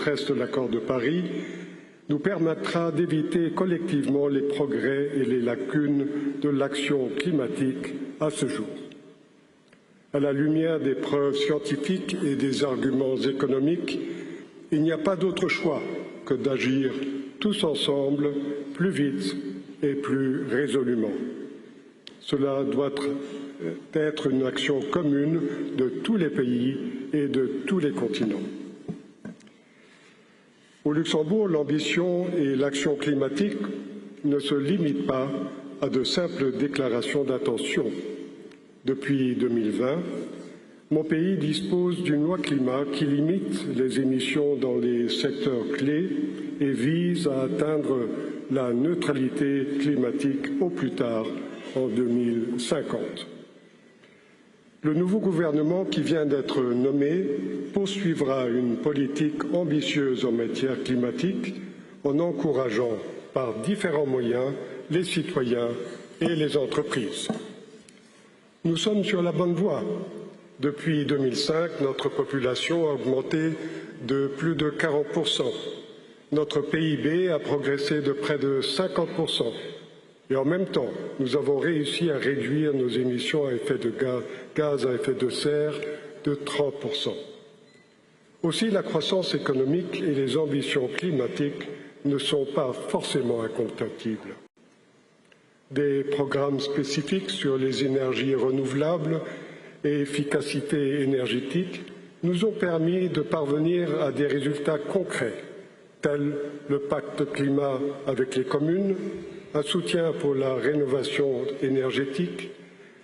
détresse de l'accord de Paris nous permettra d'éviter collectivement les progrès et les lacunes de l'action climatique à ce jour. À la lumière des preuves scientifiques et des arguments économiques, il n'y a pas d'autre choix que d'agir tous ensemble, plus vite et plus résolument. Cela doit être une action commune de tous les pays et de tous les continents. Au Luxembourg, l'ambition et l'action climatique ne se limitent pas à de simples déclarations d'intention. Depuis 2020, mon pays dispose d'une loi climat qui limite les émissions dans les secteurs clés et vise à atteindre la neutralité climatique au plus tard en 2050. Le nouveau gouvernement qui vient d'être nommé poursuivra une politique ambitieuse en matière climatique en encourageant par différents moyens les citoyens et les entreprises. Nous sommes sur la bonne voie. Depuis 2005, notre population a augmenté de plus de 40%. Notre PIB a progressé de près de 50%. Et en même temps, nous avons réussi à réduire nos émissions à effet de gaz à effet de serre de 30%. Aussi, la croissance économique et les ambitions climatiques ne sont pas forcément incompatibles. Des programmes spécifiques sur les énergies renouvelables et efficacité énergétique nous ont permis de parvenir à des résultats concrets, tels le pacte climat avec les communes, un soutien pour la rénovation énergétique,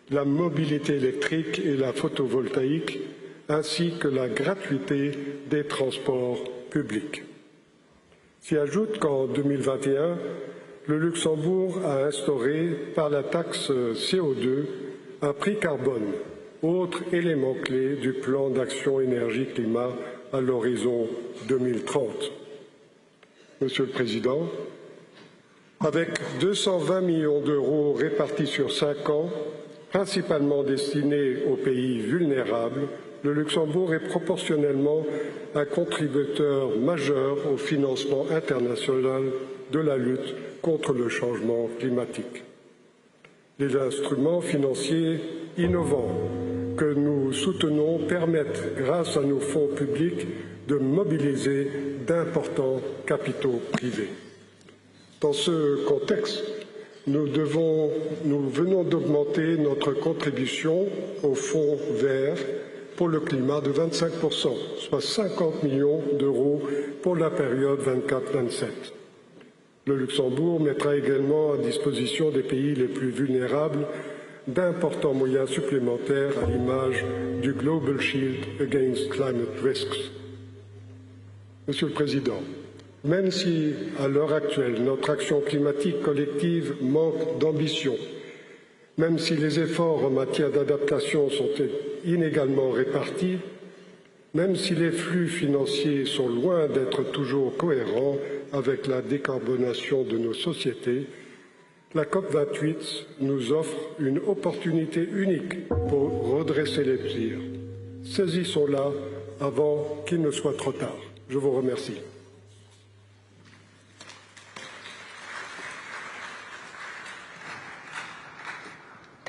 la mobilité électrique et la photovoltaïque, ainsi que la gratuité des transports publics. S'y ajoute qu'en 2021, le Luxembourg a instauré par la taxe CO2 un prix carbone, autre élément clé du plan d'action énergie-climat à l'horizon 2030. Monsieur le Président, avec 220 millions d'euros répartis sur 5 ans, principalement destinés aux pays vulnérables, le Luxembourg est proportionnellement un contributeur majeur au financement international de la lutte contre le changement climatique. Les instruments financiers innovants que nous soutenons permettent, grâce à nos fonds publics, de mobiliser d'importants capitaux privés. Dans ce contexte, nous venons d'augmenter notre contribution au Fonds vert pour le climat de 25%, soit 50 millions d'euros pour la période 24-27. Le Luxembourg mettra également à disposition des pays les plus vulnérables d'importants moyens supplémentaires à l'image du Global Shield Against Climate Risks. Monsieur le Président, même si, à l'heure actuelle, notre action climatique collective manque d'ambition, même si les efforts en matière d'adaptation sont inégalement répartis, même si les flux financiers sont loin d'être toujours cohérents avec la décarbonation de nos sociétés, la Cop28 nous offre une opportunité unique pour redresser les tirs. Saisissons-la avant qu'il ne soit trop tard. Je vous remercie.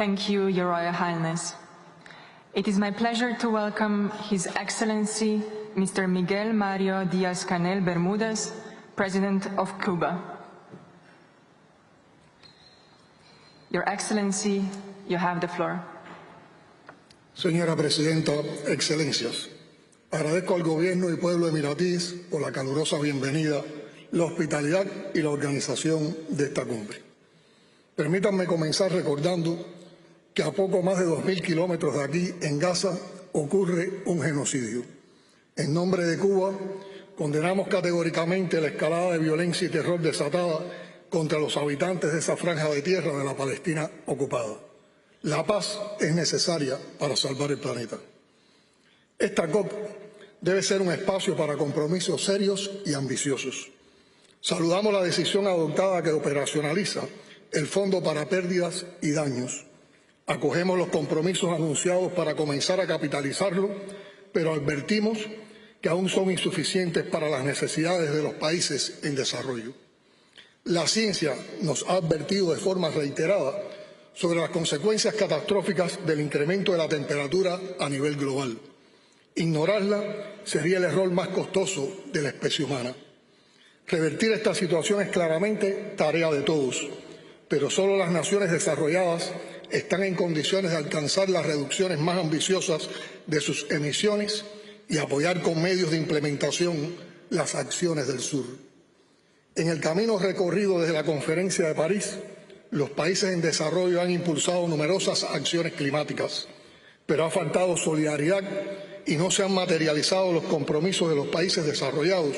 Thank you, Your Royal Highness. It is my pleasure to welcome His Excellency Mr. Miguel Mario Díaz-Canel Bermúdez, President of Cuba. Your Excellency, you have the floor. Señora Presidenta, Excelencias, agradezco al Gobierno y pueblo emiratíes por la calurosa bienvenida, la hospitalidad y la organización de esta cumbre. Permítanme comenzar recordando que a poco más de 2.000 kilómetros de aquí, en Gaza, ocurre un genocidio. En nombre de Cuba, condenamos categóricamente la escalada de violencia y terror desatada contra los habitantes de esa franja de tierra de la Palestina ocupada. La paz es necesaria para salvar el planeta. Esta COP debe ser un espacio para compromisos serios y ambiciosos. Saludamos la decisión adoptada que operacionaliza el Fondo para Pérdidas y Daños. Acogemos los compromisos anunciados para comenzar a capitalizarlo, pero advertimos que aún son insuficientes para las necesidades de los países en desarrollo. La ciencia nos ha advertido de forma reiterada sobre las consecuencias catastróficas del incremento de la temperatura a nivel global. Ignorarla sería el error más costoso de la especie humana. Revertir esta situación es claramente tarea de todos, pero solo las naciones desarrolladas están en condiciones de alcanzar las reducciones más ambiciosas de sus emisiones y apoyar con medios de implementación las acciones del sur. En el camino recorrido desde la Conferencia de París, los países en desarrollo han impulsado numerosas acciones climáticas, pero ha faltado solidaridad y no se han materializado los compromisos de los países desarrollados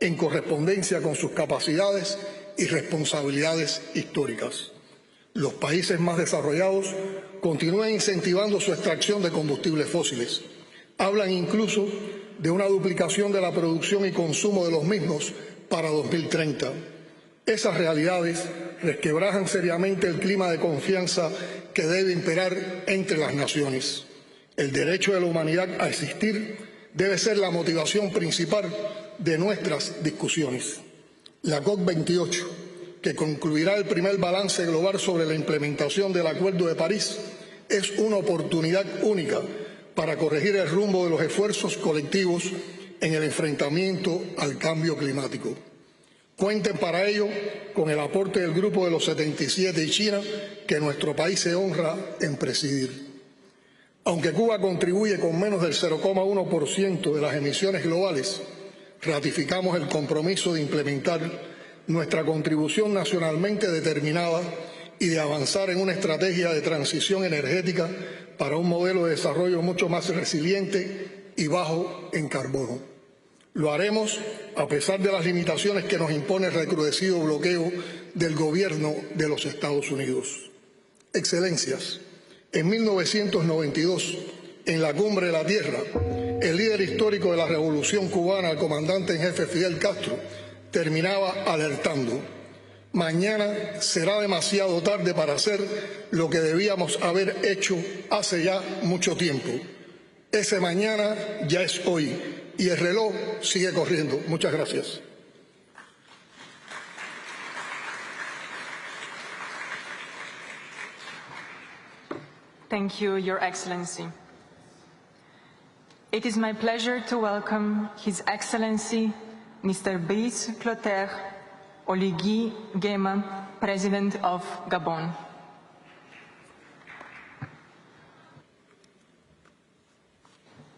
en correspondencia con sus capacidades y responsabilidades históricas. Los países más desarrollados continúan incentivando su extracción de combustibles fósiles. Hablan incluso de una duplicación de la producción y consumo de los mismos para 2030. Esas realidades resquebrajan seriamente el clima de confianza que debe imperar entre las naciones. El derecho de la humanidad a existir debe ser la motivación principal de nuestras discusiones. La Cop28, que concluirá el primer balance global sobre la implementación del Acuerdo de París, es una oportunidad única para corregir el rumbo de los esfuerzos colectivos en el enfrentamiento al cambio climático. Cuenten para ello con el aporte del Grupo de los 77 y China, que nuestro país se honra en presidir. Aunque Cuba contribuye con menos del 0,1% de las emisiones globales, ratificamos el compromiso de implementar nuestra contribución nacionalmente determinada y de avanzar en una estrategia de transición energética para un modelo de desarrollo mucho más resiliente y bajo en carbono. Lo haremos a pesar de las limitaciones que nos impone el recrudecido bloqueo del gobierno de los Estados Unidos. Excelencias, en 1992, en la Cumbre de la Tierra, el líder histórico de la Revolución Cubana, el comandante en jefe Fidel Castro, terminaba alertando: mañana será demasiado tarde para hacer lo que debíamos haber hecho hace ya mucho tiempo. Ese mañana ya es hoy y el reloj sigue corriendo. Muchas gracias. Thank you, Your Excellency. It is my pleasure to welcome His Excellency Mr. Brice Clotaire Oligui Nguema, President of Gabon.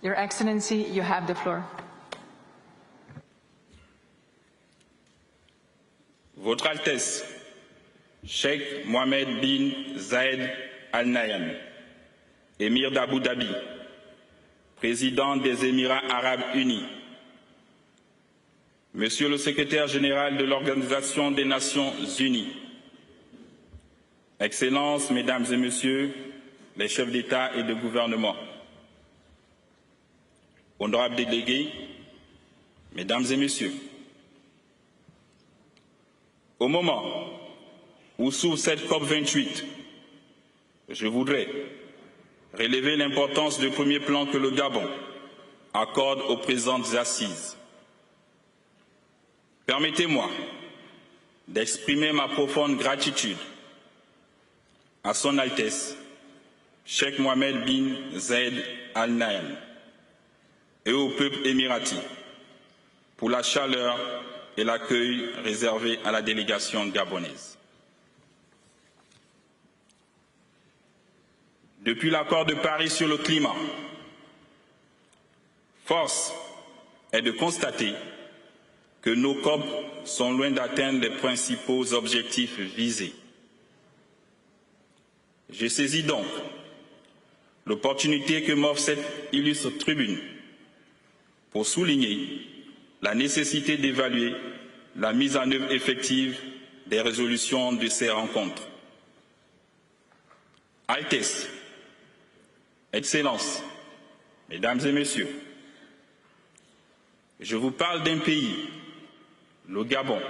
Your Excellency, you have the floor. Votre Altesse, Cheikh Mohammed bin Zayed Al Nahyan, Émir d'Abu Dhabi, Président des Émirats arabes unis, Monsieur le Secrétaire général de l'Organisation des Nations unies, Excellences, Mesdames et Messieurs, les chefs d'État et de gouvernement, honorables délégués, Mesdames et Messieurs, au moment où s'ouvre cette COP28, je voudrais relever l'importance du premier plan que le Gabon accorde aux présentes assises. Permettez-moi d'exprimer ma profonde gratitude à Son Altesse, Cheikh Mohammed bin Zayed Al Nahyan, et au peuple émirati pour la chaleur et l'accueil réservé à la délégation gabonaise. Depuis l'accord de Paris sur le climat, force est de constater que nos COP sont loin d'atteindre les principaux objectifs visés. Je saisis donc l'opportunité que m'offre cette illustre tribune pour souligner la nécessité d'évaluer la mise en œuvre effective des résolutions de ces rencontres. Altesse, Excellences, Mesdames et Messieurs, je vous parle d'un pays, le Gabon,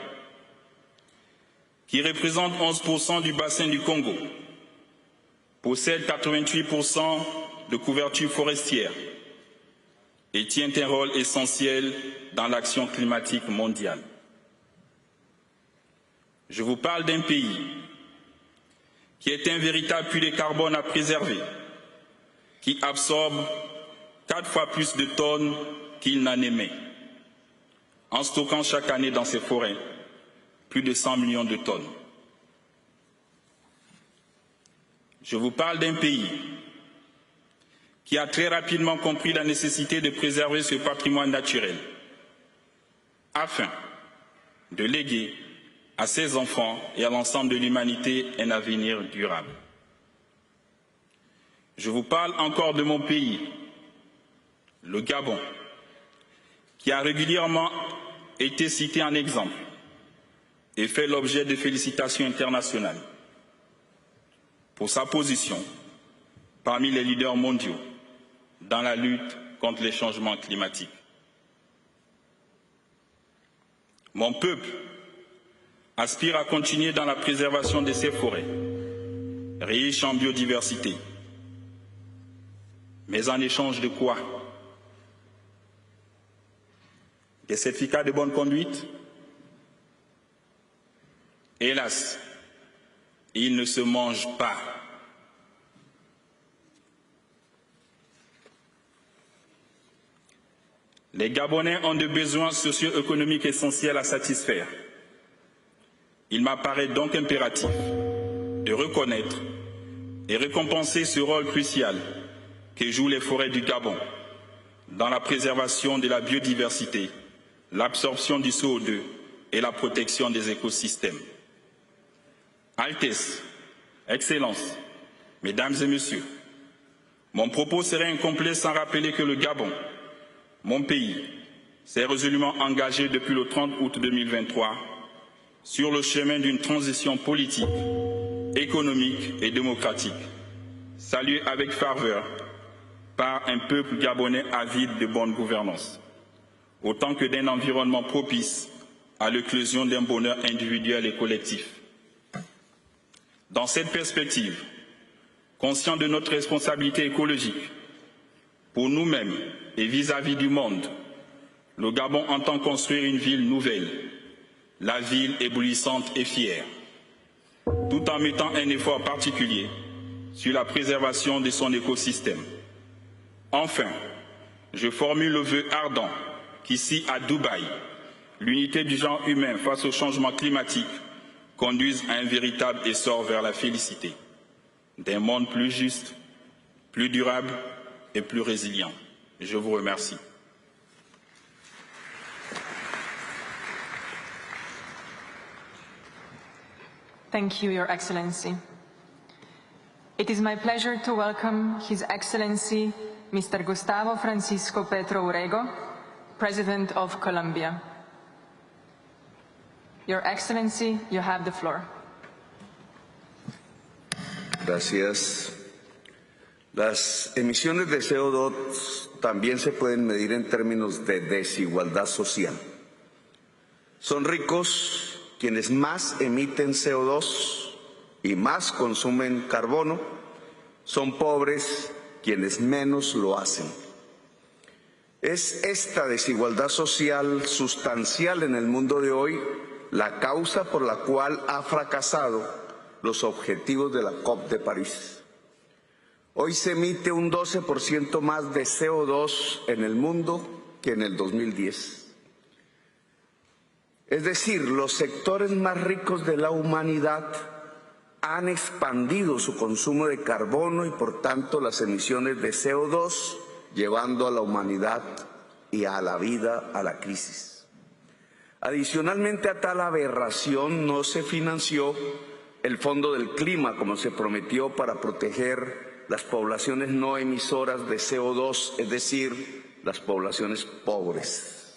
qui représente 11% du bassin du Congo, possède 88% de couverture forestière, et tient un rôle essentiel dans l'action climatique mondiale. Je vous parle d'un pays qui est un véritable puits de carbone à préserver, qui absorbe 4 fois plus de tonnes qu'il n'en émet, en stockant chaque année dans ses forêts plus de 100 millions de tonnes. Je vous parle d'un pays qui a très rapidement compris la nécessité de préserver ce patrimoine naturel afin de léguer à ses enfants et à l'ensemble de l'humanité un avenir durable. Je vous parle encore de mon pays, le Gabon, qui a régulièrement été cité en exemple et fait l'objet de félicitations internationales pour sa position parmi les leaders mondiaux dans la lutte contre les changements climatiques. Mon peuple aspire à continuer dans la préservation de ses forêts, riches en biodiversité. Mais en échange de quoi? Des certificats de bonne conduite? Hélas, ils ne se mangent pas. Les Gabonais ont des besoins socio-économiques essentiels à satisfaire. Il m'apparaît donc impératif de reconnaître et récompenser ce rôle crucial que jouent les forêts du Gabon dans la préservation de la biodiversité, l'absorption du CO2 et la protection des écosystèmes. Altesse, Excellences, Mesdames et Messieurs, mon propos serait incomplet sans rappeler que le Gabon, mon pays, s'est résolument engagé depuis le 30 août 2023 sur le chemin d'une transition politique, économique et démocratique, saluée avec ferveur par un peuple gabonais avide de bonne gouvernance, autant que d'un environnement propice à l'éclosion d'un bonheur individuel et collectif. Dans cette perspective, conscient de notre responsabilité écologique, pour nous-mêmes et vis-à-vis du monde, le Gabon entend construire une ville nouvelle, la ville éblouissante et fière, tout en mettant un effort particulier sur la préservation de son écosystème. Enfin, je formule le vœu ardent qu'ici à Dubaï, l'unité du genre humain face au changement climatique conduise à un véritable essor vers la félicité, d'un monde plus juste, plus durable et plus résilient. Je vous remercie. Thank you, Your Excellency. It is my pleasure to welcome His Excellency Mr. Gustavo Francisco Petro Urrego, President of Colombia. Your Excellency, you have the floor. Gracias. Las emisiones de CO2 también se pueden medir en términos de desigualdad social. Son ricos quienes más emiten CO2 y más consumen carbono, son pobres quienes menos lo hacen. Es esta desigualdad social sustancial en el mundo de hoy la causa por la cual ha fracasado los objetivos de la COP de París. Hoy se emite un 12% más de CO2 en el mundo que en el 2010. Es decir, los sectores más ricos de la humanidad han expandido su consumo de carbono y por tanto las emisiones de CO2, llevando a la humanidad y a la vida a la crisis. Adicionalmente a tal aberración no se financió el Fondo del Clima como se prometió para proteger las poblaciones no emisoras de CO2, es decir, las poblaciones pobres.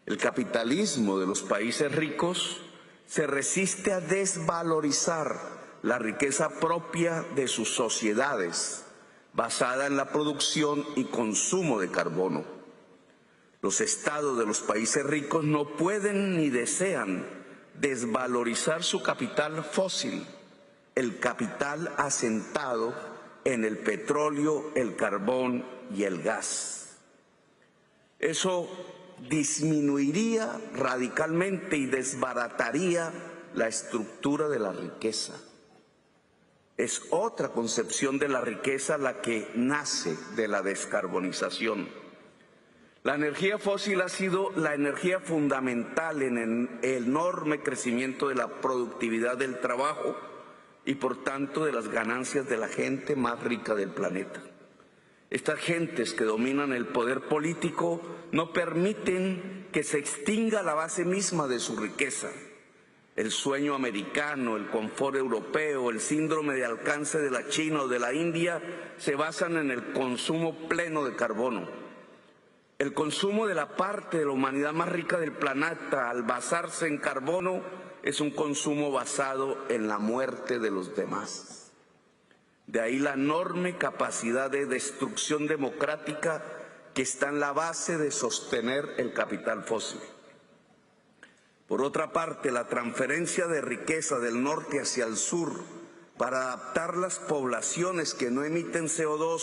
El capitalismo de los países ricos se resiste a desvalorizar la riqueza propia de sus sociedades, basada en la producción y consumo de carbono. Los estados de los países ricos no pueden ni desean desvalorizar su capital fósil, el capital asentado en el petróleo, el carbón y el gas. Eso disminuiría radicalmente y desbarataría la estructura de la riqueza. Es otra concepción de la riqueza la que nace de la descarbonización. La energía fósil ha sido la energía fundamental en el enorme crecimiento de la productividad del trabajo y por tanto de las ganancias de la gente más rica del planeta. Estas gentes que dominan el poder político no permiten que se extinga la base misma de su riqueza. El sueño americano, el confort europeo, el síndrome de alcance de la China o de la India se basan en el consumo pleno de carbono. El consumo de la parte de la humanidad más rica del planeta, al basarse en carbono, es un consumo basado en la muerte de los demás. De ahí la enorme capacidad de destrucción democrática que está en la base de sostener el capital fósil. Por otra parte, la transferencia de riqueza del norte hacia el sur para adaptar las poblaciones que no emiten CO2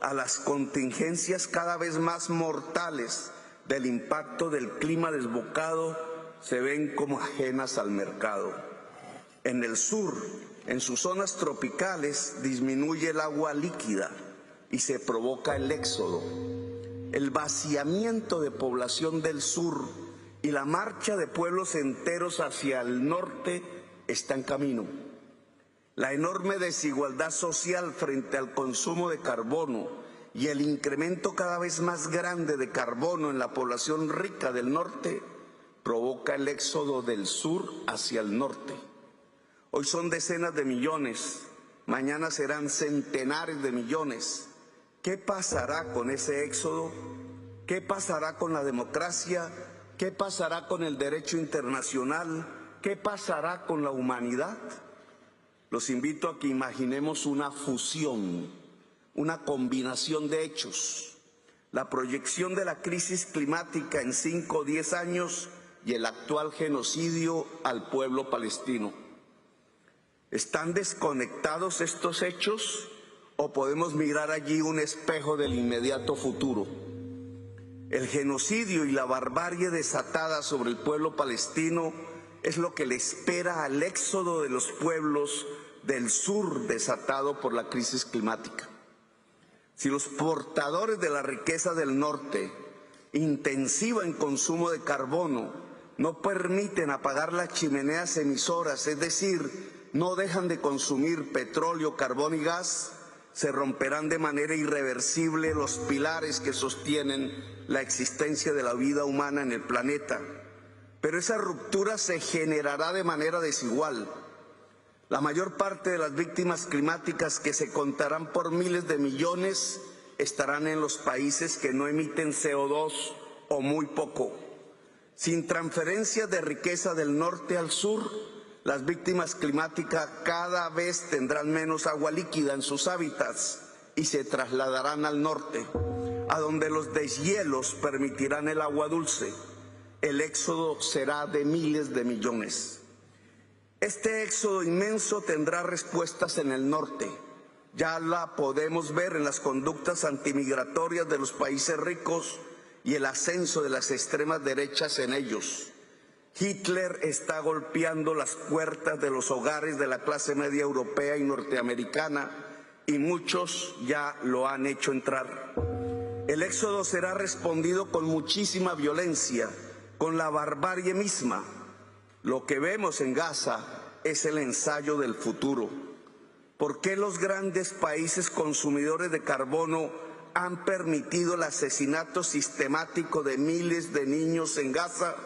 a las contingencias cada vez más mortales del impacto del clima desbocado se ven como ajenas al mercado. En el sur, en sus zonas tropicales, disminuye el agua líquida y se provoca el éxodo. El vaciamiento de población del sur y la marcha de pueblos enteros hacia el norte está en camino. La enorme desigualdad social frente al consumo de carbono y el incremento cada vez más grande de carbono en la población rica del norte provoca el éxodo del sur hacia el norte. Hoy son decenas de millones, mañana serán centenares de millones. ¿Qué pasará con ese éxodo? ¿Qué pasará con la democracia? ¿Qué pasará con el derecho internacional? ¿Qué pasará con la humanidad? Los invito a que imaginemos una fusión, una combinación de hechos. La proyección de la crisis climática en 5 o 10 años y el actual genocidio al pueblo palestino. ¿Están desconectados estos hechos o podemos mirar allí un espejo del inmediato futuro? El genocidio y la barbarie desatada sobre el pueblo palestino es lo que le espera al éxodo de los pueblos del sur desatado por la crisis climática. Si los portadores de la riqueza del norte, intensiva en consumo de carbono, no permiten apagar las chimeneas emisoras, es decir, no dejan de consumir petróleo, carbón y gas, se romperán de manera irreversible los pilares que sostienen la existencia de la vida humana en el planeta. Pero esa ruptura se generará de manera desigual. La mayor parte de las víctimas climáticas, que se contarán por miles de millones, estarán en los países que no emiten CO2 o muy poco. Sin transferencia de riqueza del norte al sur, las víctimas climáticas cada vez tendrán menos agua líquida en sus hábitats y se trasladarán al norte, a donde los deshielos permitirán el agua dulce. El éxodo será de miles de millones. Este éxodo inmenso tendrá respuestas en el norte. Ya la podemos ver en las conductas antimigratorias de los países ricos y el ascenso de las extremas derechas en ellos. Hitler está golpeando las puertas de los hogares de la clase media europea y norteamericana y muchos ya lo han hecho entrar. El éxodo será respondido con muchísima violencia, con la barbarie misma. Lo que vemos en Gaza es el ensayo del futuro. ¿Por qué los grandes países consumidores de carbono han permitido el asesinato sistemático de miles de niños en Gaza?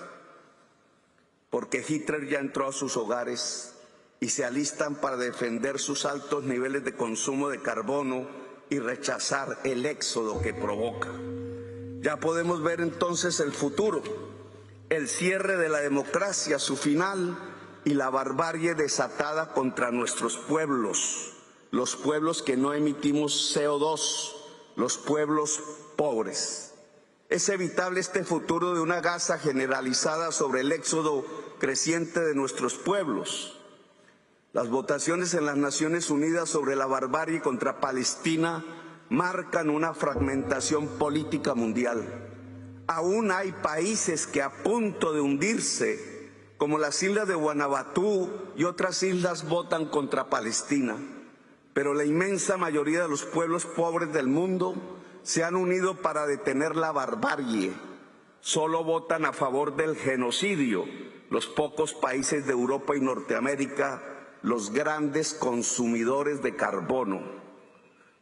Porque Hitler ya entró a sus hogares y se alistan para defender sus altos niveles de consumo de carbono y rechazar el éxodo que provoca. Ya podemos ver entonces el futuro, el cierre de la democracia, su final y la barbarie desatada contra nuestros pueblos, los pueblos que no emitimos CO2, los pueblos pobres. Es evitable este futuro de una Gaza generalizada sobre el éxodo creciente de nuestros pueblos. Las votaciones en las Naciones Unidas sobre la barbarie contra Palestina marcan una fragmentación política mundial. Aún hay países que a punto de hundirse, como las islas de Guanabatú y otras islas, votan contra Palestina. Pero la inmensa mayoría de los pueblos pobres del mundo se han unido para detener la barbarie. Solo votan a favor del genocidio los pocos países de Europa y Norteamérica, los grandes consumidores de carbono.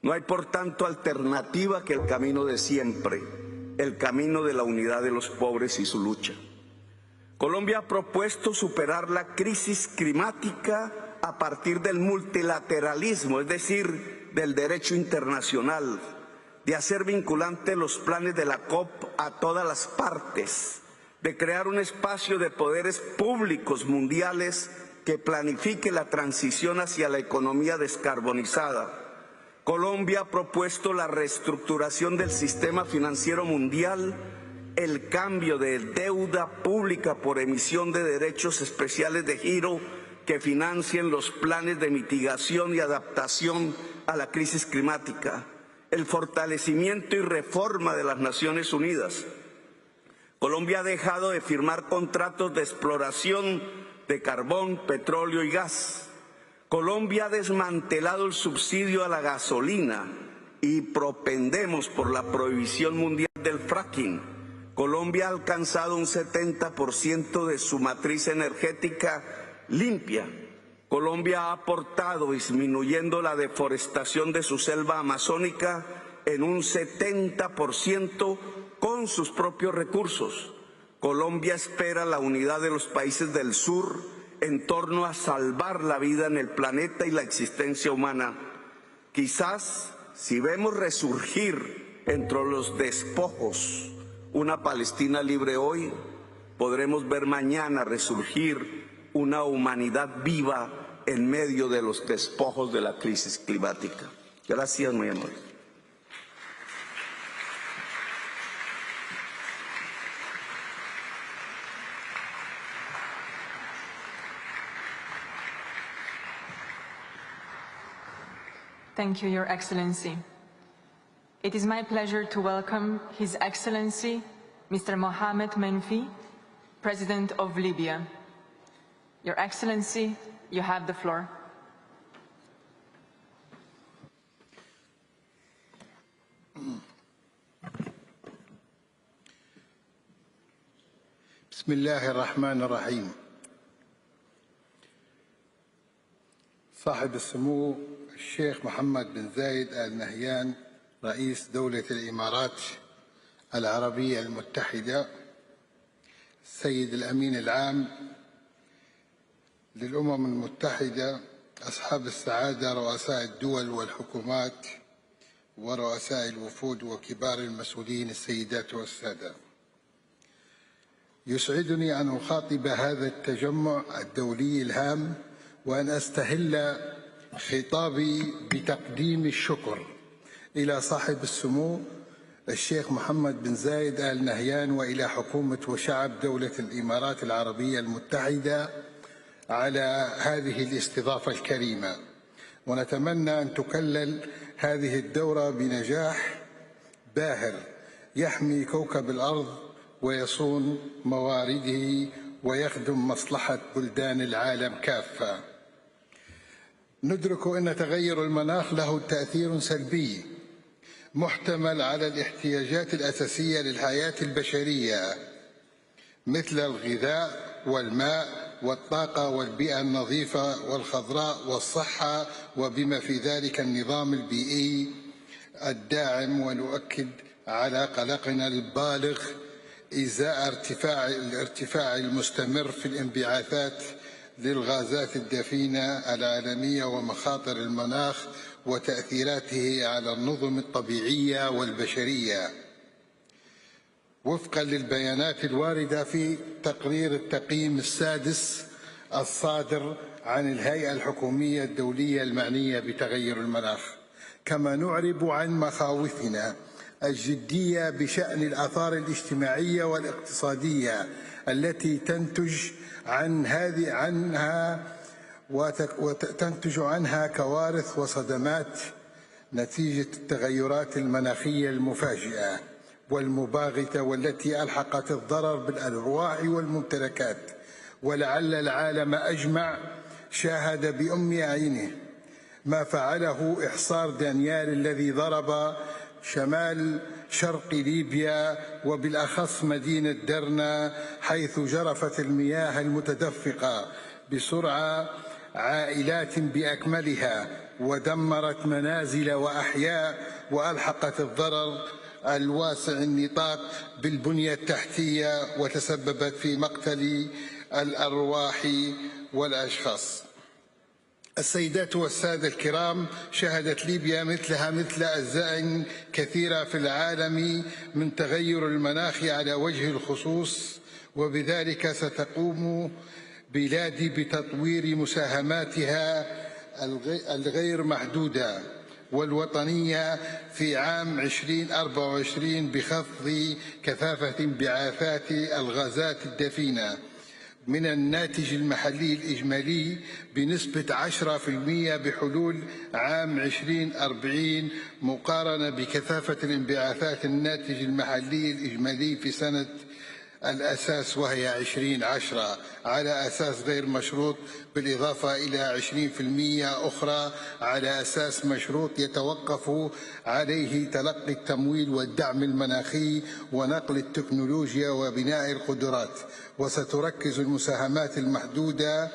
No hay, por tanto, alternativa que el camino de siempre, el camino de la unidad de los pobres y su lucha. Colombia ha propuesto superar la crisis climática a partir del multilateralismo, es decir, del derecho internacional, de hacer vinculantes los planes de la COP a todas las partes, de crear un espacio de poderes públicos mundiales que planifique la transición hacia la economía descarbonizada. Colombia ha propuesto la reestructuración del sistema financiero mundial, el cambio de deuda pública por emisión de derechos especiales de giro que financien los planes de mitigación y adaptación a la crisis climática, el fortalecimiento y reforma de las Naciones Unidas. Colombia ha dejado de firmar contratos de exploración de carbón, petróleo y gas. Colombia ha desmantelado el subsidio a la gasolina y propendemos por la prohibición mundial del fracking. Colombia ha alcanzado un 70% de su matriz energética limpia. Colombia ha aportado disminuyendo la deforestación de su selva amazónica en un 70% con sus propios recursos. Colombia espera la unidad de los países del sur en torno a salvar la vida en el planeta y la existencia humana. Quizás, si vemos resurgir entre los despojos una Palestina libre hoy, podremos ver mañana resurgir una humanidad viva en medio de los despojos de la crisis climática. Gracias, muy amable. Thank you, Your Excellency. It is my pleasure to welcome His Excellency, Mr. Mohamed Menfi, President of Libya. Your Excellency, you have the floor. بسم الله الرحمن الرحيم. صاحب السمو الشيخ محمد بن زايد آل نهيان رئيس دولة الإمارات العربية المتحدة، السيد الأمين العام للأمم المتحدة، أصحاب السعادة، رؤساء الدول والحكومات ورؤساء الوفود وكبار المسؤولين، السيدات والسادة، يسعدني أن أخاطب هذا التجمع الدولي الهام وأن أستهل خطابي بتقديم الشكر إلى صاحب السمو الشيخ محمد بن زايد آل نهيان وإلى حكومة وشعب دولة الإمارات العربية المتحدة على هذه الاستضافة الكريمة، ونتمنى أن تكلل هذه الدورة بنجاح باهر يحمي كوكب الأرض ويصون موارده ويخدم مصلحة بلدان العالم كافة. ندرك أن تغير المناخ له تأثير سلبي محتمل على الاحتياجات الأساسية للحياة البشرية مثل الغذاء والماء والطاقة والبيئة النظيفة والخضراء والصحة وبما في ذلك النظام البيئي الداعم، ونؤكد على قلقنا البالغ إزاء الارتفاع المستمر في الانبعاثات للغازات الدفينة العالمية ومخاطر المناخ وتأثيراته على النظم الطبيعية والبشرية وفقا للبيانات الواردة في تقرير التقييم السادس الصادر عن الهيئة الحكومية الدولية المعنية بتغير المناخ. كما نعرب عن مخاوفنا الجدية بشأن الآثار الاجتماعية والاقتصادية التي تنتج عنها كوارث وصدمات نتيجة التغيرات المناخية المفاجئة، والمباغتة والتي ألحقت الضرر بالأرواح والممتلكات، ولعل العالم أجمع شاهد بأم عينه ما فعله إحصار دانيال الذي ضرب شمال شرق ليبيا وبالأخص مدينة درنا، حيث جرفت المياه المتدفقة بسرعة عائلات بأكملها ودمرت منازل وأحياء، وألحقت الضرر الواسع النطاق بالبنية التحتية وتسببت في مقتل الأرواح والأشخاص. السيدات والسادة الكرام، شهدت ليبيا مثل أجزاء كثيرة في العالم من تغير المناخ على وجه الخصوص، وبذلك ستقوم بلادي بتطوير مساهماتها الغير محدودة والوطنية في عام 2024 بخفض كثافة انبعاثات الغازات الدفيئة من الناتج المحلي الإجمالي بنسبة 10% بحلول عام 2040 مقارنة بكثافة الانبعاثات الناتج المحلي الإجمالي في سنة الأساس وهي 2010 على أساس غير مشروط، بالإضافة إلى 20% أخرى على أساس مشروط يتوقف عليه تلقي التمويل والدعم المناخي ونقل التكنولوجيا وبناء القدرات. وستركز المساهمات المحدودة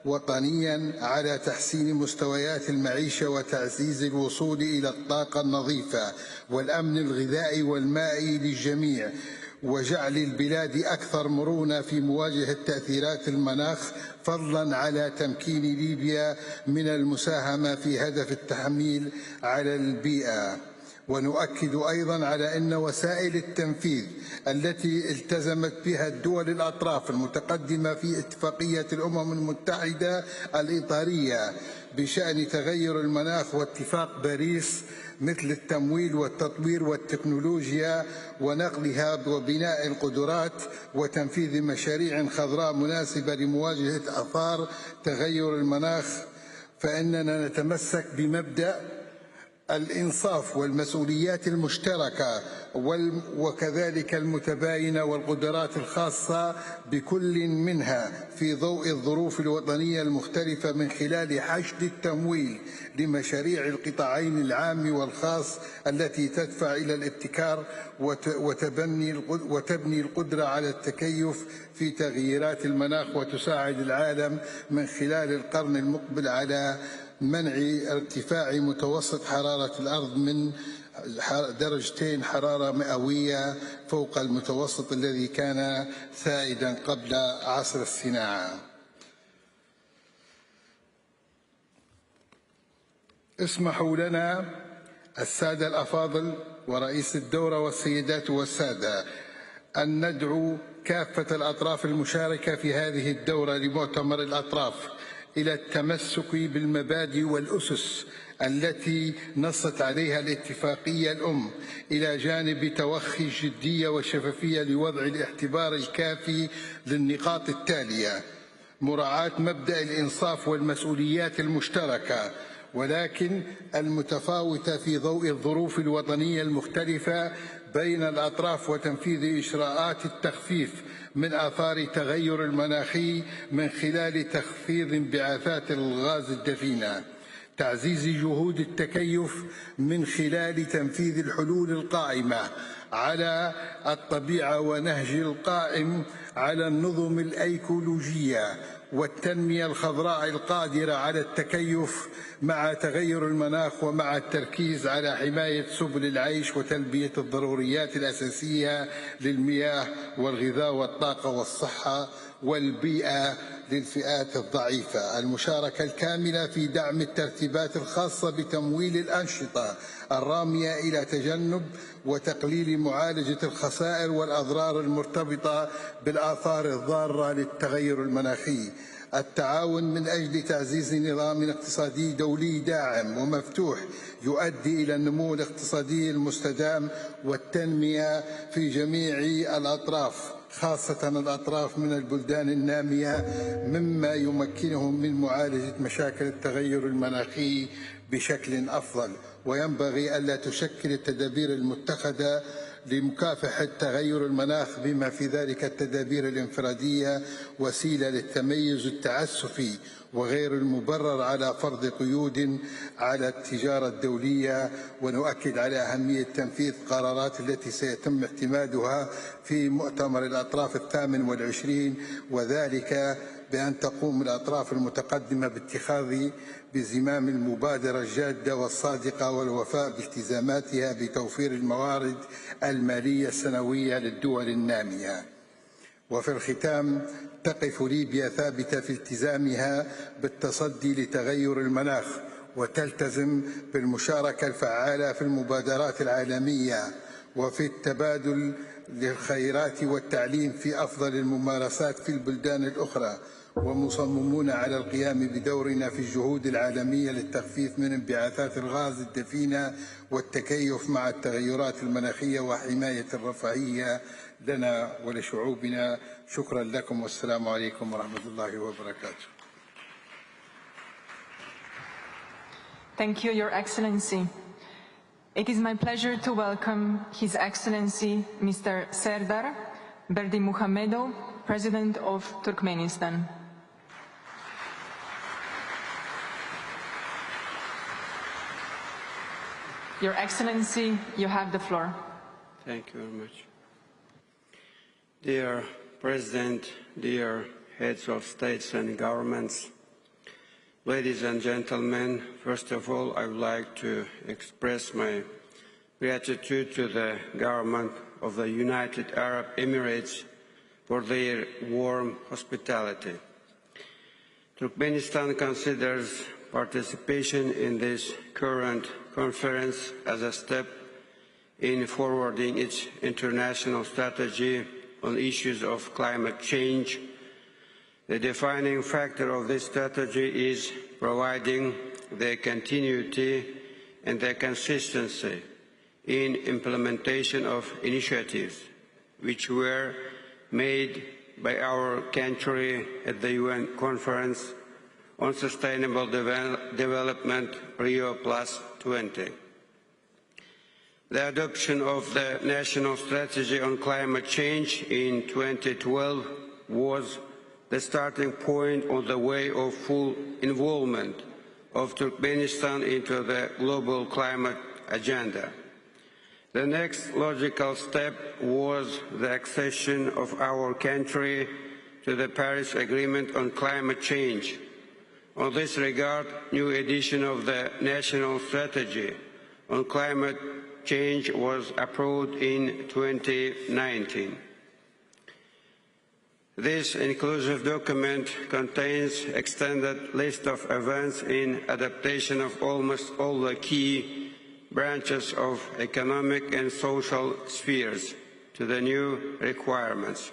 وطنيا على تحسين مستويات المعيشة وتعزيز الوصول إلى الطاقة النظيفة والأمن الغذائي والمائي للجميع، وجعل البلاد أكثر مرونة في مواجهة تأثيرات المناخ، فضلا على تمكين ليبيا من المساهمة في هدف التحميل على البيئة. ونؤكد أيضا على أن وسائل التنفيذ التي التزمت بها الدول الأطراف المتقدمة في اتفاقية الأمم المتحدة الإطارية بشأن تغير المناخ واتفاق باريس، مثل التمويل والتطوير والتكنولوجيا ونقلها وبناء القدرات وتنفيذ مشاريع خضراء مناسبة لمواجهة آثار تغير المناخ، فإننا نتمسك بمبدأ الإنصاف والمسؤوليات المشتركة وكذلك المتباينة والقدرات الخاصة بكل منها في ضوء الظروف الوطنية المختلفة، من خلال حشد التمويل لمشاريع القطاعين العام والخاص التي تدفع إلى الابتكار وتبني القدرة على التكيف في تغييرات المناخ، وتساعد العالم من خلال القرن المقبل على منع ارتفاع متوسط حرارة الأرض من 2 حرارة مئوية فوق المتوسط الذي كان سائدا قبل عصر الصناعة. اسمحوا لنا السادة الأفاضل ورئيس الدورة والسيدات والسادة أن ندعو كافة الأطراف المشاركة في هذه الدورة لمؤتمر الأطراف إلى التمسك بالمبادئ والأسس التي نصت عليها الاتفاقية الأم، إلى جانب توخي الجدية والشفافية لوضع الاعتبار الكافي للنقاط التالية: مراعاة مبدأ الإنصاف والمسؤوليات المشتركة ولكن المتفاوتة في ضوء الظروف الوطنية المختلفة بين الأطراف، وتنفيذ إجراءات التخفيف من آثار تغير المناخي من خلال تخفيض انبعاثات الغاز الدفيئة، تعزيز جهود التكيف من خلال تنفيذ الحلول القائمة على الطبيعة ونهج القائم على النظم الأيكولوجية والتنمية الخضراء القادرة على التكيف مع تغير المناخ، ومع التركيز على حماية سبل العيش وتلبية الضروريات الأساسية للمياه والغذاء والطاقة والصحة والبيئة للفئات الضعيفة. المشاركة الكاملة في دعم الترتيبات الخاصة بتمويل الأنشطة الرامية إلى تجنب وتقليل معالجة الخسائر والأضرار المرتبطة بالآثار الضارة للتغير المناخي. التعاون من أجل تعزيز نظام اقتصادي دولي داعم ومفتوح يؤدي إلى النمو الاقتصادي المستدام والتنمية في جميع الأطراف، خاصة الأطراف من البلدان النامية، مما يمكنهم من معالجة مشاكل التغير المناخي بشكل أفضل. وينبغي ألا تشكل التدابير المتخذة لمكافحة تغير المناخ بما في ذلك التدابير الانفرادية وسيلة للتميز التعسفي وغير المبرر على فرض قيود على التجارة الدولية. ونؤكد على أهمية تنفيذ قرارات التي سيتم اعتمادها في مؤتمر الأطراف 28، وذلك بأن تقوم الأطراف المتقدمة باتخاذ بزمام المبادرة الجادة والصادقة والوفاء بالتزاماتها بتوفير الموارد المالية السنوية للدول النامية. وفي الختام، تقف ليبيا ثابتة في التزامها بالتصدي لتغير المناخ، وتلتزم بالمشاركة الفعالة في المبادرات العالمية وفي التبادل للخيرات والتعليم في أفضل الممارسات في البلدان الأخرى، ومصممون على القيام بدورنا في الجهود العالمية للتخفيف من انبعاثات الغاز الدفينة والتكيف مع التغيرات المناخية وحماية الرفاهية لنا ولشعوبنا. شكرا لكم والسلام عليكم ورحمة الله وبركاته. Thank you, Your Excellency. It is my pleasure to welcome His Excellency Mr. Serdar Berdimuhamedov, President of Turkmenistan. Your Excellency, you have the floor. Thank you very much. Dear President, dear heads of states and governments, ladies and gentlemen, first of all, I would like to express my gratitude to the government of the United Arab Emirates for their warm hospitality. Turkmenistan considers participation in this current conference as a step in forwarding its international strategy on issues of climate change. The defining factor of this strategy is providing the continuity and the consistency in implementation of initiatives which were made by our country at the UN Conference on Sustainable Development Rio+20. The adoption of the National Strategy on Climate Change in 2012 was the starting point on the way of full involvement of Turkmenistan into the global climate agenda. The next logical step was the accession of our country to the Paris Agreement on Climate Change. On this regard, new edition of the National Strategy on Climate Change was approved in 2019. This inclusive document contains an extended list of events in adaptation of almost all the key branches of economic and social spheres to the new requirements.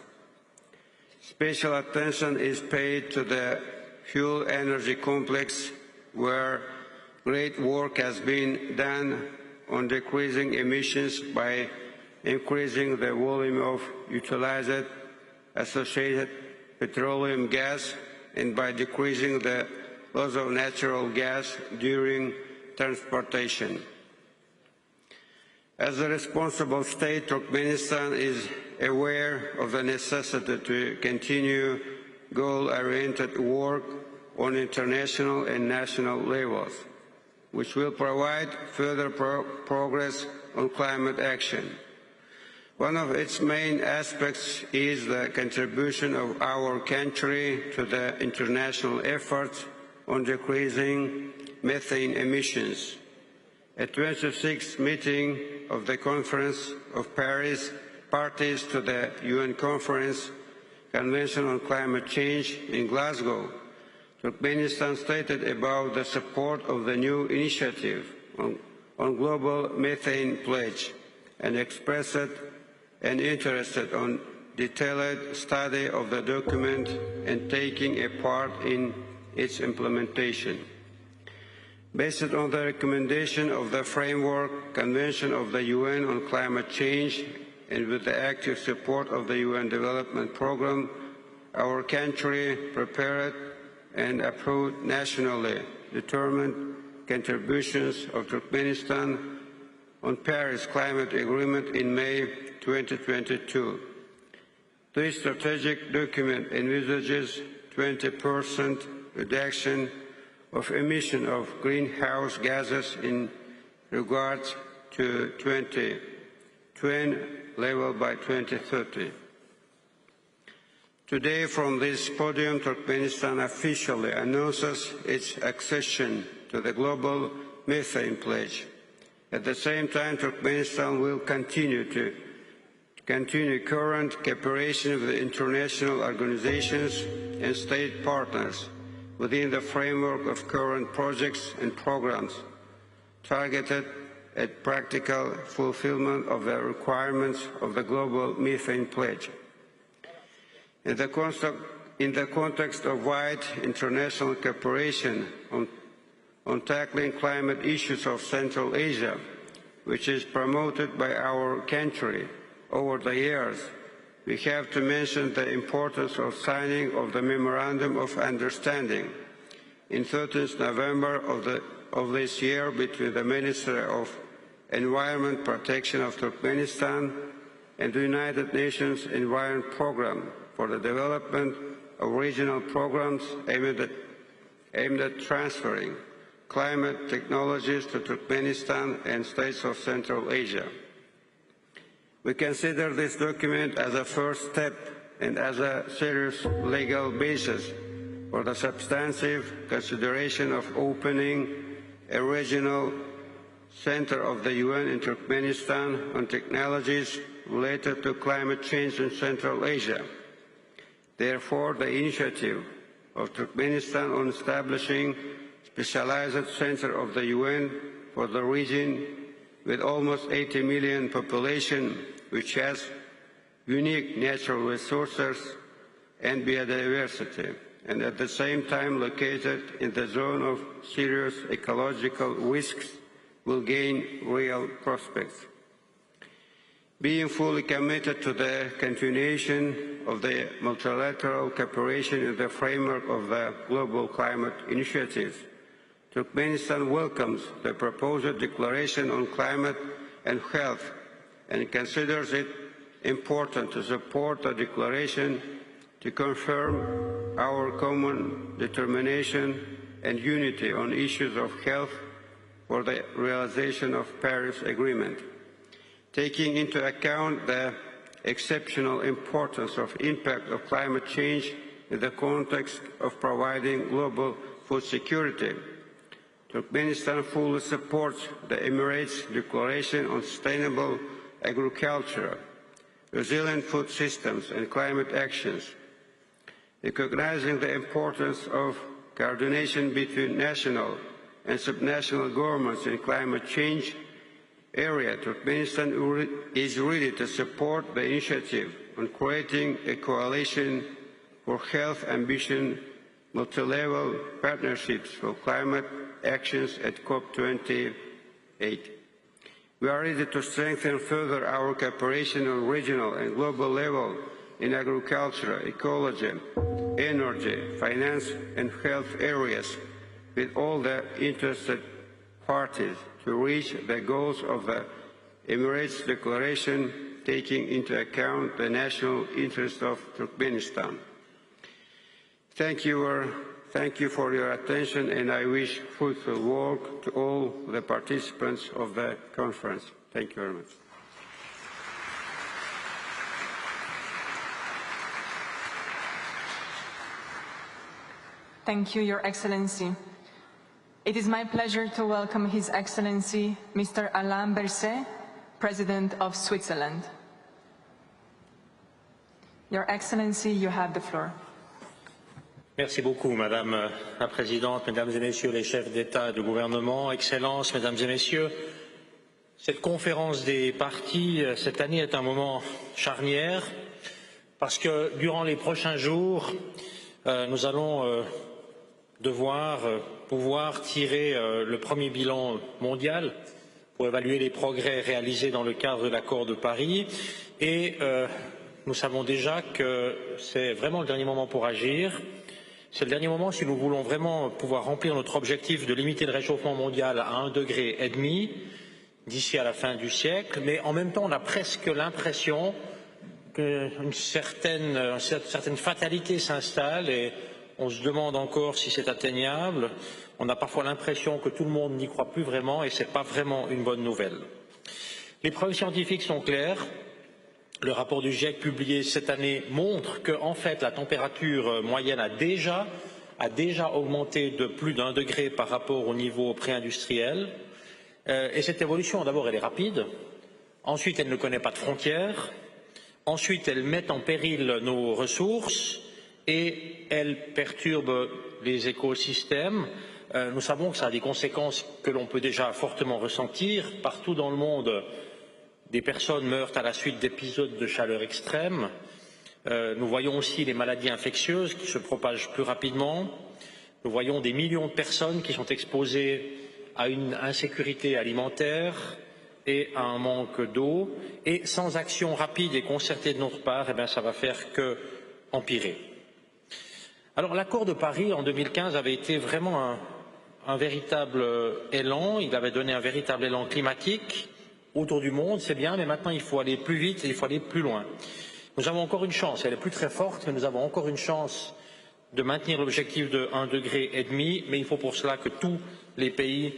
Special attention is paid to the fuel energy complex, where great work has been done on decreasing emissions by increasing the volume of utilized associated petroleum gas and by decreasing the loss of natural gas during transportation. As a responsible state, Turkmenistan is aware of the necessity to continue goal-oriented work on international and national levels, which will provide further progress on climate action. One of its main aspects is the contribution of our country to the international efforts on decreasing methane emissions. At the 26th meeting of the Conference of Paris, parties to the UN Conference Convention on Climate Change in Glasgow, Turkmenistan stated about the support of the new initiative on global methane pledge and expressed an interest on detailed study of the document and taking a part in its implementation. Based on the recommendation of the Framework Convention of the UN on Climate Change and with the active support of the UN Development Programme, our country prepared and approved nationally determined contributions of Turkmenistan on Paris Climate Agreement in May 2022. This strategic document envisages 20% reduction of emission of greenhouse gases in regards to 2020 level by 2030. Today, from this podium, Turkmenistan officially announces its accession to the Global Methane Pledge. At the same time, Turkmenistan will continue current cooperation with international organizations and state partners within the framework of current projects and programs targeted at practical fulfillment of the requirements of the Global Methane Pledge. In the context of wide international cooperation on tackling climate issues of Central Asia, which is promoted by our country over the years, we have to mention the importance of signing of the Memorandum of Understanding in 13th November of this year between the Ministry of Environment Protection of Turkmenistan and the United Nations Environment Programme for the development of regional programs aimed at transferring climate technologies to Turkmenistan and states of Central Asia. We consider this document as a first step and as a serious legal basis for the substantive consideration of opening a regional center of the UN in Turkmenistan on technologies related to climate change in Central Asia. Therefore, the initiative of Turkmenistan on establishing a specialized center of the UN for the region with almost 80 million population, which has unique natural resources and biodiversity, and at the same time located in the zone of serious ecological risks, will gain real prospects. Being fully committed to the continuation of the multilateral cooperation in the framework of the Global Climate Initiative, Turkmenistan welcomes the proposed declaration on climate and health and considers it important to support the declaration to confirm our common determination and unity on issues of health for the realization of the Paris Agreement. Taking into account the exceptional importance of impact of climate change in the context of providing global food security, Turkmenistan fully supports the Emirates' Declaration on Sustainable Agriculture, Resilient Food Systems and Climate Actions. Recognizing the importance of coordination between national and subnational governments in climate change area, Turkmenistan is ready to support the initiative on creating a coalition for health ambition multi-level partnerships for climate actions at Cop28. We are ready to strengthen further our cooperation on regional and global level in agriculture, ecology, energy, finance and health areas with all the interested parties to reach the goals of the Emirates Declaration, taking into account the national interest of Turkmenistan. Thank you for your attention, and I wish fruitful work to all the participants of the conference. Thank you very much. Thank you, Your Excellency. It is my pleasure to welcome His Excellency, Mr. Alain Berset, President of Switzerland. Your Excellency, you have the floor. Merci beaucoup, Madame la Présidente, Mesdames et Messieurs les chefs d'État et de gouvernement, Excellences, Mesdames et Messieurs. Cette conférence des partis, cette année, est un moment charnière parce que durant les prochains jours, nous allons pouvoir tirer le premier bilan mondial pour évaluer les progrès réalisés dans le cadre de l'accord de Paris. Et nous savons déjà que c'est vraiment le dernier moment pour agir. C'est le dernier moment si nous voulons vraiment pouvoir remplir notre objectif de limiter le réchauffement mondial à 1,5 degré d'ici à la fin du siècle, mais en même temps on a presque l'impression qu'une certaine fatalité s'installe et on se demande encore si c'est atteignable. On a parfois l'impression que tout le monde n'y croit plus vraiment et ce n'est pas vraiment une bonne nouvelle. Les preuves scientifiques sont claires. Le rapport du GIEC publié cette année montre que, en fait, la température moyenne a déjà augmenté de plus d'1 degré par rapport au niveau pré-industriel. Et cette évolution, d'abord, elle est rapide. Ensuite, elle ne connaît pas de frontières. Ensuite, elle met en péril nos ressources et elle perturbe les écosystèmes. Nous savons que ça a des conséquences que l'on peut déjà fortement ressentir. Partout dans le monde, des personnes meurent à la suite d'épisodes de chaleur extrême. Nous voyons aussi les maladies infectieuses qui se propagent plus rapidement. Nous voyons des millions de personnes qui sont exposées à une insécurité alimentaire et à un manque d'eau. Et sans action rapide et concertée de notre part, ça va faire que empirer. Alors l'accord de Paris en 2015 avait été vraiment un véritable élan. Il avait donné un véritable élan climatique autour du monde, c'est bien, mais maintenant il faut aller plus vite et il faut aller plus loin. Nous avons encore une chance, elle est plus très forte, mais nous avons encore une chance de maintenir l'objectif de 1,5 degré, mais il faut pour cela que tous les pays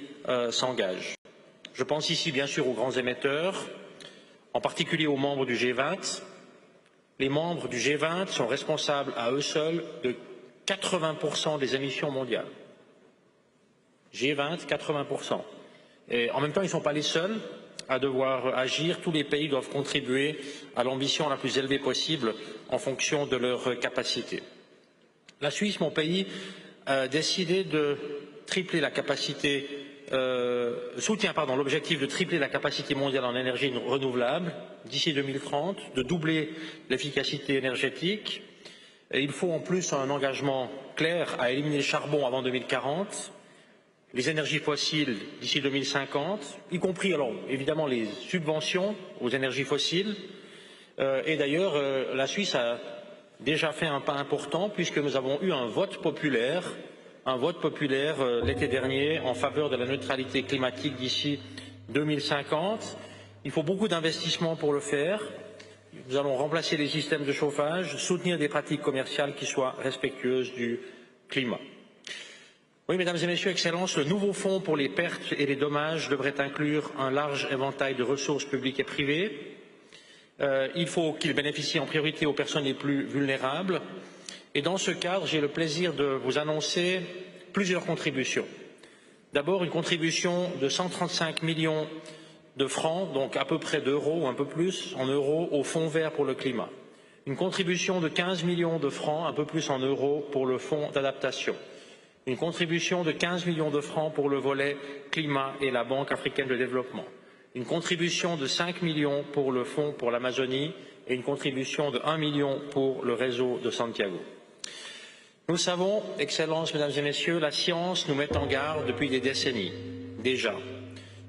s'engagent. Je pense ici bien sûr aux grands émetteurs, en particulier aux membres du G20. Les membres du G20 sont responsables à eux seuls de 80% des émissions mondiales. G20, 80%. Et en même temps, ils ne sont pas les seuls à devoir agir. Tous les pays doivent contribuer à l'ambition la plus élevée possible en fonction de leurs capacités. La Suisse, mon pays, a décidé de tripler la capacité, soutient l'objectif de tripler la capacité mondiale en énergie renouvelable d'ici 2030, de doubler l'efficacité énergétique. Et il faut en plus un engagement clair à éliminer le charbon avant 2040. Les énergies fossiles d'ici 2050, y compris alors évidemment les subventions aux énergies fossiles. Et d'ailleurs, la Suisse a déjà fait un pas important puisque nous avons eu un vote populaire l'été dernier en faveur de la neutralité climatique d'ici 2050. Il faut beaucoup d'investissements pour le faire. Nous allons remplacer les systèmes de chauffage, soutenir des pratiques commerciales qui soient respectueuses du climat. Oui, mesdames et messieurs, Excellences, le nouveau fonds pour les pertes et les dommages devrait inclure un large éventail de ressources publiques et privées. Il faut qu'il bénéficie en priorité aux personnes les plus vulnérables. Et dans ce cadre, j'ai le plaisir de vous annoncer plusieurs contributions. D'abord, une contribution de 135 millions de francs, donc à peu près d'euros, ou un peu plus en euros, au Fonds vert pour le climat. Une contribution de 15 millions de francs, un peu plus en euros, pour le Fonds d'adaptation. Une contribution de 15 millions de francs pour le volet climat et la Banque africaine de développement. Une contribution de 5 millions pour le Fonds pour l'Amazonie et une contribution de 1 million pour le réseau de Santiago. Nous savons, Excellences, Mesdames et Messieurs, la science nous met en garde depuis des décennies, déjà,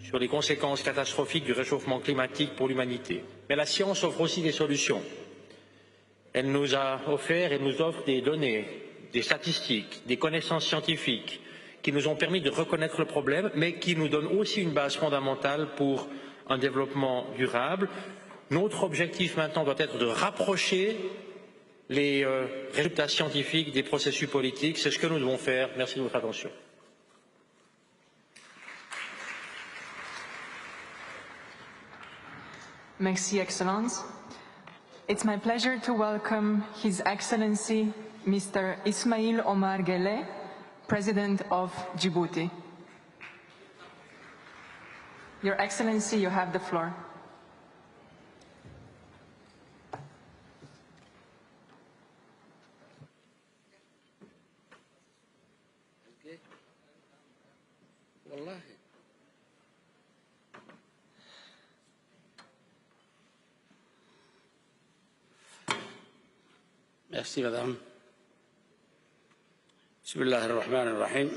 sur les conséquences catastrophiques du réchauffement climatique pour l'humanité. Mais la science offre aussi des solutions. Elle nous a offert et nous offre des données, des statistiques, des connaissances scientifiques qui nous ont permis de reconnaître le problème, mais qui nous donnent aussi une base fondamentale pour un développement durable. Notre objectif maintenant doit être de rapprocher les résultats scientifiques des processus politiques. C'est ce que nous devons faire. Merci de votre attention. Merci, Excellence. It's my pleasure to welcome His Excellency Mr. Ismail Omar Guelleh, President of Djibouti. Your Excellency, you have the floor. Merci, Madame. Bismillah ar-Rahman ar-Rahim.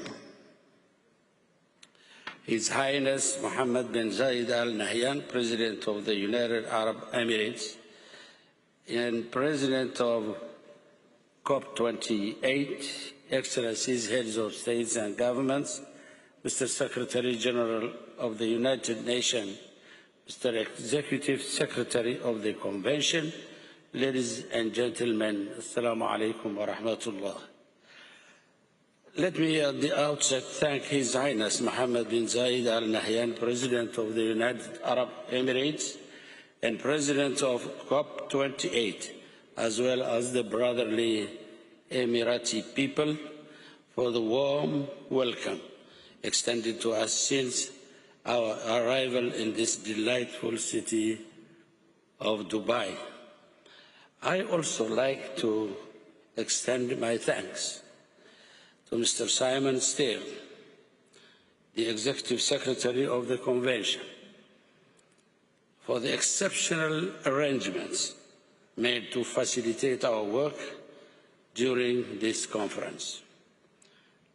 His Highness Mohammed bin Zayed Al Nahyan, President of the United Arab Emirates, and President of Cop28, Excellencies, Heads of States and Governments, Mr. Secretary General of the United Nations Mr. Executive Secretary of the Convention, ladies and gentlemen, Assalamu alaikum wa rahmatullah. Let me at the outset thank His Highness Mohammed bin Zayed Al Nahyan, President of the United Arab Emirates and President of Cop28, as well as the brotherly Emirati people, for the warm welcome extended to us since our arrival in this delightful city of Dubai. I also like to extend my thanks to Mr. Simon Steele, the Executive Secretary of the Convention, for the exceptional arrangements made to facilitate our work during this conference.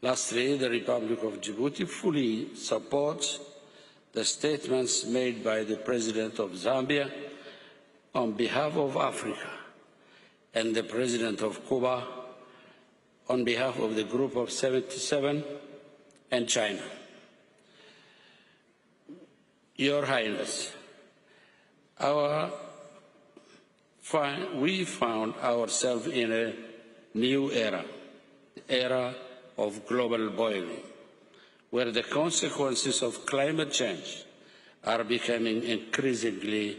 Lastly, the Republic of Djibouti fully supports the statements made by the President of Zambia on behalf of Africa and the President of Cuba on behalf of the Group of 77 and China. Your Highness, we found ourselves in a new era, the era of global boiling, where the consequences of climate change are becoming increasingly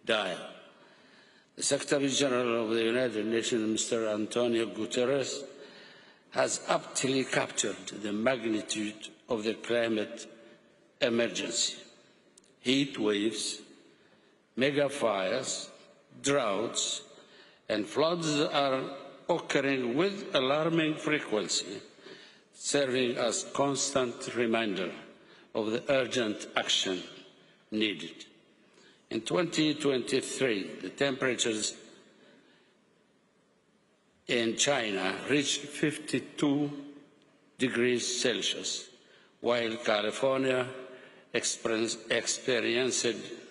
dire. The Secretary General of the United Nations, Mr. Antonio Guterres, has aptly captured the magnitude of the climate emergency. Heat waves, mega fires, droughts, and floods are occurring with alarming frequency, serving as constant reminder of the urgent action needed. In 2023, the temperatures in China reached 52 degrees Celsius, while California experienced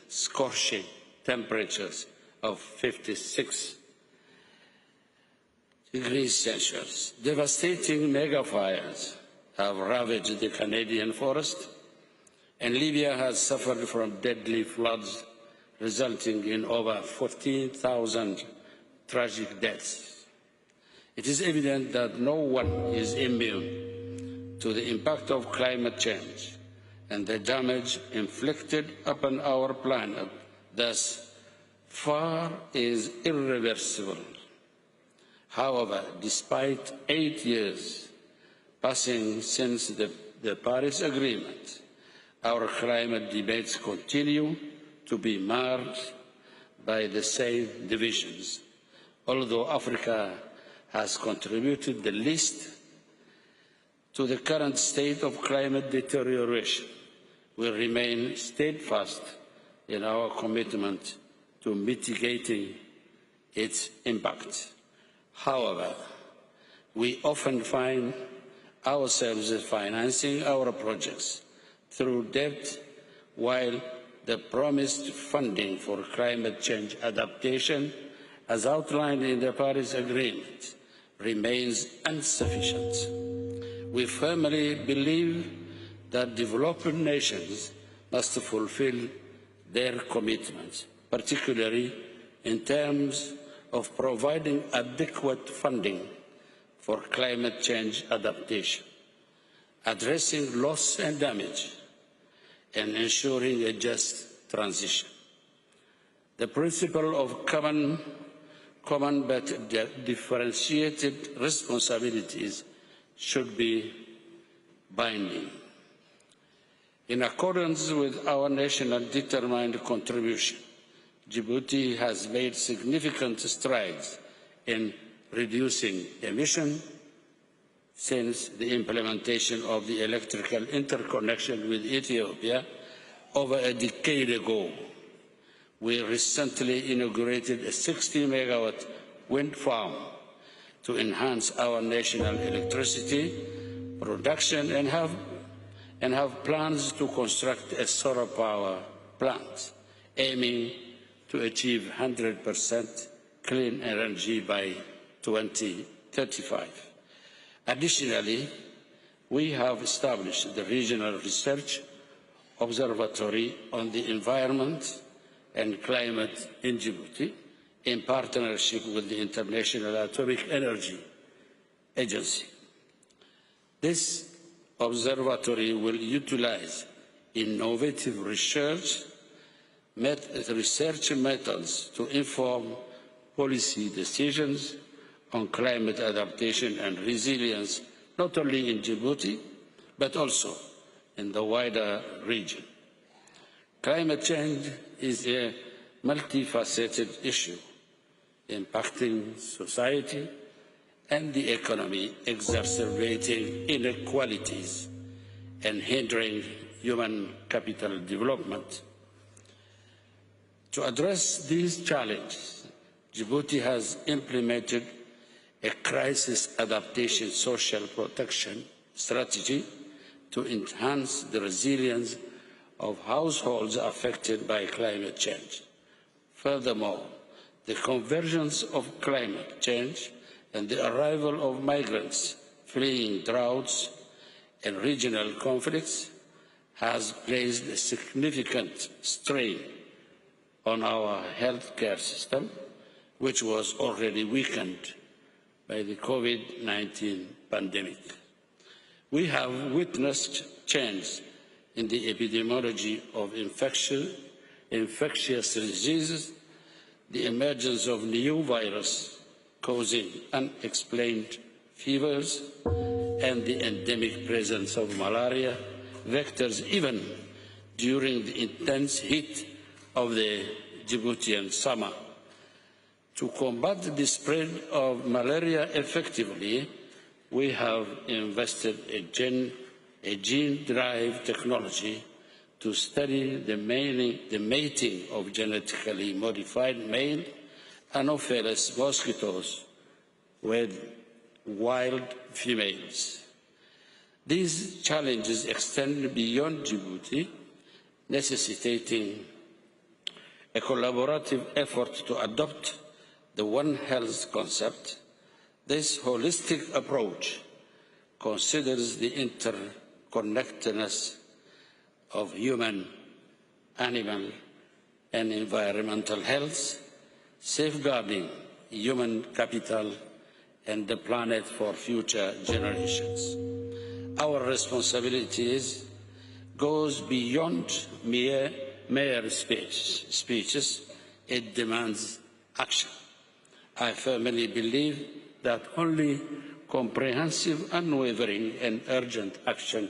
scorching temperatures of 56 degrees Celsius. Devastating mega fires have ravaged the Canadian forest, and Libya has suffered from deadly floods, resulting in over 14,000 tragic deaths. It is evident that no one is immune to the impact of climate change and the damage inflicted upon our planet, thus far is irreversible. However, despite 8 years passing since the Paris Agreement, our climate debates continue to be marred by the same divisions. Although Africa has contributed the least to the current state of climate deterioration, we remain steadfast in our commitment to mitigating its impact. However, we often find ourselves financing our projects through debt, while the promised funding for climate change adaptation, as outlined in the Paris Agreement, remains insufficient. We firmly believe that developing nations must fulfill their commitments, particularly in terms of providing adequate funding for climate change adaptation, addressing loss and damage, and ensuring a just transition. The principle of common but differentiated responsibilities should be binding. In accordance with our national determined contribution, Djibouti has made significant strides in reducing emissions since the implementation of the electrical interconnection with Ethiopia over a decade ago. We recently inaugurated a 60-megawatt wind farm to enhance our national electricity production and have plans to construct a solar power plant, aiming to achieve 100% clean energy by 2035. Additionally, we have established the Regional Research Observatory on the Environment and Climate in Djibouti, in partnership with the International Atomic Energy Agency. This observatory will utilize innovative research methods to inform policy decisions on climate adaptation and resilience, not only in Djibouti, but also in the wider region. Climate change is a multifaceted issue impacting society and the economy, exacerbating inequalities and hindering human capital development. To address these challenges, Djibouti has implemented a crisis adaptation social protection strategy to enhance the resilience of households affected by climate change. Furthermore, the convergence of climate change and the arrival of migrants fleeing droughts and regional conflicts has placed a significant strain on our healthcare system, which was already weakened by the COVID-19 pandemic. We have witnessed change in the epidemiology of infectious diseases, the emergence of new viruses causing unexplained fevers, and the endemic presence of malaria vectors even during the intense heat of the Djiboutian summer. To combat the spread of malaria effectively, we have invested in gene-derived technology to study the mating of genetically modified male Anopheles mosquitoes with wild females. These challenges extend beyond Djibouti, necessitating a collaborative effort to adopt the One Health concept. This holistic approach considers the interconnectedness of human, animal, and environmental health, safeguarding human capital and the planet for future generations. Our responsibility goes beyond mere speeches. It demands action. I firmly believe that only comprehensive, unwavering, and urgent action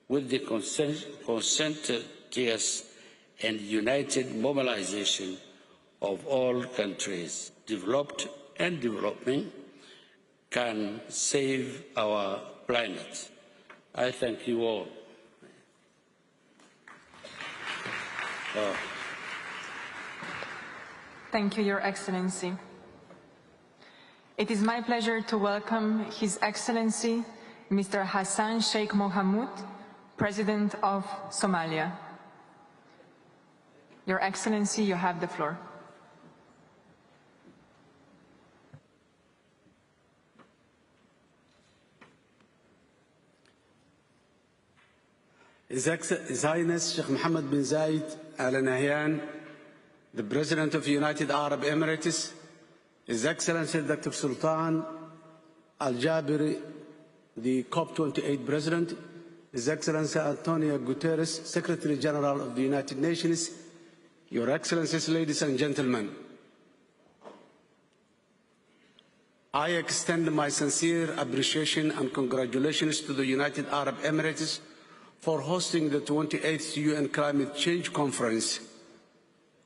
with the conscientious and united mobilization of all countries, developed and developing, can save our planet. I thank you all. Thank you, Your Excellency. It is my pleasure to welcome His Excellency, Mr. Hassan Sheikh Mohamud, President of Somalia. Your Excellency, you have the floor. His Highness Sheikh Mohammed bin Zayed Al Nahyan, the President of the United Arab Emirates, His Excellency Dr. Sultan Al Jabiri, the Cop28 President, His Excellency Antonio Guterres, Secretary General of the United Nations, Your Excellencies, ladies and gentlemen, I extend my sincere appreciation and congratulations to the United Arab Emirates for hosting the 28th UN Climate Change Conference.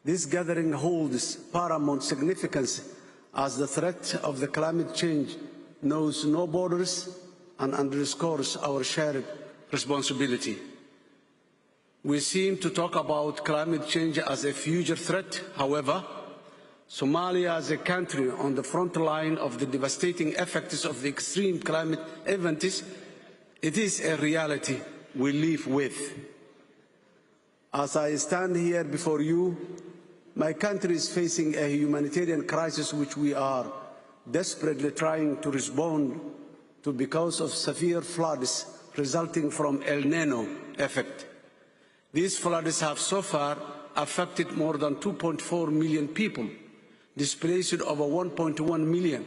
This gathering holds paramount significance as the threat of the climate change knows no borders and underscores our shared responsibility. We seem to talk about climate change as a future threat. However, Somalia as a country on the front line of the devastating effects of the extreme climate events, it is a reality we live with. As I stand here before you, my country is facing a humanitarian crisis which we are desperately trying to respond to because of severe floods resulting from El Niño effect. These floods have so far affected more than 2.4 million people, displaced over 1.1 million,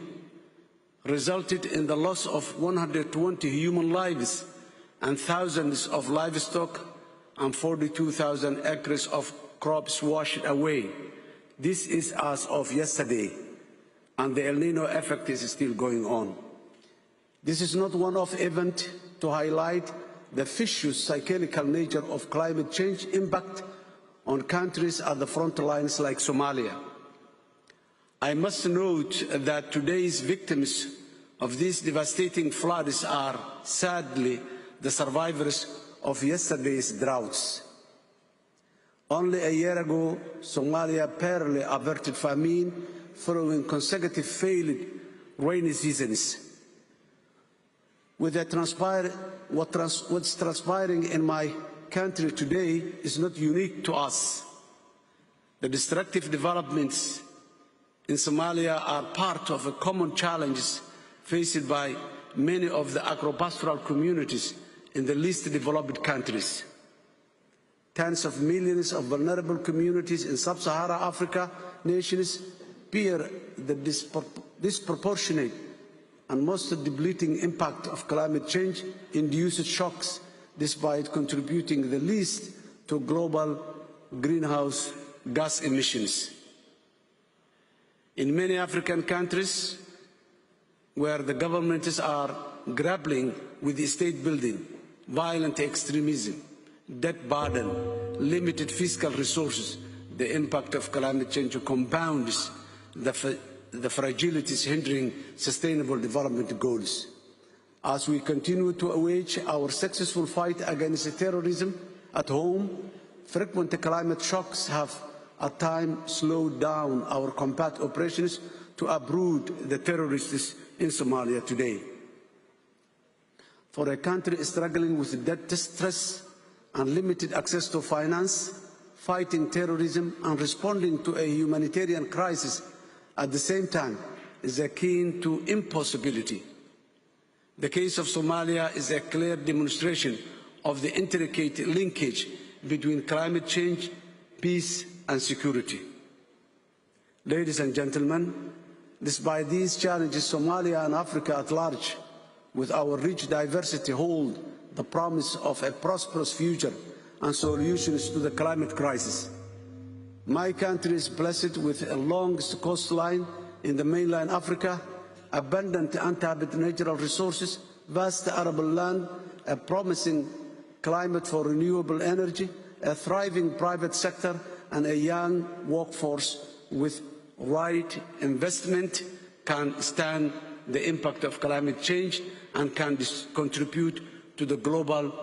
resulted in the loss of 120 human lives and thousands of livestock and 42,000 acres of crops washed away. This is as of yesterday, and the El Nino effect is still going on. This is not one-off event to highlight the vicious cyclical nature of climate change impact on countries at the front lines like Somalia. I must note that today's victims of these devastating floods are sadly the survivors of yesterday's droughts. Only a year ago, Somalia barely averted famine following consecutive failed rainy seasons. What's transpiring in my country today is not unique to us. The destructive developments in Somalia are part of the common challenges faced by many of the agro-pastoral communities in the least developed countries. Tens of millions of vulnerable communities in sub-Saharan Africa nations bear the disproportionate and most depleting impact of climate change-induced shocks, despite contributing the least to global greenhouse gas emissions. In many African countries, where the governments are grappling with state building, violent extremism, debt burden, limited fiscal resources, the impact of climate change compounds the fragilities hindering sustainable development goals. As we continue to wage our successful fight against terrorism at home, frequent climate shocks have at times slowed down our combat operations to uproot the terrorists in Somalia today. For a country struggling with debt stress and limited access to finance, fighting terrorism and responding to a humanitarian crisis at the same time is akin to impossibility. The case of Somalia is a clear demonstration of the intricate linkage between climate change, peace, and security. Ladies and gentlemen, despite these challenges, Somalia and Africa at large, with our rich diversity, hold the promise of a prosperous future and solutions to the climate crisis. My country is blessed with a longest coastline in the mainland Africa, abundant untapped natural resources, vast arable land, a promising climate for renewable energy, a thriving private sector, and a young workforce with right investment can stand the impact of climate change and can contribute to the global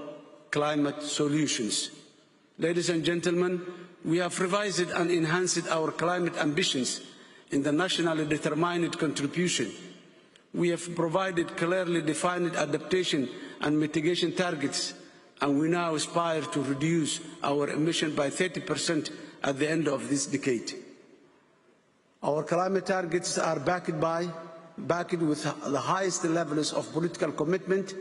climate solutions. Ladies and gentlemen, we have revised and enhanced our climate ambitions in the nationally determined contribution. We have provided clearly defined adaptation and mitigation targets, and we now aspire to reduce our emissions by 30% at the end of this decade. Our climate targets are backed with the highest levels of political commitment.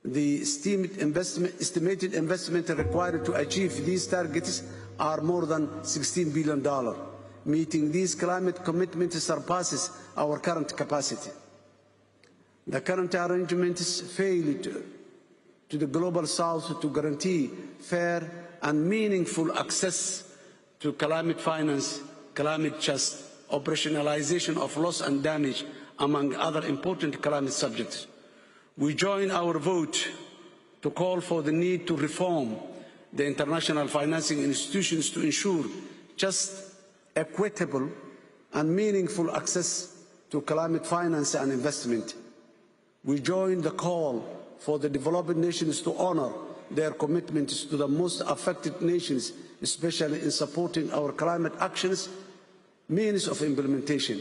The estimated investment required to achieve these targets are more than $16 billion. Meeting these climate commitments surpasses our current capacity. The current arrangements fail to the Global South to guarantee fair and meaningful access to climate finance, climate justice, operationalization of loss and damage, among other important climate subjects. We join our vote to call for the need to reform the international financing institutions to ensure just, equitable, and meaningful access to climate finance and investment. We join the call for the developing nations to honor their commitments to the most affected nations, especially in supporting our climate actions, means of implementation.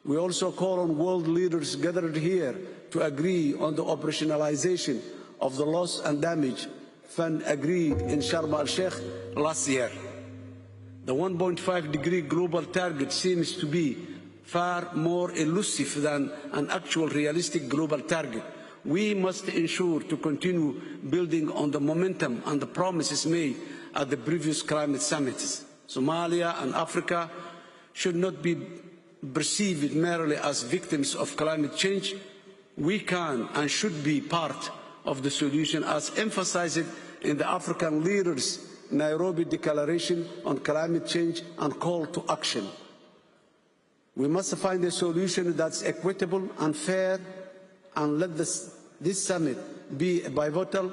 We also call on world leaders gathered here to agree on the operationalization of the loss and damage fund agreed in Sharm el-Sheikh last year. The 1.5-degree global target seems to be far more elusive than an actual realistic global target. We must ensure to continue building on the momentum and the promises made at the previous climate summits. Somalia and Africa should not be perceived merely as victims of climate change. We can and should be part of the solution, as emphasized in the African leaders' Nairobi Declaration on Climate Change and Call to Action. We must find a solution that's equitable and fair, and let this summit be a pivotal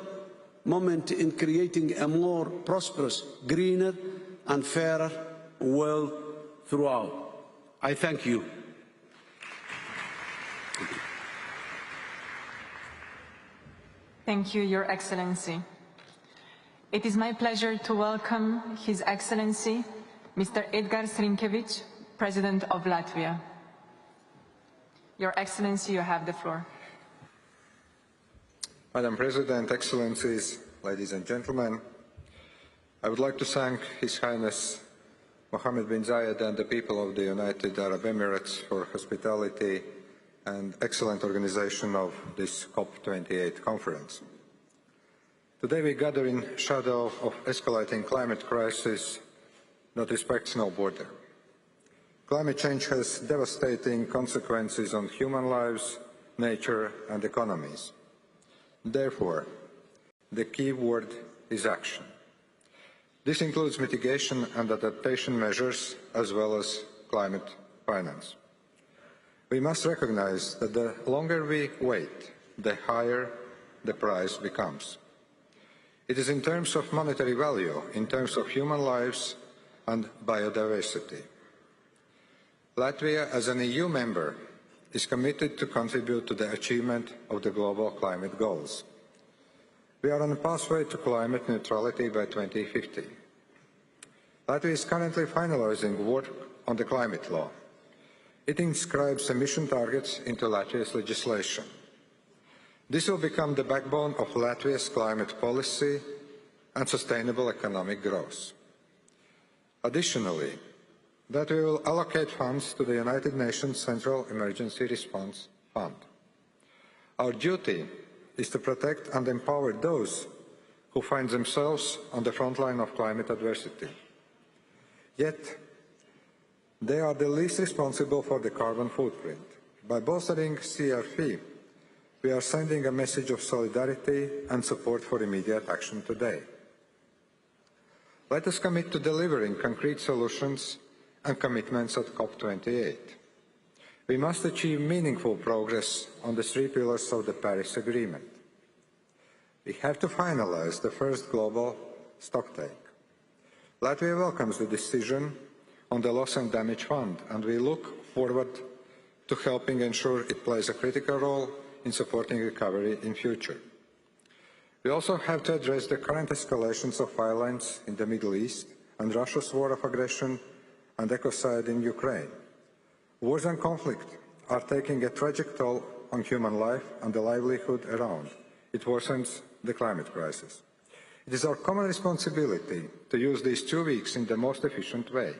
moment in creating a more prosperous, greener, and fairer world throughout. I thank you. Thank you, Your Excellency. It is my pleasure to welcome His Excellency, Mr. Edgar Srinkevich, President of Latvia. Your Excellency, you have the floor. Madam President, Excellencies, ladies and gentlemen, I would like to thank His Highness Mohammed bin Zayed and the people of the United Arab Emirates for hospitality and excellent organization of this Cop28 conference. Today we gather in shadow of escalating climate crisis that respects no border. Climate change has devastating consequences on human lives, nature and economies. Therefore, the key word is action. This includes mitigation and adaptation measures as well as climate finance. We must recognize that the longer we wait, the higher the price becomes. It is in terms of monetary value, in terms of human lives and biodiversity. Latvia, as an EU member, is committed to contribute to the achievement of the global climate goals. We are on a pathway to climate neutrality by 2050. Latvia is currently finalizing work on the climate law. It inscribes emission targets into Latvia's legislation. This will become the backbone of Latvia's climate policy and sustainable economic growth. Additionally, Latvia will allocate funds to the United Nations Central Emergency Response Fund. Our duty is to protect and empower those who find themselves on the front line of climate adversity. Yet, they are the least responsible for the carbon footprint. By bolstering CRP, we are sending a message of solidarity and support for immediate action today. Let us commit to delivering concrete solutions and commitments at COP28. We must achieve meaningful progress on the three pillars of the Paris Agreement. We have to finalize the first global stocktake. Latvia welcomes the decision on the Loss and Damage Fund, and we look forward to helping ensure it plays a critical role in supporting recovery in future. We also have to address the current escalations of violence in the Middle East and Russia's war of aggression and ecocide in Ukraine. Wars and conflict are taking a tragic toll on human life and the livelihood around. It worsens the climate crisis. It is our common responsibility to use these 2 weeks in the most efficient way.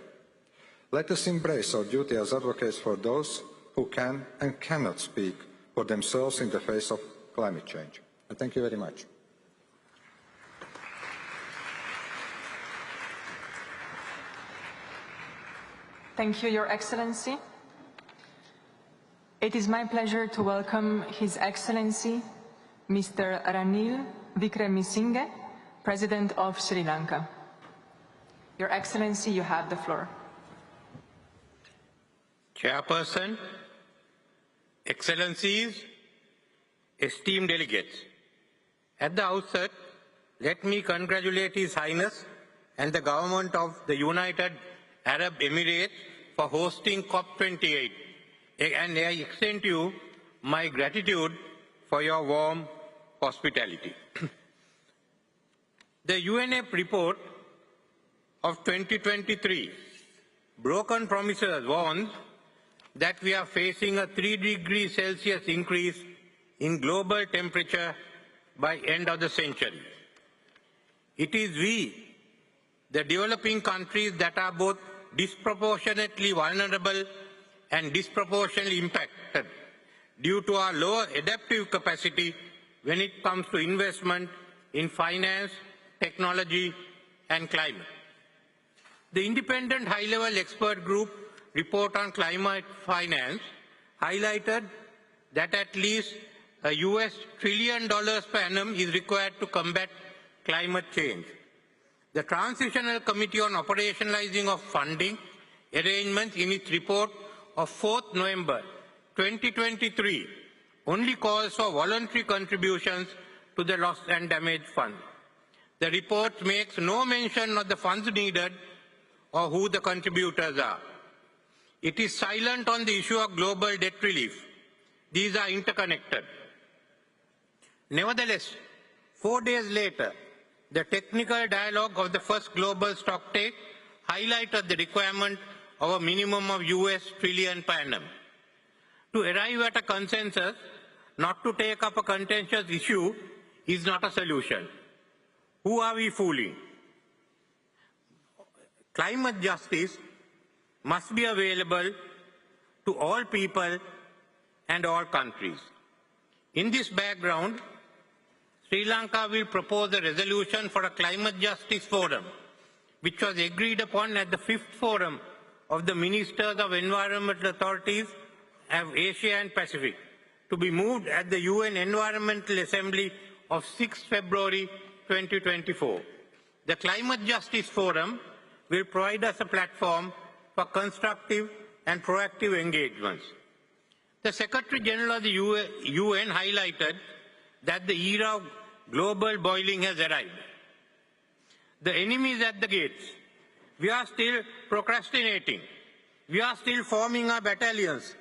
Let us embrace our duty as advocates for those who can and cannot speak for themselves in the face of climate change. And thank you very much. Thank you, Your Excellency. It is my pleasure to welcome His Excellency, Mr. Ranil Wickremesinghe, President of Sri Lanka. Your Excellency, you have the floor. Chairperson, Excellencies, esteemed delegates, at the outset, let me congratulate His Highness and the government of the United Arab Emirates for hosting COP28, and I extend to you my gratitude for your warm hospitality. The UNEP report of 2023, Broken Promises, warns that we are facing a 3 degrees Celsius increase in global temperature by end of the century. It is we, the developing countries, that are both disproportionately vulnerable and disproportionately impacted due to our lower adaptive capacity when it comes to investment in finance, technology, and climate. The independent high-level expert group report on climate finance highlighted that at least a US $1 trillion per annum is required to combat climate change. The Transitional Committee on Operationalizing of Funding Arrangements in its report of 4th November 2023 only calls for voluntary contributions to the Loss and Damage Fund. The report makes no mention of the funds needed or who the contributors are. It is silent on the issue of global debt relief. These are interconnected. Nevertheless, 4 days later, the technical dialogue of the first global stocktake highlighted the requirement of a minimum of US $1 trillion per annum. To arrive at a consensus, not to take up a contentious issue, is not a solution. Who are we fooling? Climate justice must be available to all people and all countries. In this background, Sri Lanka will propose a resolution for a climate justice forum, which was agreed upon at the 5th Forum of the Ministers of Environmental Authorities of Asia and Pacific, to be moved at the UN Environmental Assembly of 6 February 2024. The Climate Justice Forum will provide us a platform for constructive and proactive engagements. The Secretary General of the UN highlighted that the era of global boiling has arrived. The enemy is at the gates. We are still procrastinating. We are still forming our battalions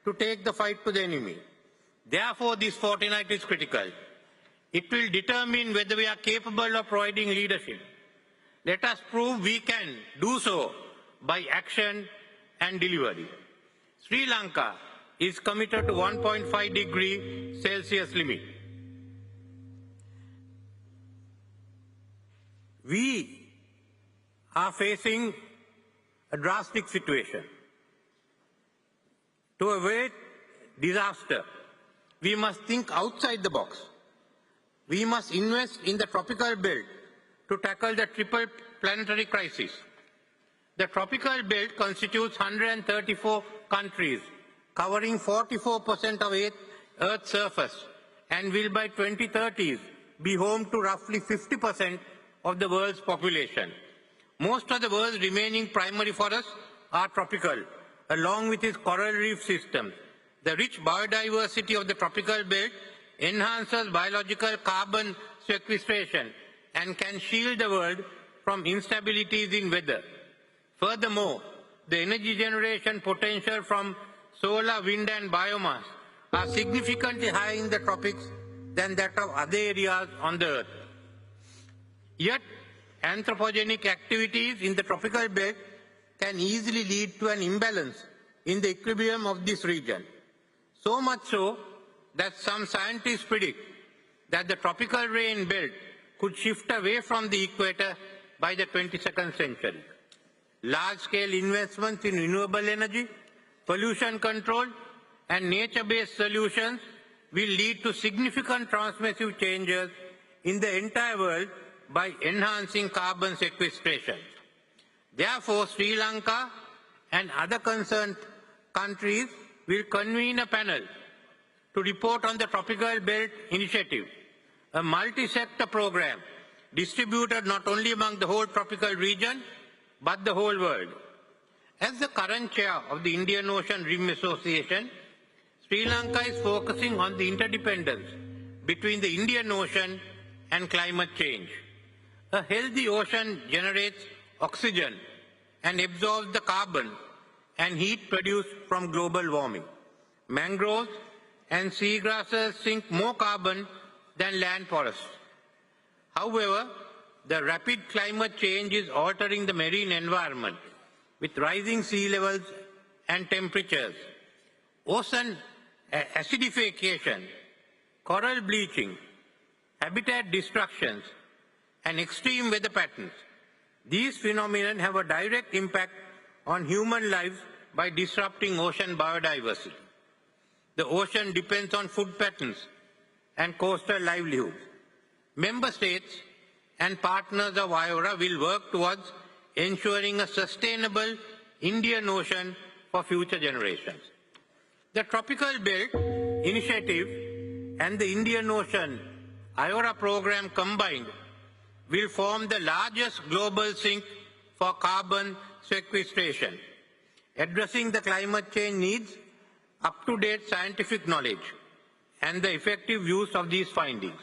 to take the fight to the enemy. Therefore, this fortnight is critical. It will determine whether we are capable of providing leadership. Let us prove we can do so by action and delivery. Sri Lanka is committed to 1.5 degree Celsius limit. We are facing a drastic situation. To avoid disaster, we must think outside the box. We must invest in the tropical belt to tackle the triple planetary crisis. The tropical belt constitutes 134 countries, covering 44% of Earth's surface, and will by 2030 be home to roughly 50% of the world's population. Most of the world's remaining primary forests are tropical, along with its coral reef systems. The rich biodiversity of the tropical belt enhances biological carbon sequestration and can shield the world from instabilities in weather. Furthermore, the energy generation potential from solar, wind and biomass are significantly higher in the tropics than that of other areas on the Earth. Yet, anthropogenic activities in the tropical belt can easily lead to an imbalance in the equilibrium of this region. So much so that some scientists predict that the tropical rain belt could shift away from the equator by the 22nd century. Large-scale investments in renewable energy, pollution control, and nature-based solutions will lead to significant transformative changes in the entire world by enhancing carbon sequestration. Therefore, Sri Lanka and other concerned countries will convene a panel to report on the Tropical Belt Initiative, a multi-sector program distributed not only among the whole tropical region, but the whole world. As the current chair of the Indian Ocean Rim Association, Sri Lanka is focusing on the interdependence between the Indian Ocean and climate change. A healthy ocean generates oxygen and absorbs the carbon and heat produced from global warming. Mangroves and seagrasses sink more carbon than land forests. However, the rapid climate change is altering the marine environment with rising sea levels and temperatures. Ocean acidification, coral bleaching, habitat destructions, and extreme weather patterns. These phenomena have a direct impact on human lives by disrupting ocean biodiversity. The ocean depends on food patterns and coastal livelihoods. Member states and partners of IORA will work towards ensuring a sustainable Indian Ocean for future generations. The Tropical Belt Initiative and the Indian Ocean IORA program combined will form the largest global sink for carbon sequestration, addressing the climate change needs, up-to-date scientific knowledge, and the effective use of these findings.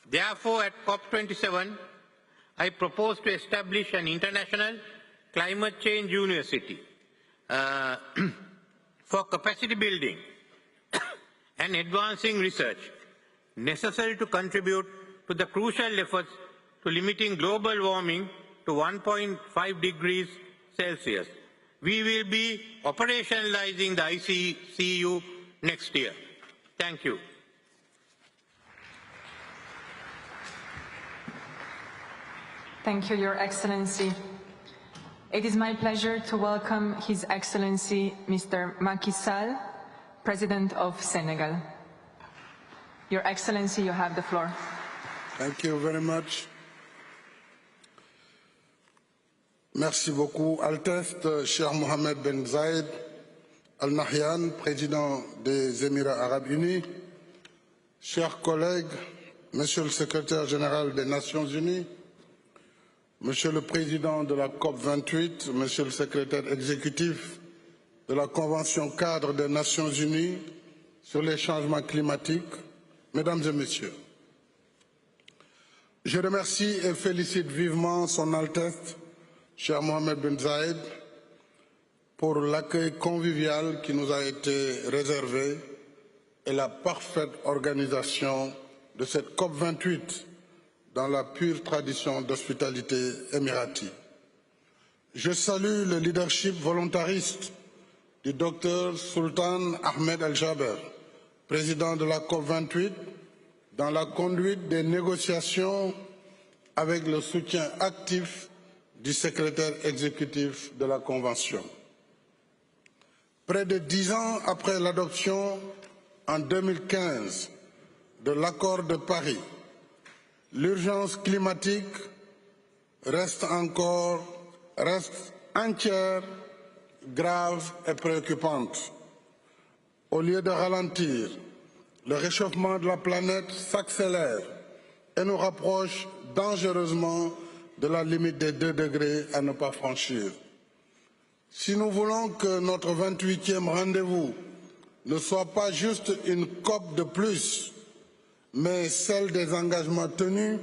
Therefore, at COP27, I propose to establish an international climate change university for capacity building and advancing research necessary to contribute to the crucial efforts to limiting global warming to 1.5 degrees Celsius. We will be operationalizing the ICCU next year. Thank you. Thank you, Your Excellency. It is my pleasure to welcome His Excellency Mr. Macky Sall, President of Senegal. Your Excellency, you have the floor. Thank you very much. Merci beaucoup. Altesse, cher Mohamed Ben Zayed Al Nahyan, président des Émirats Arabes Unis, chers collègues, Monsieur le secrétaire général des Nations Unies, Monsieur le président de la COP28, Monsieur le secrétaire exécutif de la Convention cadre des Nations Unies sur les changements climatiques, Mesdames et Messieurs, je remercie et félicite vivement Son Altesse, cher Mohamed Ben Zayed, pour l'accueil convivial qui nous a été réservé et la parfaite organisation de cette COP28 dans la pure tradition d'hospitalité émiratie. Je salue le leadership volontariste du Dr Sultan Ahmed Al-Jaber, président de la COP28, dans la conduite des négociations avec le soutien actif du secrétaire exécutif de la Convention. Près de 10 ans après l'adoption en 2015 de l'accord de Paris, l'urgence climatique reste entière, grave et préoccupante. Au lieu de ralentir, le réchauffement de la planète s'accélère et nous rapproche dangereusement de la limite des 2 degrés à ne pas franchir. Si nous voulons que notre 28e rendez-vous ne soit pas juste une COP de plus, mais celle des engagements tenus,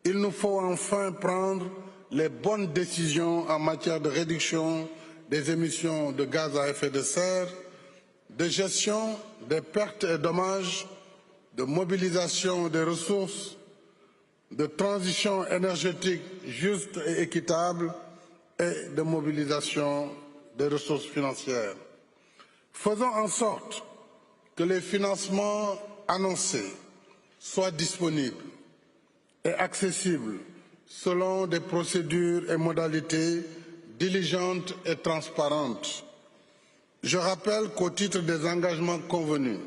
il nous faut enfin prendre les bonnes décisions en matière de réduction des émissions de gaz à effet de serre, de gestion des pertes et dommages, de mobilisation des ressources, de transition énergétique juste et équitable et de mobilisation des ressources financières. Faisons en sorte que les financements annoncés soient disponibles et accessibles selon des procédures et modalités diligentes et transparentes. Je rappelle qu'au titre des engagements convenus,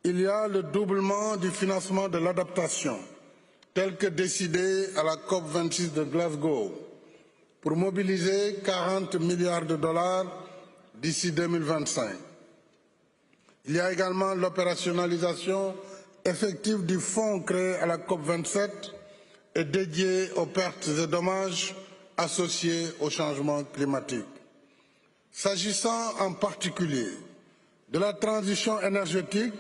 il y a le doublement du financement de l'adaptation, tel que décidé à la COP26 de Glasgow, pour mobiliser 40 milliards de dollars d'ici 2025. Il y a également l'opérationnalisation effective du fonds créé à la COP27 et dédié aux pertes et dommages associés au changement climatique. S'agissant en particulier de la transition énergétique,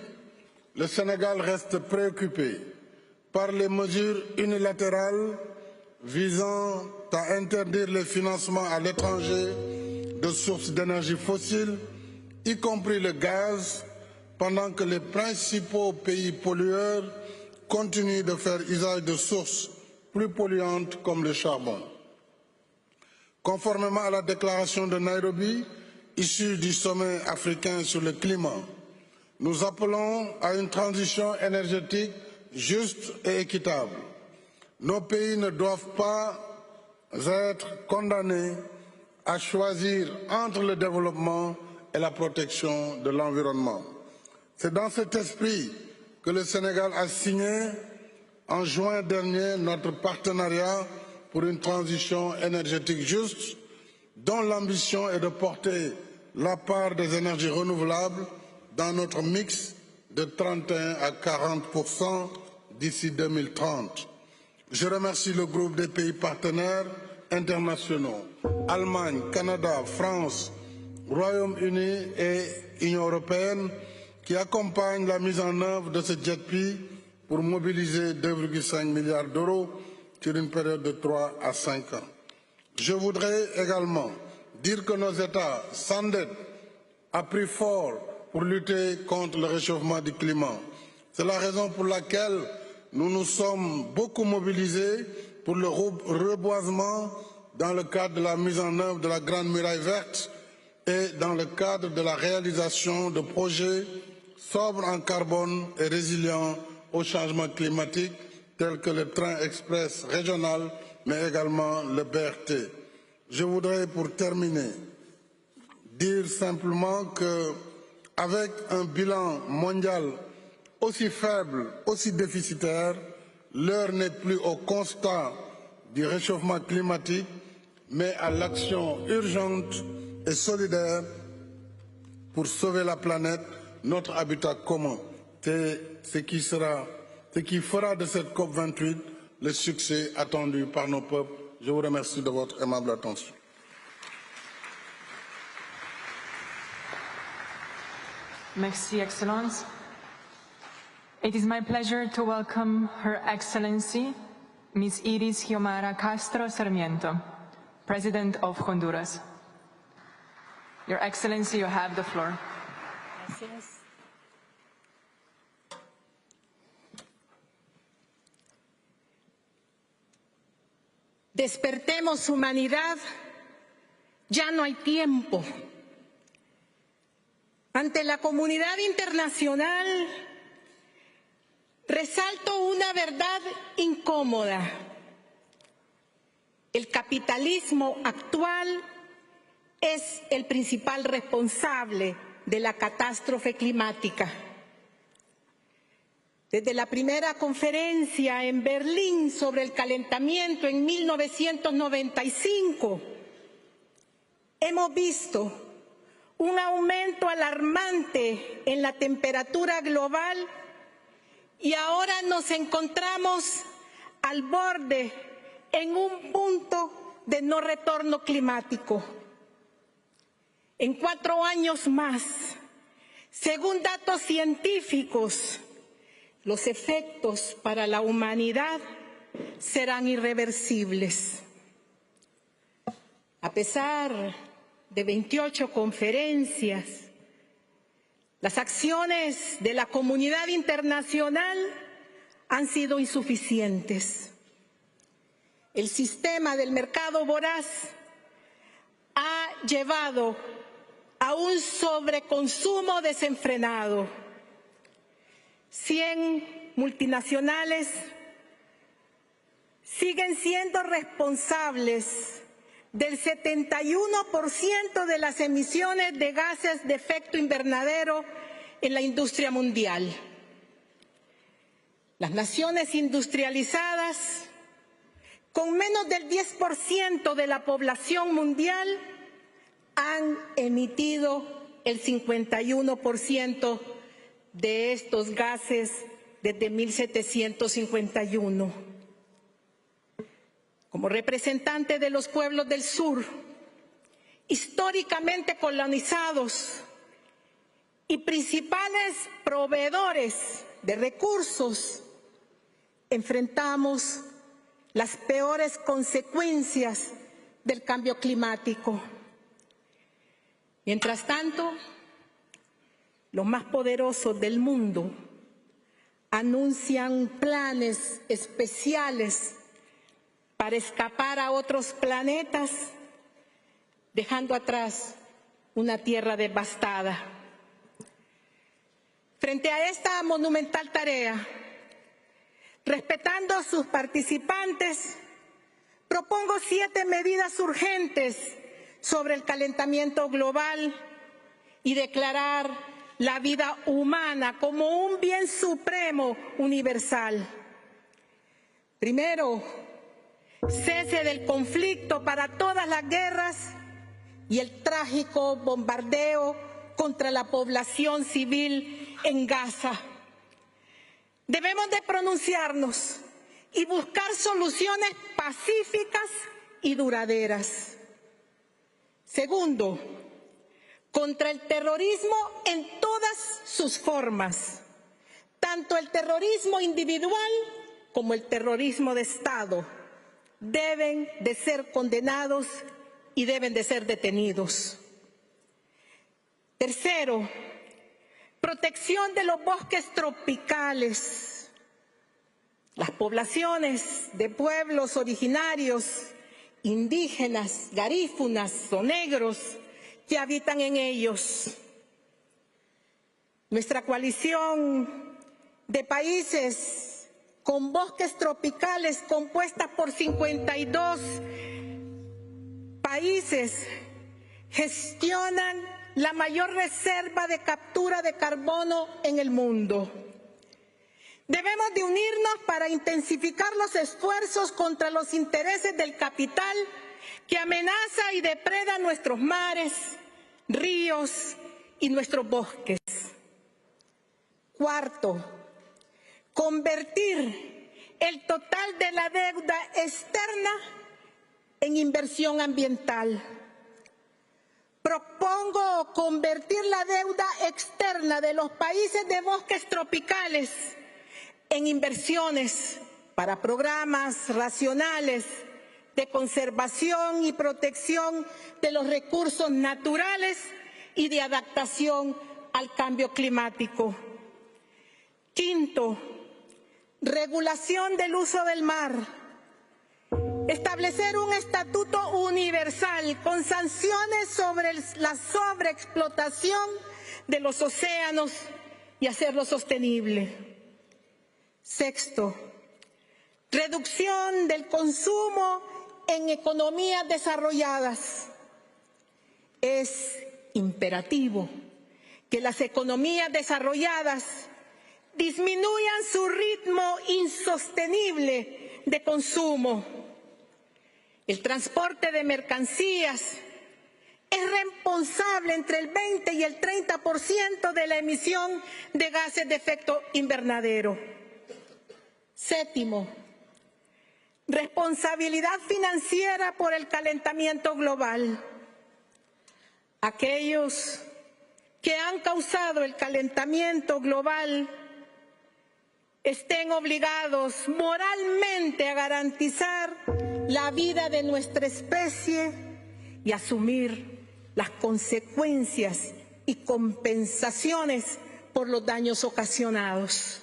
le Sénégal reste préoccupé par les mesures unilatérales visant à interdire les financements à l'étranger de sources d'énergie fossiles, y compris le gaz, pendant que les principaux pays pollueurs continuent de faire usage de sources plus polluantes comme le charbon. Conformément à la déclaration de Nairobi, issue du sommet africain sur le climat, nous appelons à une transition énergétique juste et équitable. Nos pays ne doivent pas être condamnés à choisir entre le développement et la protection de l'environnement. C'est dans cet esprit que le Sénégal a signé en juin dernier notre partenariat pour une transition énergétique juste, dont l'ambition est de porter la part des énergies renouvelables dans notre mix de 31 à 40% d'ici 2030. Je remercie le groupe des pays partenaires internationaux, Allemagne, Canada, France, Royaume-Uni et Union européenne, qui accompagnent la mise en œuvre de ce JETP pour mobiliser 2,5 milliards d'euros sur une période de 3 à 5 ans. Je voudrais également dire que nos États s'endettent à prix fort pour lutter contre le réchauffement du climat. C'est la raison pour laquelle nous nous sommes beaucoup mobilisés pour le reboisement dans le cadre de la mise en œuvre de la Grande Muraille Verte et dans le cadre de la réalisation de projets sobres en carbone et résilients au changement climatique, tels que le train express régional, mais également le BRT. Je voudrais, pour terminer, dire simplement qu'avec un bilan mondial aussi faible, aussi déficitaire, l'heure n'est plus au constat du réchauffement climatique, mais à l'action urgente et solidaire pour sauver la planète, notre habitat commun. C'est ce qui fera de cette COP28 le succès attendu par nos peuples. Je vous remercie de votre aimable attention. Merci, Excellence. It is my pleasure to welcome Her Excellency, Ms. Iris Xiomara Castro Sarmiento, President of Honduras. Your Excellency, you have the floor. Gracias. Despertemos, humanidad, ya no hay tiempo. Ante la comunidad internacional, resalto una verdad incómoda. El capitalismo actual es el principal responsable de la catástrofe climática. Desde la primera conferencia en Berlín sobre el calentamiento en 1995, hemos visto un aumento alarmante en la temperatura global y ahora nos encontramos al borde en un punto de no retorno climático. En 4 años más, según datos científicos, los efectos para la humanidad serán irreversibles. A pesar de 28 conferencias, las acciones de la comunidad internacional han sido insuficientes. El sistema del mercado voraz ha llevado a un sobreconsumo desenfrenado. 100 multinacionales siguen siendo responsables del 71% de las emisiones de gases de efecto invernadero en la industria mundial. Las naciones industrializadas, con menos del 10% de la población mundial, han emitido el 51% de estos gases desde 1751. Como representante de los pueblos del sur, históricamente colonizados y principales proveedores de recursos, enfrentamos las peores consecuencias del cambio climático. Mientras tanto, los más poderosos del mundo anuncian planes especiales para escapar a otros planetas, dejando atrás una tierra devastada. Frente a esta monumental tarea, respetando a sus participantes, propongo 7 medidas urgentes sobre el calentamiento global y declarar la vida humana como un bien supremo universal. Primero, cese del conflicto para todas las guerras y el trágico bombardeo contra la población civil en Gaza. Debemos de pronunciarnos y buscar soluciones pacíficas y duraderas. Segundo, contra el terrorismo en todas sus formas, tanto el terrorismo individual como el terrorismo de Estado, deben de ser condenados y deben de ser detenidos. Tercero, protección de los bosques tropicales. Las poblaciones de pueblos originarios, indígenas, garífunas o negros que habitan en ellos. Nuestra coalición de países con bosques tropicales compuesta por 52 países gestionan la mayor reserva de captura de carbono en el mundo. Debemos de unirnos para intensificar los esfuerzos contra los intereses del capital que amenaza y depreda nuestros mares, ríos y nuestros bosques. Cuarto, convertir el total de la deuda externa en inversión ambiental. Propongo convertir la deuda externa de los países de bosques tropicales en inversiones para programas racionales de conservación y protección de los recursos naturales y de adaptación al cambio climático. Quinto, regulación del uso del mar. Establecer un estatuto universal con sanciones sobre la sobreexplotación de los océanos y hacerlo sostenible. Sexto, reducción del consumo en economías desarrolladas. Es imperativo que las economías desarrolladas disminuyan su ritmo insostenible de consumo. El transporte de mercancías es responsable entre el 20 y el 30% de la emisión de gases de efecto invernadero. Séptimo, responsabilidad financiera por el calentamiento global. Aquellos que han causado el calentamiento global estén obligados moralmente a garantizar la vida de nuestra especie y asumir las consecuencias y compensaciones por los daños ocasionados.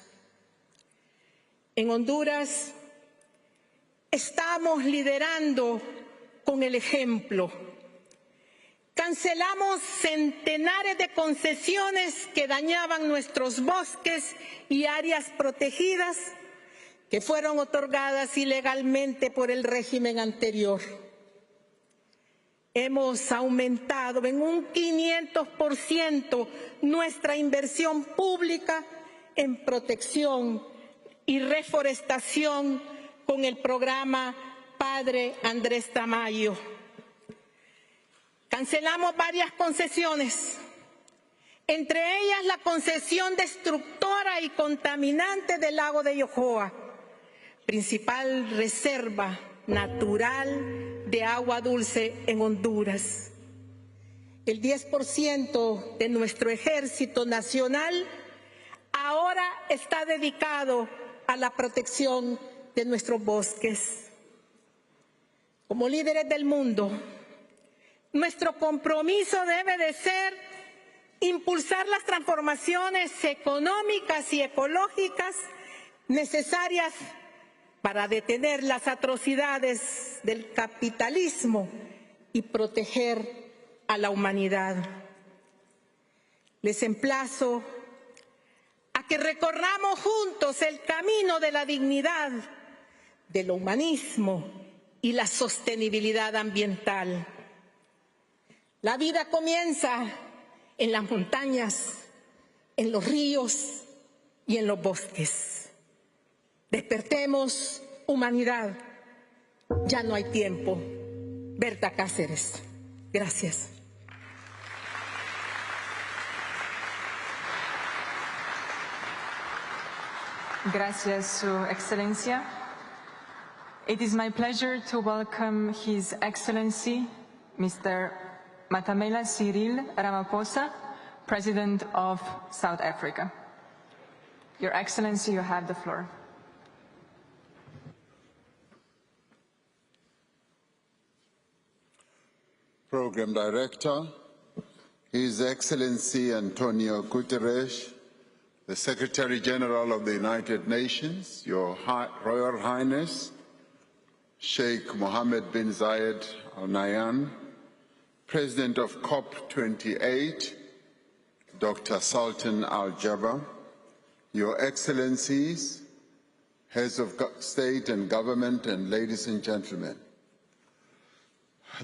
En Honduras estamos liderando con el ejemplo. Cancelamos centenares de concesiones que dañaban nuestros bosques y áreas protegidas que fueron otorgadas ilegalmente por el régimen anterior. Hemos aumentado en un 500% nuestra inversión pública en protección y reforestación con el programa Padre Andrés Tamayo. Cancelamos varias concesiones, entre ellas la concesión destructora y contaminante del lago de Yojoa, principal reserva natural de agua dulce en Honduras. El 10% de nuestro ejército nacional ahora está dedicado a la protección de nuestros bosques. Como líderes del mundo, nuestro compromiso debe de ser impulsar las transformaciones económicas y ecológicas necesarias para detener las atrocidades del capitalismo y proteger a la humanidad. Les emplazo a que recorramos juntos el camino de la dignidad, del humanismo y la sostenibilidad ambiental. La vida comienza en las montañas, en los ríos y en los bosques. Despertemos humanidad. Ya no hay tiempo. Berta Cáceres. Gracias. Gracias, Su Excelencia. It is my pleasure to welcome His Excellency, Mr. Matamela Cyril Ramaphosa, President of South Africa. Your Excellency, you have the floor. Program Director, His Excellency Antonio Guterres, the Secretary General of the United Nations, Your Royal Highness, Sheikh Mohammed bin Zayed Al Nahyan, President of Cop28, Dr. Sultan Al Jaber, Your Excellencies, Heads of State and Government, and ladies and gentlemen.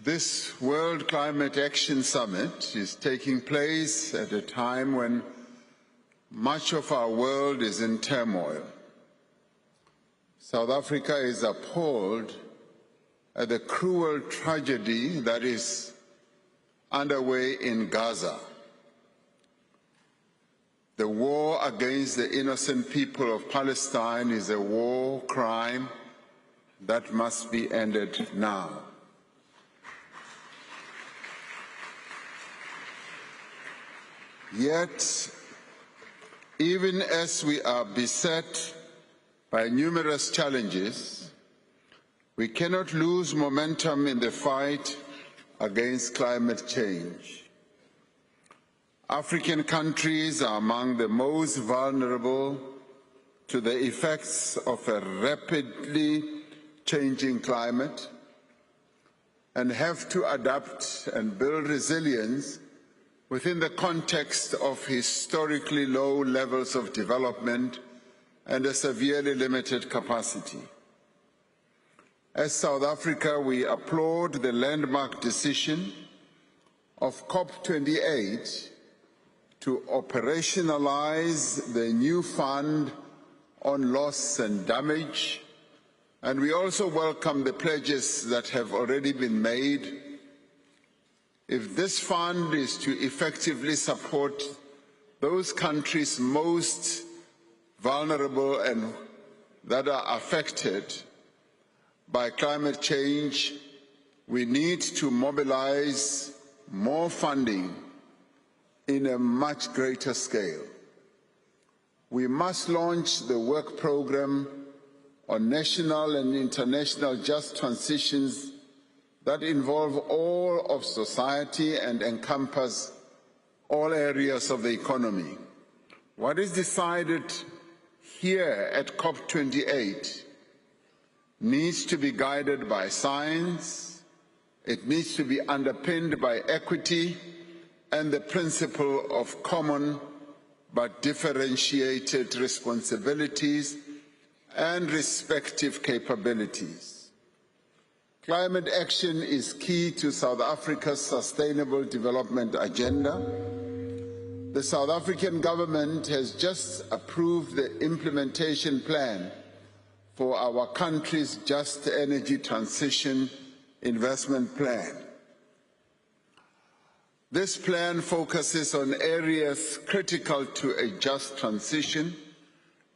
This World Climate Action Summit is taking place at a time when much of our world is in turmoil. South Africa is appalled at the cruel tragedy that is underway in Gaza. The war against the innocent people of Palestine is a war crime that must be ended now. Yet, even as we are beset by numerous challenges, we cannot lose momentum in the fight against climate change. African countries are among the most vulnerable to the effects of a rapidly changing climate and have to adapt and build resilience within the context of historically low levels of development and a severely limited capacity. As South Africa, we applaud the landmark decision of Cop28 to operationalize the new fund on loss and damage, and we also welcome the pledges that have already been made. If this fund is to effectively support those countries most vulnerable and that are affected by climate change, we need to mobilize more funding in a much greater scale. We must launch the work program on national and international just transitions that involve all of society and encompass all areas of the economy. What is decided here at COP28 needs to be guided by science, it needs to be underpinned by equity and the principle of common but differentiated responsibilities and respective capabilities. Climate action is key to South Africa's sustainable development agenda. The South African government has just approved the implementation plan for our country's Just Energy Transition Investment Plan. This plan focuses on areas critical to a just transition,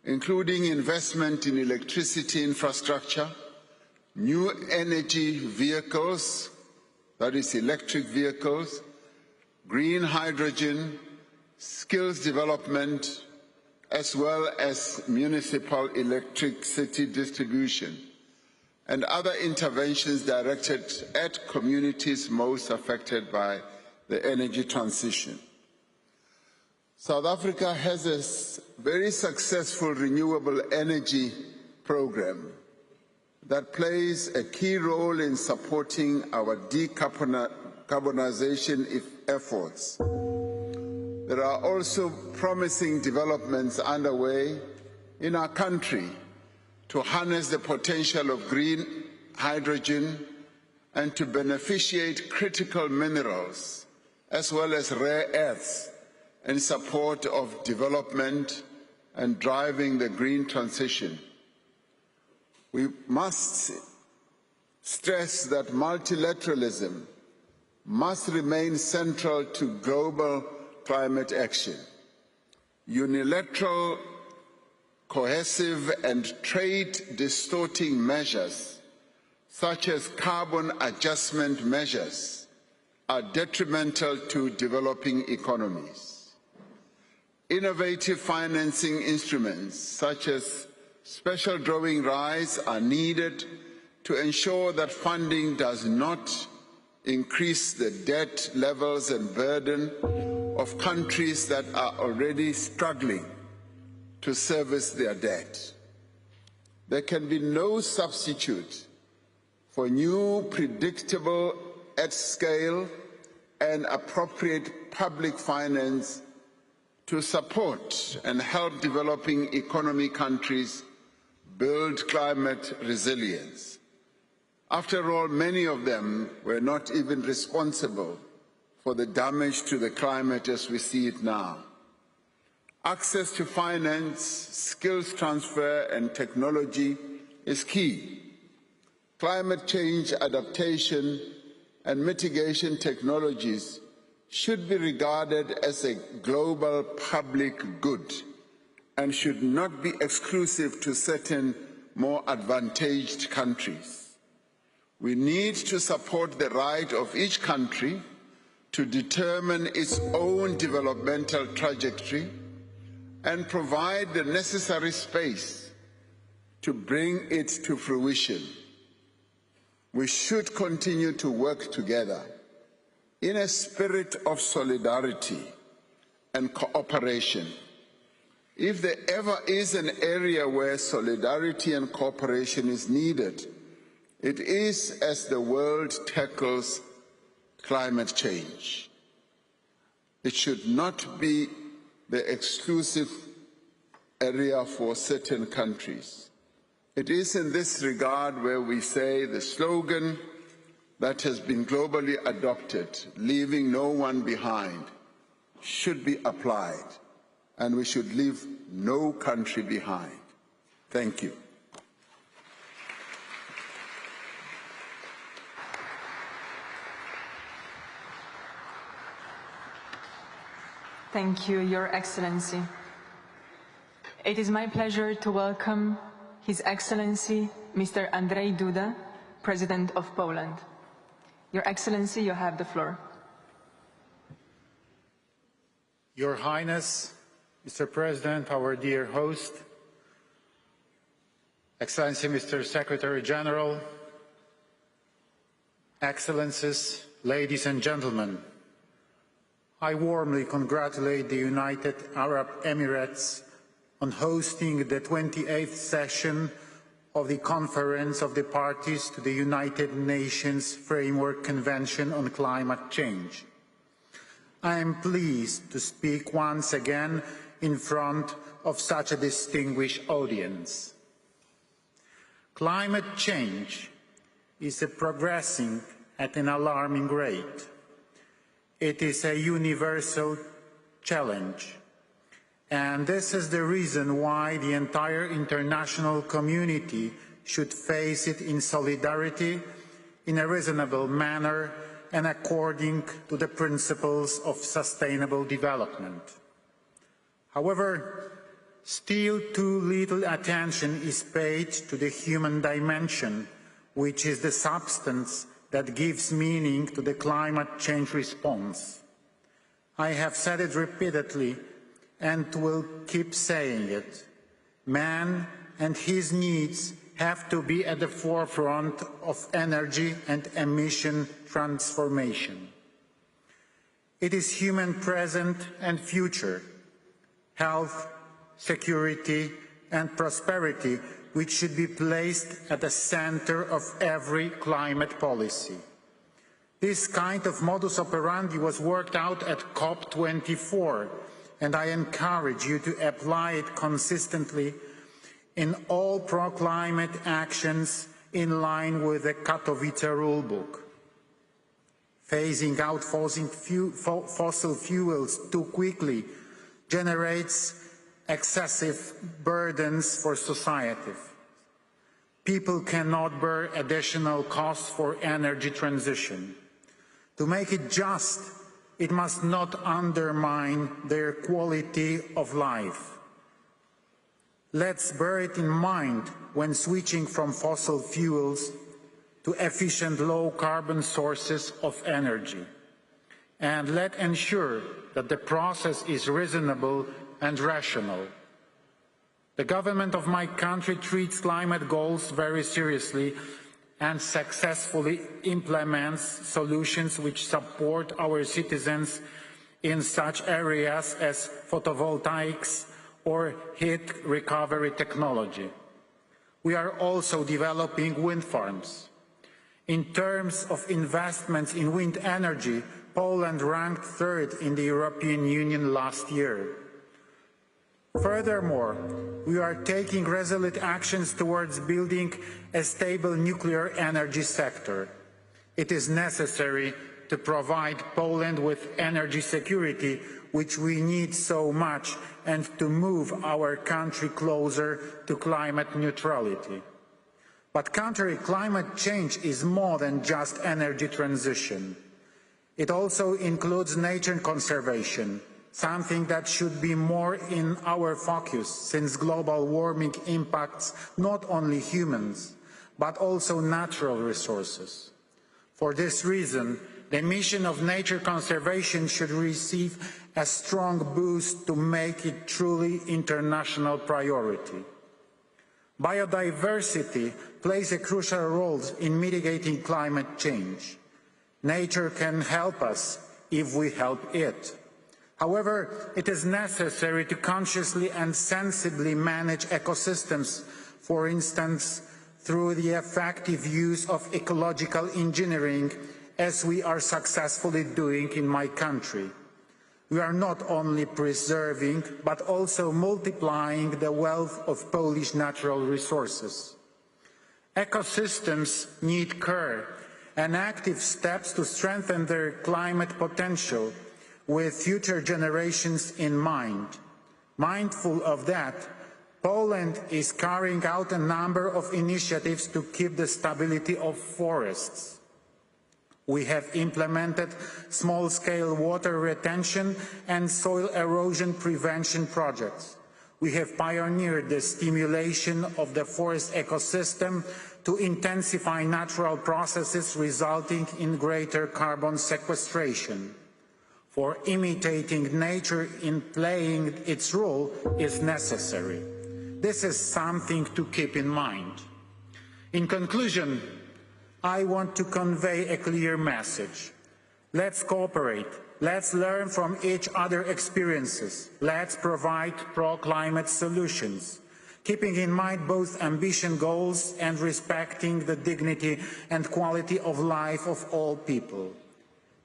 including investment in electricity infrastructure, new energy vehicles, that is electric vehicles, green hydrogen, skills development, as well as municipal electricity distribution, and other interventions directed at communities most affected by the energy transition. South Africa has a very successful renewable energy program that plays a key role in supporting our decarbonization efforts. There are also promising developments underway in our country to harness the potential of green hydrogen and to beneficiate critical minerals as well as rare earths in support of development and driving the green transition. We must stress that multilateralism must remain central to global climate action. Unilateral, cohesive and trade-distorting measures, such as carbon adjustment measures, are detrimental to developing economies. Innovative financing instruments, such as special drawing rights, are needed to ensure that funding does not increase the debt levels and burden of countries that are already struggling to service their debt. There can be no substitute for new, predictable, at-scale and appropriate public finance to support and help developing economy countries build climate resilience. After all, many of them were not even responsible for the damage to the climate as we see it now. Access to finance, skills transfer and technology is key. Climate change adaptation and mitigation technologies should be regarded as a global public good and should not be exclusive to certain more advantaged countries. We need to support the right of each country to determine its own developmental trajectory and provide the necessary space to bring it to fruition. We should continue to work together in a spirit of solidarity and cooperation. If there ever is an area where solidarity and cooperation is needed, it is as the world tackles climate change. It should not be the exclusive area for certain countries. It is in this regard where we say the slogan that has been globally adopted, leaving no one behind, should be applied, and we should leave no country behind. Thank you. Thank you, Your Excellency. It is my pleasure to welcome His Excellency, Mr. Andrzej Duda, President of Poland. Your Excellency, you have the floor. Your Highness, Mr. President, our dear host, Excellency Mr. Secretary General, Excellencies, ladies and gentlemen, I warmly congratulate the United Arab Emirates on hosting the 28th session of the Conference of the Parties to the United Nations Framework Convention on Climate Change. I am pleased to speak once again in front of such a distinguished audience. Climate change is progressing at an alarming rate. It is a universal challenge, and this is the reason why the entire international community should face it in solidarity, in a reasonable manner, and according to the principles of sustainable development. However, still too little attention is paid to the human dimension, which is the substance that gives meaning to the climate change response. I have said it repeatedly and will keep saying it. Man and his needs have to be at the forefront of energy and emission transformation. It is human present and future, health, security and prosperity which should be placed at the center of every climate policy. This kind of modus operandi was worked out at Cop28, and I encourage you to apply it consistently in all pro-climate actions in line with the Katowice rulebook. Phasing out fossil fuels too quickly generates excessive burdens for society. People cannot bear additional costs for energy transition. To make it just, it must not undermine their quality of life. Let's bear it in mind when switching from fossil fuels to efficient low-carbon sources of energy. And let's ensure that the process is reasonable and rational. The government of my country treats climate goals very seriously and successfully implements solutions which support our citizens in such areas as photovoltaics or heat recovery technology. We are also developing wind farms. In terms of investments in wind energy, Poland ranked third in the European Union last year. Furthermore, we are taking resolute actions towards building a stable nuclear energy sector. It is necessary to provide Poland with energy security, which we need so much, and to move our country closer to climate neutrality. But countering climate change is more than just energy transition. It also includes nature conservation, something that should be more in our focus, since global warming impacts not only humans, but also natural resources. For this reason, the mission of nature conservation should receive a strong boost to make it truly international priority. Biodiversity plays a crucial role in mitigating climate change. Nature can help us if we help it. However, it is necessary to consciously and sensibly manage ecosystems, for instance, through the effective use of ecological engineering, as we are successfully doing in my country. We are not only preserving, but also multiplying the wealth of Polish natural resources. Ecosystems need care and active steps to strengthen their climate potential, with future generations in mind. Mindful of that, Poland is carrying out a number of initiatives to keep the stability of forests. We have implemented small-scale water retention and soil erosion prevention projects. We have pioneered the stimulation of the forest ecosystem to intensify natural processes resulting in greater carbon sequestration. For imitating nature in playing its role is necessary. This is something to keep in mind. In conclusion, I want to convey a clear message. Let's cooperate. Let's learn from each other's experiences. Let's provide pro-climate solutions, keeping in mind both ambitious goals and respecting the dignity and quality of life of all people.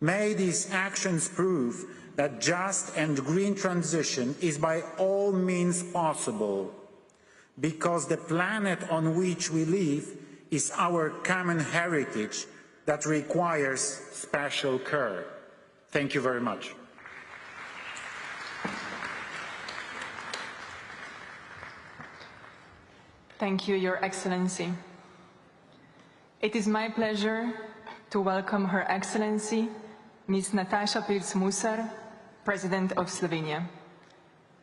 May these actions prove that just and green transition is by all means possible, because the planet on which we live is our common heritage that requires special care. Thank you very much. Thank you, Your Excellency. It is my pleasure to welcome Her Excellency, Ms. Nataša Pirc-Musar, President of Slovenia.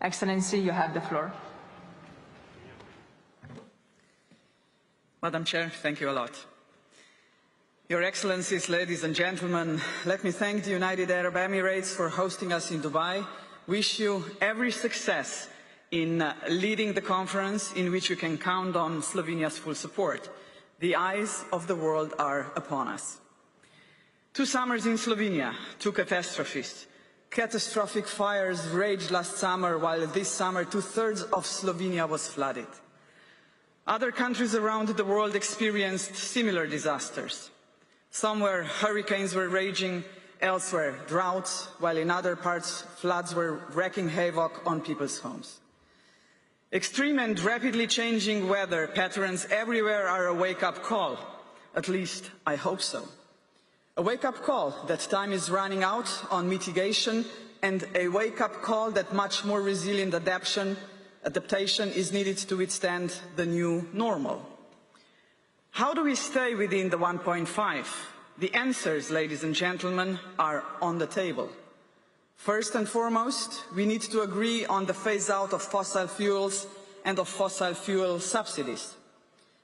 Excellency, you have the floor. Madam Chair, thank you a lot. Your Excellencies, ladies and gentlemen, let me thank the United Arab Emirates for hosting us in Dubai. Wish you every success in leading the conference, in which you can count on Slovenia's full support. The eyes of the world are upon us. 2 summers in Slovenia, 2 catastrophes. Catastrophic fires raged last summer, while this summer 2/3 of Slovenia was flooded. Other countries around the world experienced similar disasters. Somewhere hurricanes were raging, elsewhere droughts, while in other parts floods were wreaking havoc on people's homes. Extreme and rapidly changing weather patterns everywhere are a wake-up call. At least I hope so. A wake-up call that time is running out on mitigation, and a wake-up call that much more resilient adaptation is needed to withstand the new normal. How do we stay within the 1.5? The answers, ladies and gentlemen, are on the table. First and foremost, we need to agree on the phase-out of fossil fuels and of fossil fuel subsidies.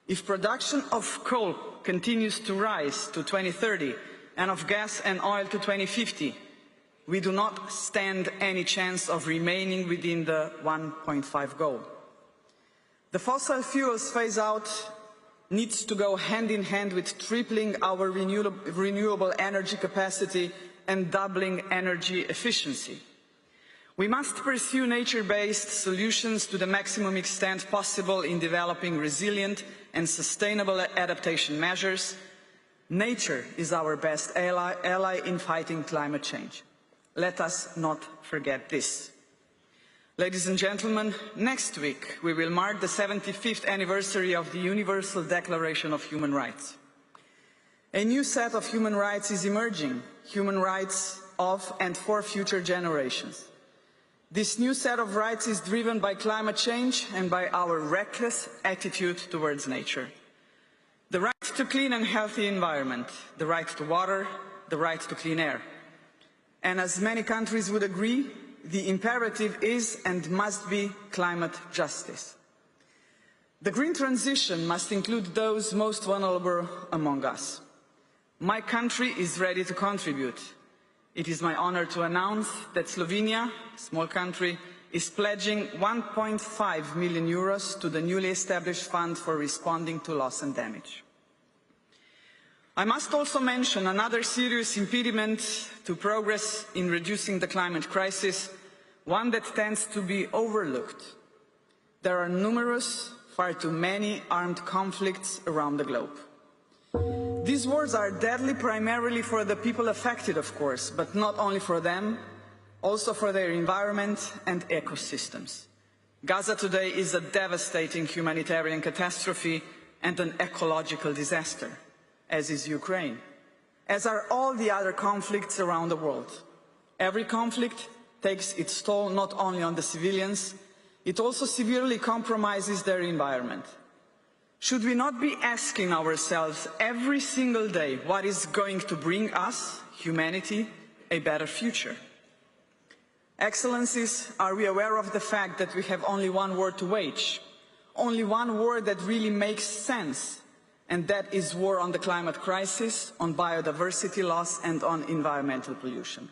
If production of coal continues to rise to 2030 and of gas and oil to 2050, we do not stand any chance of remaining within the 1.5 goal. The fossil fuels phase-out needs to go hand in hand with tripling our renewable energy capacity and doubling energy efficiency. We must pursue nature-based solutions to the maximum extent possible in developing resilient and sustainable adaptation measures. Nature is our best ally in fighting climate change. Let us not forget this. Ladies and gentlemen, next week we will mark the 75th anniversary of the Universal Declaration of Human Rights. A new set of human rights is emerging, human rights of and for future generations. This new set of rights is driven by climate change and by our reckless attitude towards nature. The right to clean and healthy environment, the right to water, the right to clean air. And as many countries would agree, the imperative is and must be climate justice. The green transition must include those most vulnerable among us. My country is ready to contribute. It is my honor to announce that Slovenia, a small country, is pledging 1.5 million euros to the newly established fund for responding to loss and damage. I must also mention another serious impediment to progress in reducing the climate crisis, one that tends to be overlooked. There are numerous, far too many armed conflicts around the globe. These wars are deadly primarily for the people affected, of course, but not only for them, also for their environment and ecosystems. Gaza today is a devastating humanitarian catastrophe and an ecological disaster, as is Ukraine, as are all the other conflicts around the world. Every conflict takes its toll not only on the civilians, it also severely compromises their environment. Should we not be asking ourselves every single day what is going to bring us, humanity, a better future? Excellencies, are we aware of the fact that we have only one war to wage? Only one war that really makes sense, and that is war on the climate crisis, on biodiversity loss and on environmental pollution.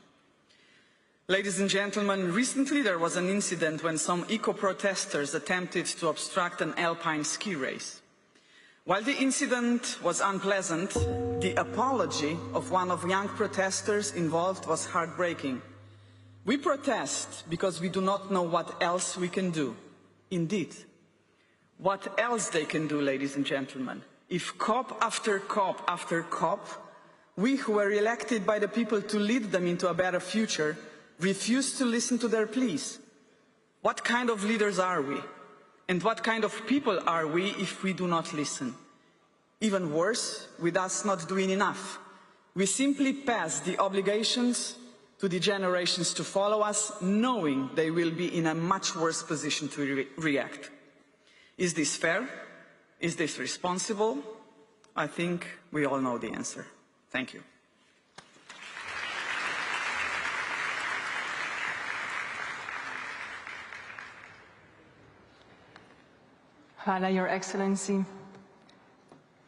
Ladies and gentlemen, recently there was an incident when some eco-protesters attempted to obstruct an alpine ski race. While the incident was unpleasant, the apology of one of the young protesters involved was heartbreaking. We protest because we do not know what else we can do. Indeed. What else they can do, ladies and gentlemen? If COP after COP after COP, we who were elected by the people to lead them into a better future, refuse to listen to their pleas. What kind of leaders are we? And what kind of people are we if we do not listen? Even worse, with us not doing enough. We simply pass the obligations to the generations to follow us, knowing they will be in a much worse position to react. Is this fair? Is this responsible? I think we all know the answer. Thank you. Hvala, Your Excellency.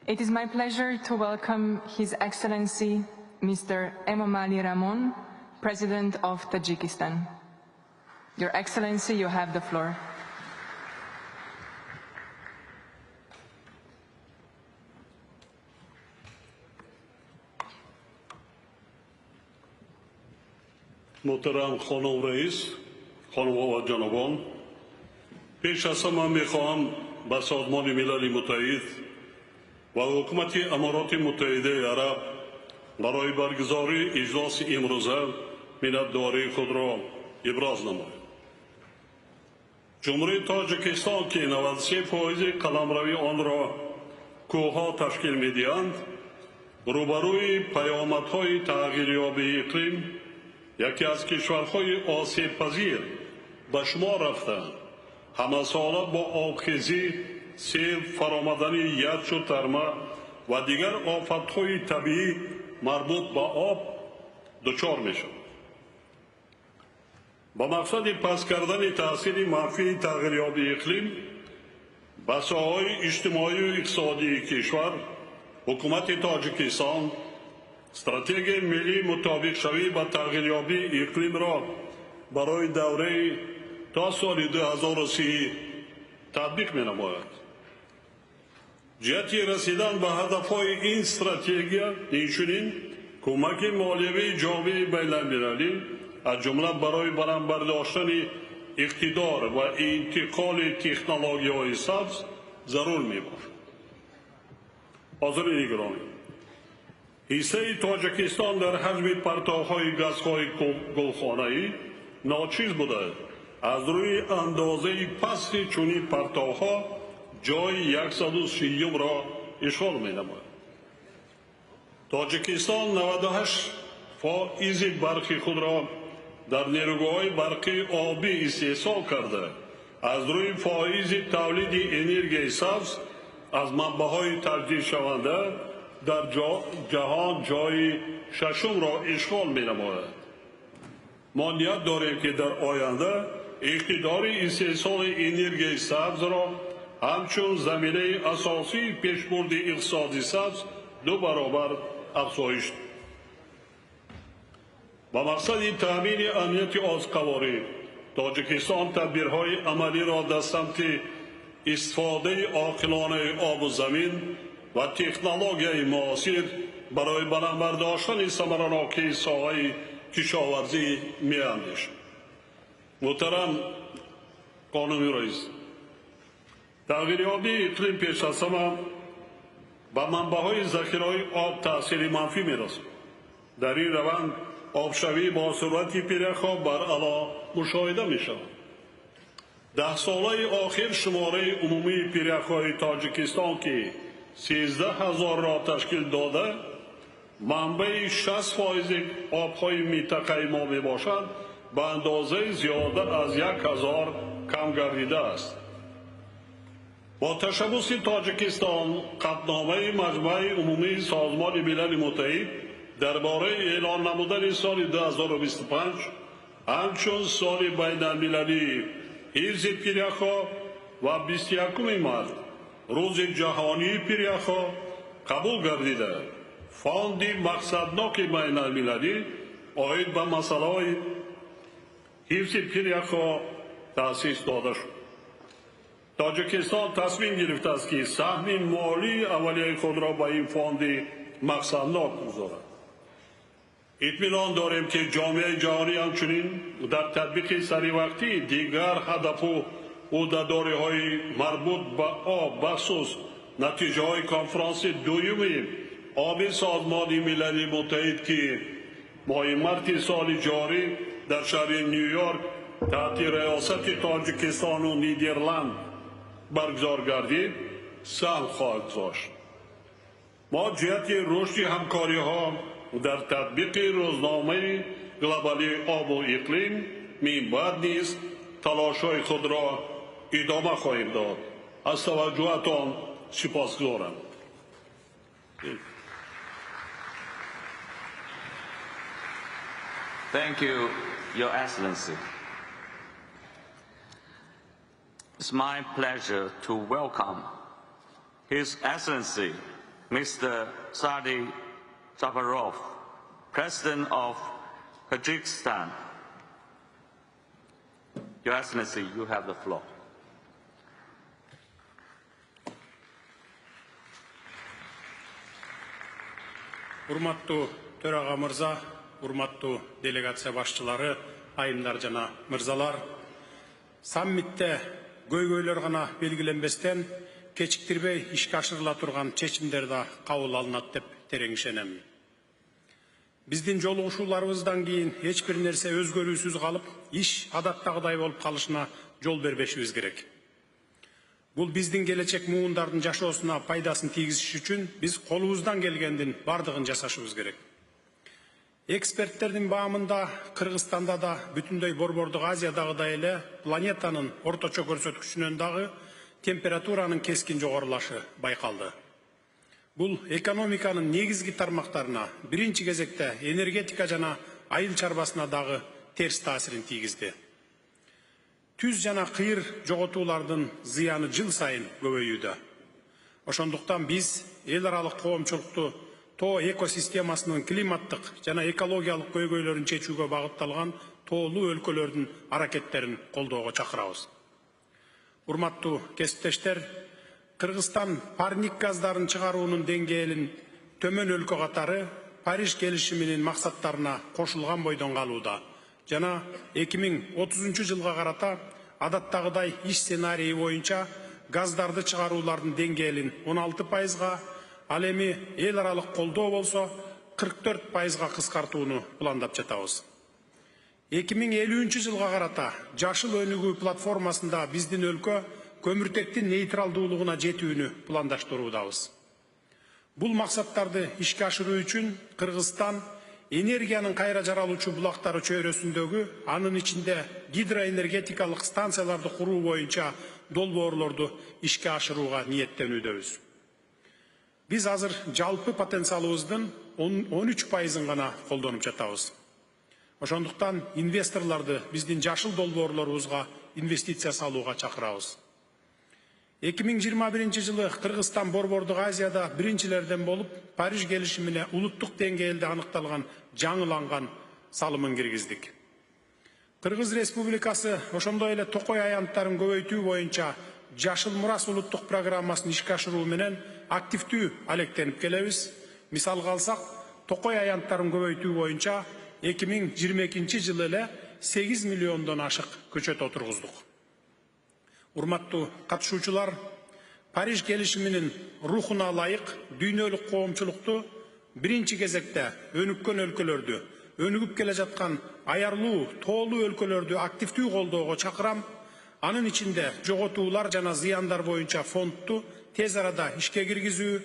It is my pleasure to welcome His Excellency Mr. Emomali Rahmon, President of Tajikistan. Your Excellency, you have the floor. محترم خانم رئیس، خانم ها و جنابان، پیش از همه میخواهم به سازمان ملل متحد و حکومت امارات متحده عرب برای برگزاری اجلاس امروزه منتداری خود را ابراز نمایم. جمهوری تاجیکستان که 93% قلمروی آن را کوهها تشکیل می‌دهند، روبروی پیامدهای تغییریابی اقلیم یکی از کشورهای آسیب پذیر به شمار رفتند. همه ساله با آبخیزی، سیل، فرآمدن یخ و ترمه و دیگر آفتهای طبیعی مربوط به آب دچار می شود. با مقصد پس کردن تأثیر منفی تغییرات اقلیم به ساحه‌های اجتماعی و اقتصادی کشور، حکومت تاجیکستان استراتژی ملی مطابق شوی با تغییرات اقلیم را برای دوره تا سال 2030 تطبیق می نماید. جهت رسیدن به هدفهای این استراتژی اینچنین کمک مالیوی جامعه بین‌المللی از جمله برای برابر داشتن اقتدار و انتقال تکنولوژی‌های سبز ضرور می‌باشد. حاضرین گرامی، حصه تاجیکستان در حجم پرتوهای گازهای گلخانه‌ای ناچیز بوده. از روی اندازه پست چنین پرتوها جای 130 را اشغال می‌نماید. تاجیکستان 98% برخی خود را در نیروگاه‌های برقی آبی استحصال کرده. از روی فائز تولید انرژی سبز از منبع‌های تجدید شونده در جهان جای 6 را اشغال می‌نماید. ما نیت داریم که در آینده اقتدار استحصال انرژی سبز را همچون زمینه اساسی پیشبرد اقتصادی سبز 2 برابر افزایش دهیم. با مقصد تأمین امنیت آزقواری، تاجیکستان تدبیرهای عملی را در سمت استفاده عاقلانه آب و زمین و تکنولوژی معاصر برای برابر داشتن ثمرناکی ساحه کشاورزی می‌اندیشد. محترم قانونی رئیس، تغییریابی اقلیم پیش از همه به منبع‌های ذخیره‌های آب تأثیر منفی می‌رسد. در این روند آبشوی با سرعت پیرخواب بر علا مشاهده می‌شود. 10 ساله آخر شماره عمومی پیرخواب‌های تاجیکستان که 13,000 را تشکیل داده، منبع 60% آب‌های منطقه ما میباشد، به اندازه زیاده از 1,000 کم گردیده است. با تشبث تاجیکستان قطعنامه مجمع عمومی سازمان ملل متحد درباره اعلان نمودن سال 2025 همچون سال بین‌المللی حفظ پیرخواب و 21 مارس روز جهانی پیرخواب قبول گردیده. فاند مقصدناک بین‌المللی آید به مسئله حفظ پیرخواب تأسیس داده شد. تاجیکستان تصمیم گرفته است که سهم مالی اولیه خود را به این فاند مقصدناک گذارد. اطمینان داریم که جامعه جهانی همچنین در تطبیق سریع دیگر هدف و عهده‌داری‌های مربوط به آب بخصوص نتیجه های کنفرانس دوم آب سازمان ملل متحد که ماه مارس سال جاری در شهر نیویورک تحت ریاست تاجیکستان و نیدرلند برگزار گردید سهم خواهد داشت. ما جهت رشد همکاری ها در تطبیق روزنامه گلوبالی آب و اقلیم من بعد نیز تلاش‌های خود را ادامه خواهیم داد. از توجهتان سپاسگزارم. Thank you, Your Excellency. It's my pleasure to welcome His Excellency, Mr. Sadi Japarov, President of Kyrgyzstan. Your Excellency, you have the floor. Урматтуу төраға мырза, урматтуу делегация башчылары, айымдар жана мырзалар, саммитте көйгөйлөр гана белгиленбестен кечиктирбей ишке ашырыла турган чечимдер да кабыл алынат деп терең ишенем. Биздин жолугушууларыбыздан кийин эч бир нерсе өзгөрүүсүз калып, иш адаттагыдай болуп калышына жол бербешибиз керек. Бул биздин келечек муундардын жашоосуна пайдасын тийгизиш үчүн биз колубуздан келгендин бардыгын жасашыбыз керек. Эксперттердин баамында Кыргызстанда да бүтүндөй Борбордук Азиядагыдай эле планетанын орточо көрсөткүчүнөн дагы температуранын кескин жогорулашы байкалды. Бул экономиканын негизги тармактарына биринчи кезекте энергетика жана айыл чарбасына дагы терс таасирин тийгизди. Түз жана кыйыр жоготуулардын зыяны жыл сайын көбөйүүдө. Ошондуктан биз эл аралык коомчулукту тоо экосистемасынын климаттык жана экологиялык көйгөйлөрүн чечүүгө багытталган тоолуу өлкөлөрдүн аракеттерин колдоого чакырабыз. Урматтуу кесиптештер, Кыргызстан парник газдарын чыгаруунун деңгээлин төмөн өлкө катары Париж келишиминин максаттарына кошулган бойдон калууда жана 2030 жылга карата адаттагыдай иш сценарийи боюнча газдарды чыгаруулардын деңгээлин 16%, ал эми эл аралык колдоо болсо 44%га кыскартууну пландап жатабыз. 2050 жылга карата жашыл өнүгүү платформасында биздин өлкө көмүртектин нейтралдуулугуна жетүүнү пландаштыруудабыз. Бул максаттарды ишке ашыруу үчүн Кыргызстан энергиянын кайра жаралуучу булактары чөйрөсүндөгү, анын ичинде гидроэнергетикалык станцияларды куруу боюнча долбоорлорду ишке ашырууга ниеттенүүдөбүз. Биз азыр жалпы потенциалыбыздын 13%-ын гана колдонуп жатабыз. Ошондуктан инвесторлорду биздин жашыл долбоорлорубузга инвестиция салууга чакырабыз. 2021 жылы Кыргызстан Борбордук Азияда биринчилерден болуп, Париж келишимине улуттук деңгээлде аныкталган жаңыланган салымын киргиздик. Кыргыз Республикасы ошондой эле токой аянттарын көбөйтүү боюнча жашыл мурас улуттук программасын ишке ашыруу менен активдүү алектенип келебиз. Мисалга алсак, токой аянттарын көбөйтүү боюнча 2022 жылы эле 8 миллиондон ашык көчөт отургуздук. Урматтуу катышуучулар, Париж келишиминин рухуна ылайык дүйнөлүк коомчулукту биринчи кезекте өнүккөн өлкөлөрдү, өнүгүп келе жаткан аярлуу, тоолуу өлкөлөрдү активдүү колдоого чакырам. Анын ичинде жоготуулар жана зыяндар боюнча фондду тез арада ишке киргизүү,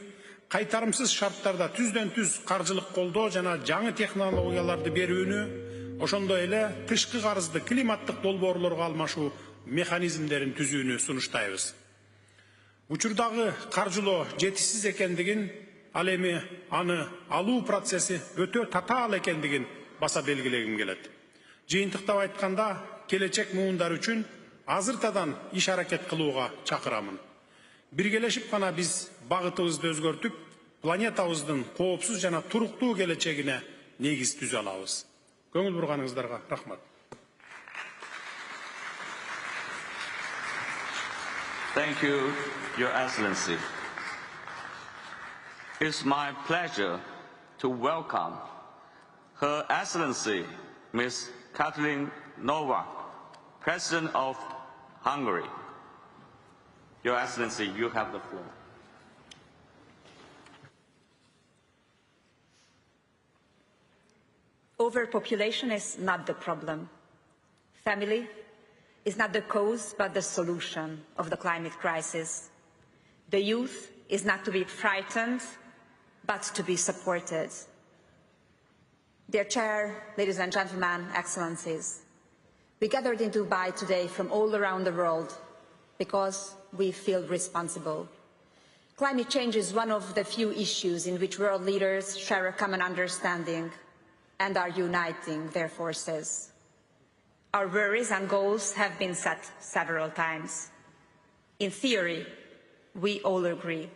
кайтарымсыз шарттарда түздөн-түз каржылык колдоо жана жаңы технологияларды берүүнү, ошондой эле тышкы карызды климаттык долбоорлорго алмашуу механизмдерин түзүүнү сунуштайбыз. Учурдагы каржылоо жетишсиз экендигин, ал эми аны алуу процесси өтө татаал экендигин баса белгилегим келет. Жыйынтыктап айтканда, келечек муундар үчүн азыртадан иш аракет кылууга чакырамын. Биргелешип гана биз багытыбызды өзгөртүп, планетабыздын коопсуз жана туруктуу келечегине негиз түзө алабыз. Көңүл бурганыңыздарга рахмат. Thank you, Your Excellency. It's my pleasure to welcome Her Excellency Ms. Katalin Novak, President of Hungary. Your Excellency, you have the floor. Overpopulation is not the problem. Family is not the cause, but the solution of the climate crisis. The youth is not to be frightened, but to be supported. Dear Chair, ladies and gentlemen, Excellencies, we gathered in Dubai today from all around the world because we feel responsible. Climate change is one of the few issues in which world leaders share a common understanding and are uniting their forces. Our worries and goals have been set several times. In theory, we all agree.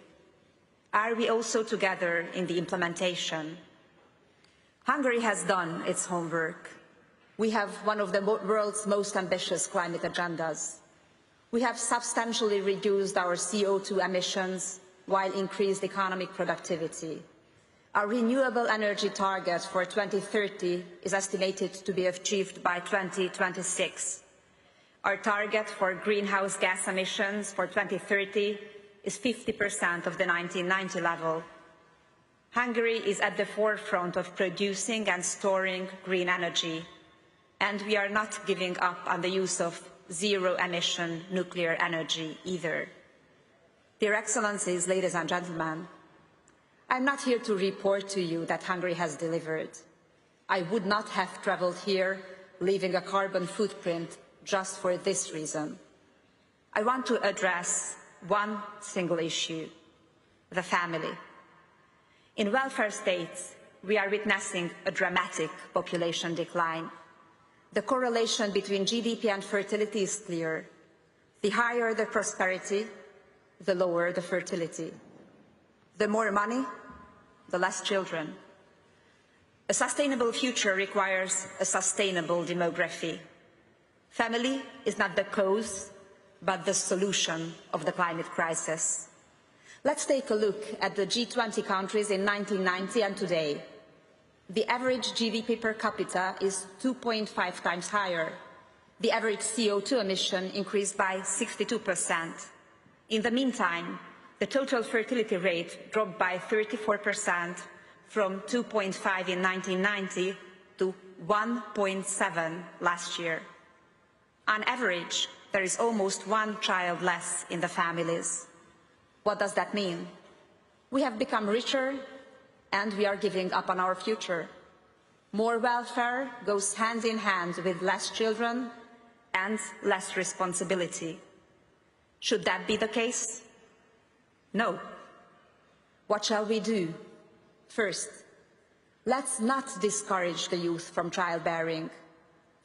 Are we also together in the implementation? Hungary has done its homework. We have one of the world's most ambitious climate agendas. We have substantially reduced our CO2 emissions while increased economic productivity. Our renewable energy target for 2030 is estimated to be achieved by 2026. Our target for greenhouse gas emissions for 2030 is 50% of the 1990 level. Hungary is at the forefront of producing and storing green energy, and we are not giving up on the use of zero-emission nuclear energy either. Dear Excellencies, ladies and gentlemen, I'm not here to report to you that Hungary has delivered. I would not have traveled here, leaving a carbon footprint just for this reason. I want to address one single issue, the family. In welfare states, we are witnessing a dramatic population decline. The correlation between GDP and fertility is clear. The higher the prosperity, the lower the fertility. The more money, the less children. A sustainable future requires a sustainable demography. Family is not the cause, but the solution of the climate crisis. Let's take a look at the G20 countries in 1990 and today. The average GDP per capita is 2.5 times higher. The average CO2 emission increased by 62%. In the meantime, the total fertility rate dropped by 34% from 2.5 in 1990 to 1.7 last year. On average, there is almost one child less in the families. What does that mean? We have become richer and we are giving up on our future. More welfare goes hand in hand with less children and less responsibility. Should that be the case? No. What shall we do? First, let's not discourage the youth from childbearing.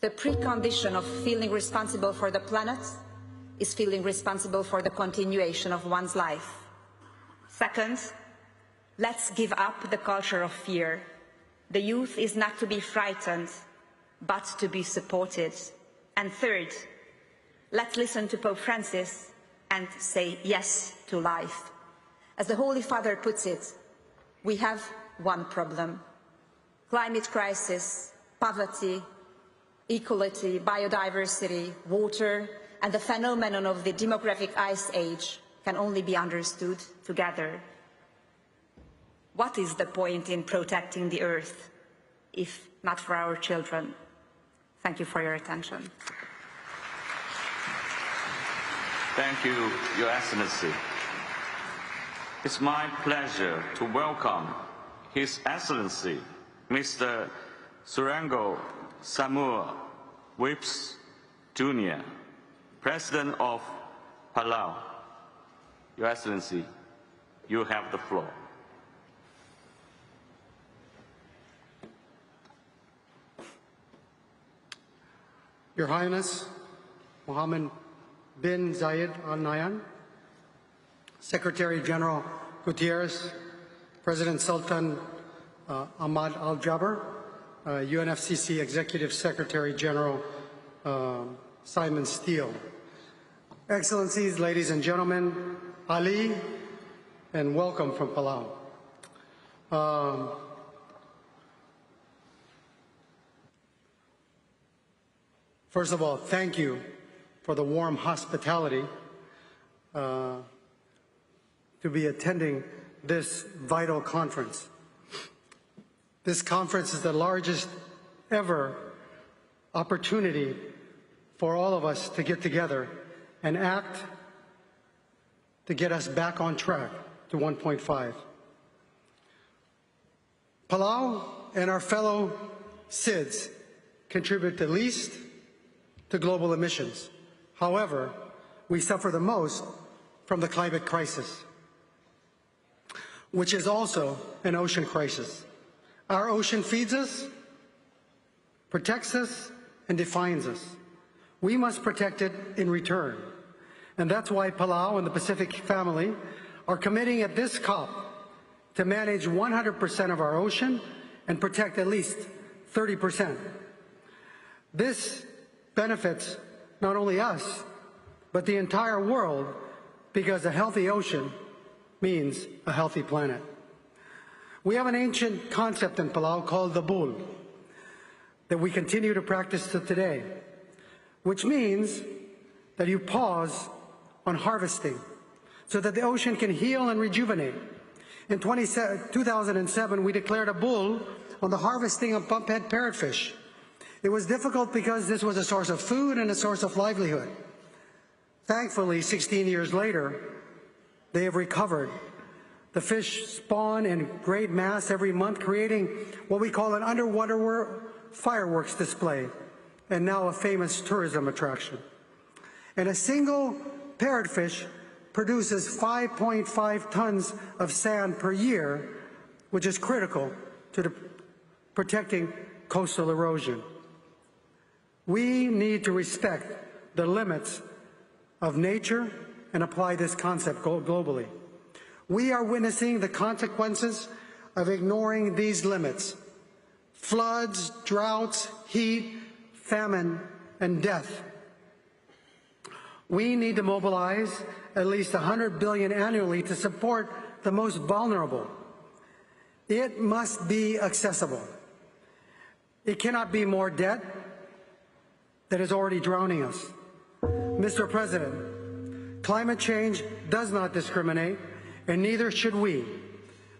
The precondition of feeling responsible for the planet is feeling responsible for the continuation of one's life. Second, let's give up the culture of fear. The youth is not to be frightened, but to be supported. And third, let's listen to Pope Francis and say yes to life. As the Holy Father puts it, we have one problem: climate crisis, poverty, equality, biodiversity, water, and the phenomenon of the demographic ice age can only be understood together. What is the point in protecting the earth if not for our children? Thank you for your attention. Thank you, Your Excellency. It's my pleasure to welcome His Excellency, Mr. Surengo Samuel Whips Jr., President of Palau. Your Excellency, you have the floor. Your Highness, Mohammed bin Zayed Al Nahyan, Secretary General Gutierrez, President Sultan Ahmad Al Jaber, UNFCCC Executive Secretary General Simon Steele, Excellencies, ladies and gentlemen, Ali, and welcome from Palau. First of all, thank you for the warm hospitality to be attending this vital conference. This conference is the largest ever opportunity for all of us to get together and act to get us back on track to 1.5. Palau and our fellow SIDS contribute the least to global emissions. However, we suffer the most from the climate crisis, which is also an ocean crisis. Our ocean feeds us, protects us, and defines us. We must protect it in return. And that's why Palau and the Pacific family are committing at this COP to manage 100% of our ocean and protect at least 30%. This benefits not only us, but the entire world, because a healthy ocean means a healthy planet. We have an ancient concept in Palau called the bull that we continue to practice to today, which means that you pause on harvesting so that the ocean can heal and rejuvenate. In 2007, we declared a bull on the harvesting of bumphead parrotfish. It was difficult because this was a source of food and a source of livelihood. Thankfully, 16 years later, they have recovered. The fish spawn in great mass every month, creating what we call an underwater fireworks display, and now a famous tourism attraction. And a single parrotfish produces 5.5 tons of sand per year which is critical to protecting coastal erosion. We need to respect the limits of nature and apply this concept globally. We are witnessing the consequences of ignoring these limits: floods, droughts, heat, famine, and death. We need to mobilize at least $100 billion annually to support the most vulnerable. It must be accessible. It cannot be more debt that is already drowning us. Mr. President, climate change does not discriminate, and neither should we.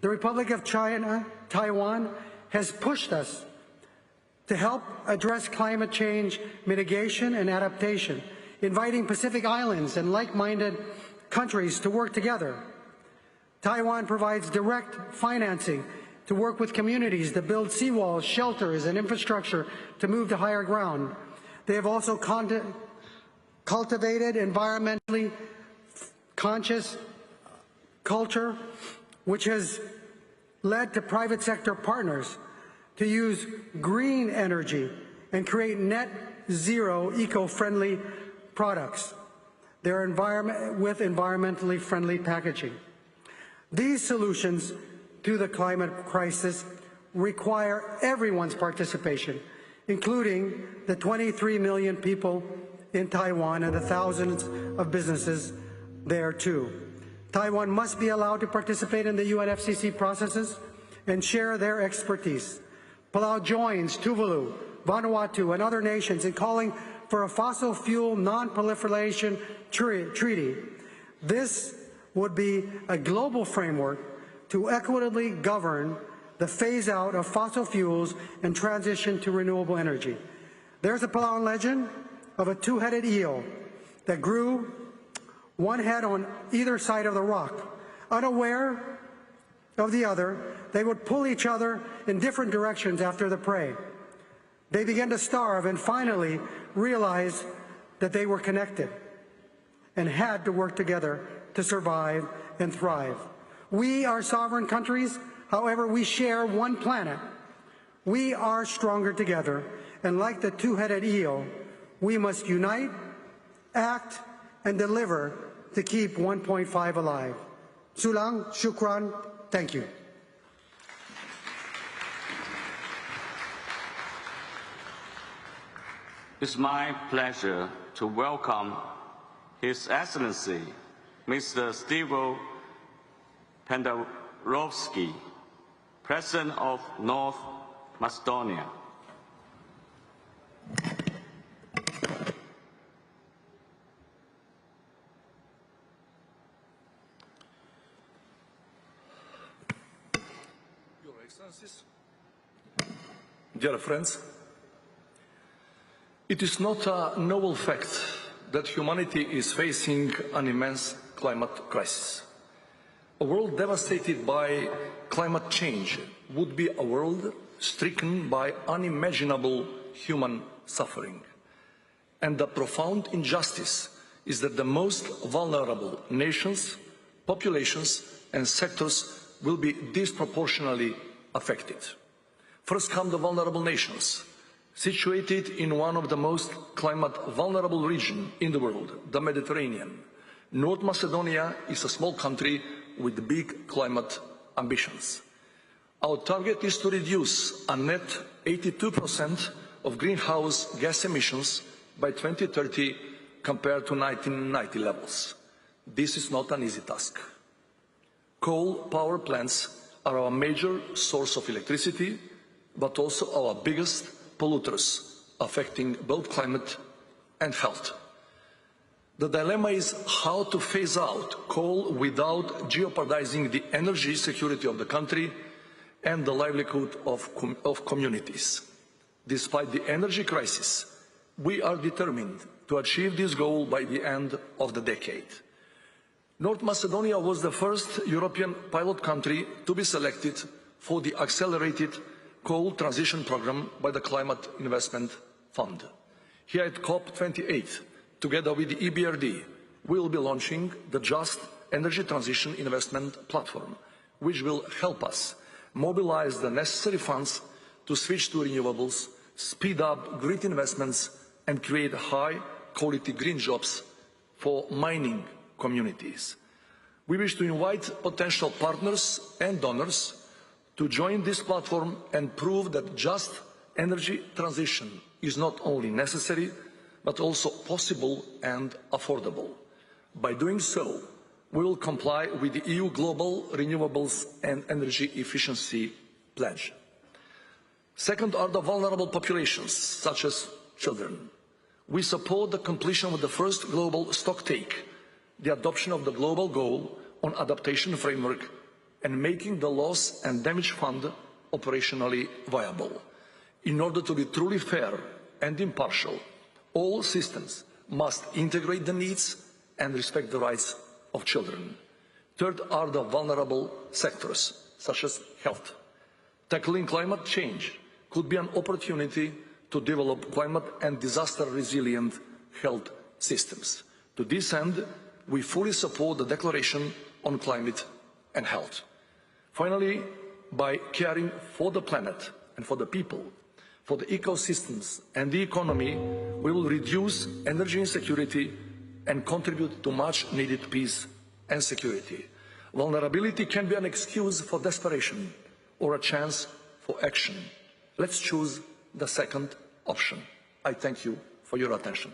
The Republic of China, Taiwan, has pushed us to help address climate change mitigation and adaptation, inviting Pacific Islands and like-minded countries to work together. Taiwan provides direct financing to work with communities to build seawalls, shelters, and infrastructure to move to higher ground. They have also cultivated environmentally conscious culture, which has led to private sector partners to use green energy and create net zero eco-friendly products. They're with environmentally friendly packaging. These solutions to the climate crisis require everyone's participation, including the 23 million people in Taiwan and the thousands of businesses there too. Taiwan must be allowed to participate in the UNFCCC processes and share their expertise. Palau joins Tuvalu, Vanuatu, and other nations in calling for a fossil fuel non-proliferation treaty. This would be a global framework to equitably govern the phase-out of fossil fuels and transition to renewable energy. There's a Palauan legend of a two-headed eel that grew one head on either side of the rock. Unaware of the other, they would pull each other in different directions after the prey. They began to starve and finally realized that they were connected and had to work together to survive and thrive. We are sovereign countries, however, we share one planet. We are stronger together, and like the two-headed eel, we must unite, act, and deliver to keep 1.5 alive. Sulang, shukran, thank you. It's my pleasure to welcome His Excellency, Mr. Stevo Pendarovsky, President of North Macedonia. Your Excellencies, dear friends, it is not a novel fact that humanity is facing an immense climate crisis. A world devastated by climate change would be a world stricken by unimaginable human suffering. And the profound injustice is that the most vulnerable nations, populations, and sectors will be disproportionately affected. First come the vulnerable nations, situated in one of the most climate vulnerable regions in the world, the Mediterranean. North Macedonia is a small country with big climate ambitions. Our target is to reduce a net 82% of greenhouse gas emissions by 2030 compared to 1990 levels. This is not an easy task. Coal power plants are our major source of electricity, but also our biggest polluters, affecting both climate and health. The dilemma is how to phase out coal without jeopardizing the energy security of the country and the livelihood of communities. Despite the energy crisis, we are determined to achieve this goal by the end of the decade. North Macedonia was the first European pilot country to be selected for the accelerated coal transition program by the Climate Investment Fund. Here at Cop28, together with the EBRD, we will be launching the Just Energy Transition Investment Platform, which will help us mobilize the necessary funds to switch to renewables, speed up grid investments, and create high-quality green jobs for mining communities. We wish to invite potential partners and donors to join this platform and prove that just energy transition is not only necessary, but also possible and affordable. By doing so, we will comply with the EU Global Renewables and Energy Efficiency Pledge. Second are the vulnerable populations, such as children. We support the completion of the first global stocktake, the adoption of the global goal on adaptation framework, and making the loss and damage fund operationally viable. In order to be truly fair and impartial, all systems must integrate the needs and respect the rights of children. Third are the vulnerable sectors, such as health. Tackling climate change could be an opportunity to develop climate and disaster-resilient health systems. To this end, we fully support the Declaration on Climate and Health. Finally, by caring for the planet and for the people, for the ecosystems and the economy, we will reduce energy insecurity and contribute to much-needed peace and security. Vulnerability can be an excuse for desperation or a chance for action. Let's choose the second option. I thank you for your attention.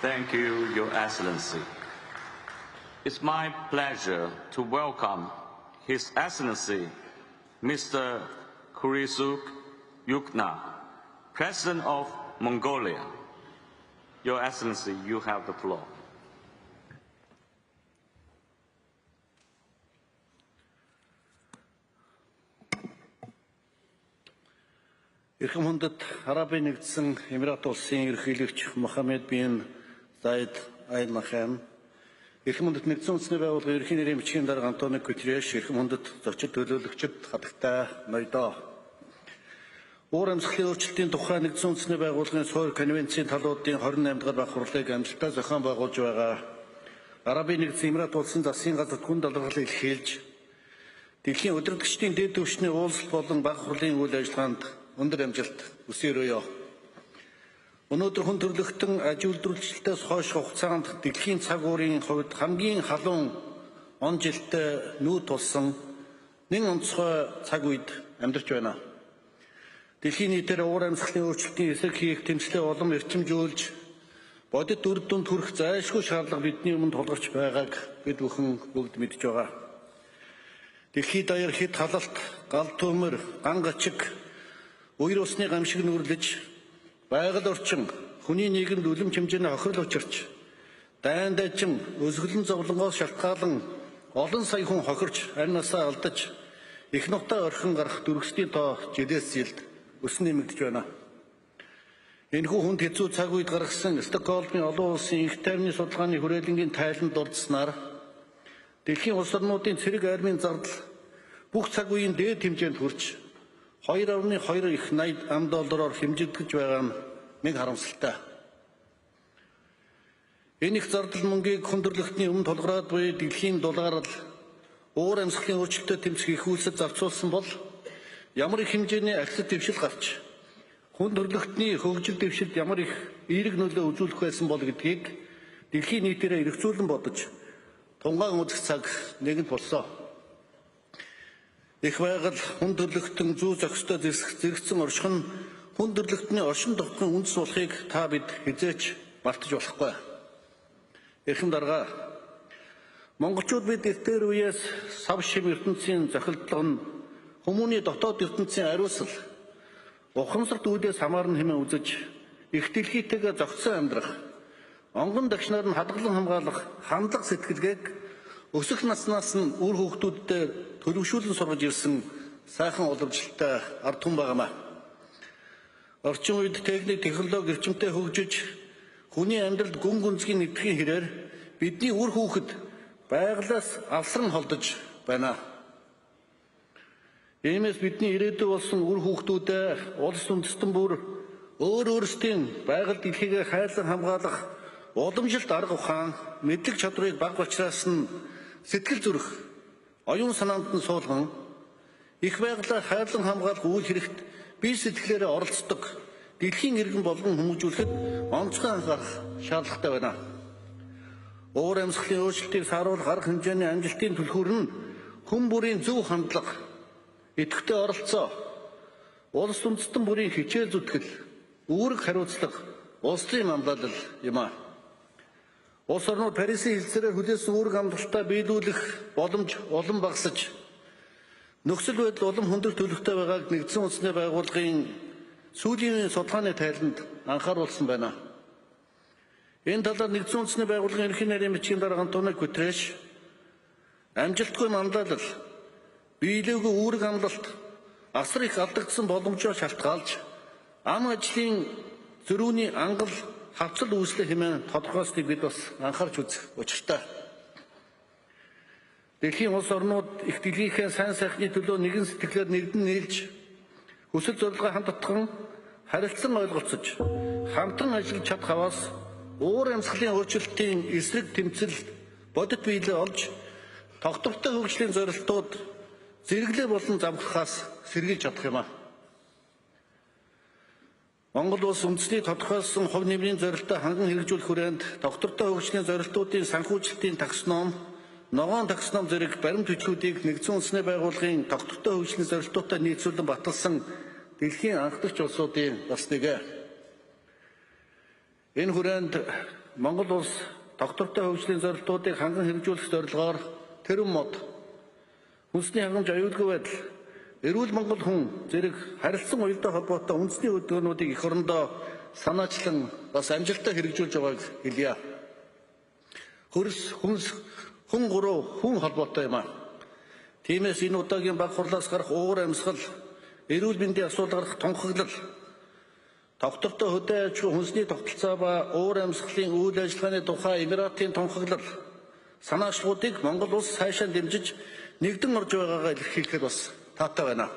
Thank you, Your Excellency. It's my pleasure to welcome His Excellency, Mr. Kurisuk Yukna, President of Mongolia. Your Excellency, you have the floor. Эрхэм хүндэт Арабын нэгдсэн Эмират улсын ерөнхийлөгч Мохаммед бин Заид Аль Нахан, эрхэм хүндэт нэгдсэн үндэсний байгууллагын ерөнхий нэрийн бичгийн дарга Антонио Гутерреш, эрхэм хүндэт зочид төлөөлөгчид, хатагтай ноёдоо. Уур амьсгалын өөрчлөлтийн тухай нэгдсэн үндэсний байгууллагын суур конвенцийн талуудын 28 дахь баг хурлыг амжилттай зохион байгуулж байгаа Арабын нэгдсэн Эмират улсын засгийн газарт хүн талархал илэрхийлж, дэлхийн удирдагчдын дэд түвшний уулзалт болон баг хурлын үйл ажиллагаанд өндөр амжилт хүсээрөөё. Өнөөдөр хүн төрөлхтөн аж үйлдвэрлэлтээс хойш хугацаанд дэлхийн цаг уурын хувьд хамгийн халуун он жилдээ нүүр тулсан нэн онцгой цаг үед амьдарч байна. Дэлхийн нийтээр уур амьсгалын өөрчлөлтийн эсрэг хийх тэмцлээ улам эрчимжүүлж, бодит үр дүнд хүрэх зайлшгүй шаардлага бидний өмнө тулгарч байгааг бид бүхэн бүгд мэдж байгаа. Дэлхийд даяар хэд халалт, гал төмөр, ган гачиг, үер усны гамшиг нүрлэж, байгаль орчин, хүний нийгэмд үлэм хэмжээний хохирол учирч, дайн дайчин, өзгөлөн зовлонгоос шалтгаалan олон сая хүн хохирч, амь насаа алдаж, их нутаа орхин гарах дүргсдийн тоо жилээс жилд өснө нэмэгдэж байна. Энэхүү хүнд хэцүү цаг үед гаргасан Стокгольмын олон улсын их тайвны судалгааны хүрээлэнгийн тайланд дурдсанаар дэлхийн улс орнуудын цэрэг армийн зардал бүх цаг үеийн дээд хэмжээнд хүрч 2.2 их $80 хэмжигдэж байгаа нь нэг харамсалтай. Энэ их зардал мөнгийг хүн төрөлхтний өмнө тулгараад буй дэлхийн дулаарл уур амьсгалын өөрчлөлтөд тэмцэх их үйлсэд зарцуулсан бол ямар их хэмжээний ахлах дэвшил гарч хүн төрөлхтний хөгжил дэвшилд ямар их эерэг нөлөө үзүүлэх байсан бол гэдгийг дэлхийн нийтээрээ эргцүүлэн бодож тунгаан үзэх цаг нэгэнт болсон. Их байгаль хүн төрөлхтөн зүү зохистой зэрэгцэн орших нь хүн төрөлхтний оршин тогтнол үндэс болохыг та бид хизээч мартаж болохгүй. Эрхэм дарга, монголчууд бид эртээр үеэс сав шим ертөнцийн захиралдлага нь хүмүүний дотоод ертөнцийн ариусал, ухамсарт үүдээс хамаарна хэмээн үзэж, их дэлхийтэйгээ зохицон амьдрах, онгон дагшнаар нь хадгалан хамгаалах хандлага сэтгэлгээг өсөх наснаас нь үр хүүхдүүддээ төлөвшүүлэн сургаж ирсэн сайхан уламжлалтай ард түмэн байгаамаа. Орчин үед техник, технологи эрчимтэй хөгжиж, хүний амьдралд гүн гүнзгий нэгдэхийн хэрээр бидний үр хүүхэд байгалаас алсран холдож байна. Иймээс бидний ирээдүй болсон үр хүүхдүүдээ улс үндэстэн бүр өөрсдийн байгаль дэлхийгээ хайрлан хамгаалах уламжлалт арга ухаан, мэдлэг чадрыг баг бачраас нь сэтгэл зүрх, оюун санаанд нь суулган их байгалаар хайрлан хамгаалах үйл хэрэгт бие сэтгэлээрээ оролцдог дэлхийн иргэн болгон хүмүүжүүлэхэд онцгой анхаарах шаардлагатай байна. Уур амьсгалын өөрчлөлтийг сааруулах арга хэмжээний амжилтын түлхүүр нь хүн бүрийн зөв хандлага, идэвхтэй оролцоо, улс үндэстэн бүрийн хичээл зүтгэл, үүрэг хариуцлага, улсын амлалал юм а. Улс орнууд Парисын хэлцээрээр хүлээсэн үүрэг амлалтаа биелүүлэх боломж улам багасж, нөхцөл байдал улам хөндлөх төлөвтэй байгааг нэгдсэн үндэсний байгууллагын сүүлийн судалгааны тайланд анхааруулсан байна. Энэ талаар нэгдсэн үндэсний байгууллагын ерөнхий нарийн бичгийн дарга Антонио Гутерриш амжилтгүй манлайлал, биелээгүй үүрэг амлалт, асар их алдагдсан боломжоо шалтгаалж, ам ажлын зөрүүний ангал хавцал үүслэх хэмээн тодорхойлсныг бид бас анхаарч үзэх учиртай. Дэлхийн улс орнууд их дэлгийнхээ сайн сайхны төлөө нэгэн сэтгэлээр нэрдэн нийлж, хүсэл зорилгоо хамт татхан, харилцан ойлголцож, хамтран ажиллаж чадах аваас уур амьсгалын өөрчлөлтийн эсрэг тэмцэл бодит биелээ олж, тогтвортой хөгжлийн зорилтууд зэрэглээ болон замхахаас сэргийлж чадах юм а. Монгол улс үндэсний тодорхойлсон хувь нэмрийн зорилтоо ханган хэрэгжүүлэх хүрээнд тогтвортой хөгжлийн зорилтуудын санхүүжилтийн таксоном, ногоон таксоном зэрэг баримт бичгүүдийг нэгдсэн үндэсний байгууллагын тогтвортой хөгжлийн зорилтуудтай нийцүүлэн баталсан дэлхийн анхдагч улсуудын бас нэг. Энэ хүрээнд Монгол улс тогтвортой хөгжлийн зорилтуудыг ханган хэрэгжүүлэх зорилгоор тэрэн мод, хүнсний хангамж аюулгүй байдал, эрүүл Монгол хүн зэрэг харилцан уялдаа холбоотой үндэсний хөдөлгөөнүүдийг эх орондоо санаачлан бас амжилттай хэрэгжүүлж байгааг хэлье. Хөрс, хүнс, хүн гурав хүн холбоотой юм а. Тиймээс энэ удаагийн баг хурлаас гарах уур амьсгал, эрүүл мэндийн асуудал гарах тунхаглал, тогтвортой хөдөө аж ахуй хүнсний тогтолцоо ба уур амьсгалын үйл ажиллагааны тухай Эмиратын тунхаглал, санаачлалуудыг Монгол улс цаашаа дэмжиж нэгдэн орж байгаагаа илэрхийлэхэд бас таатай байна.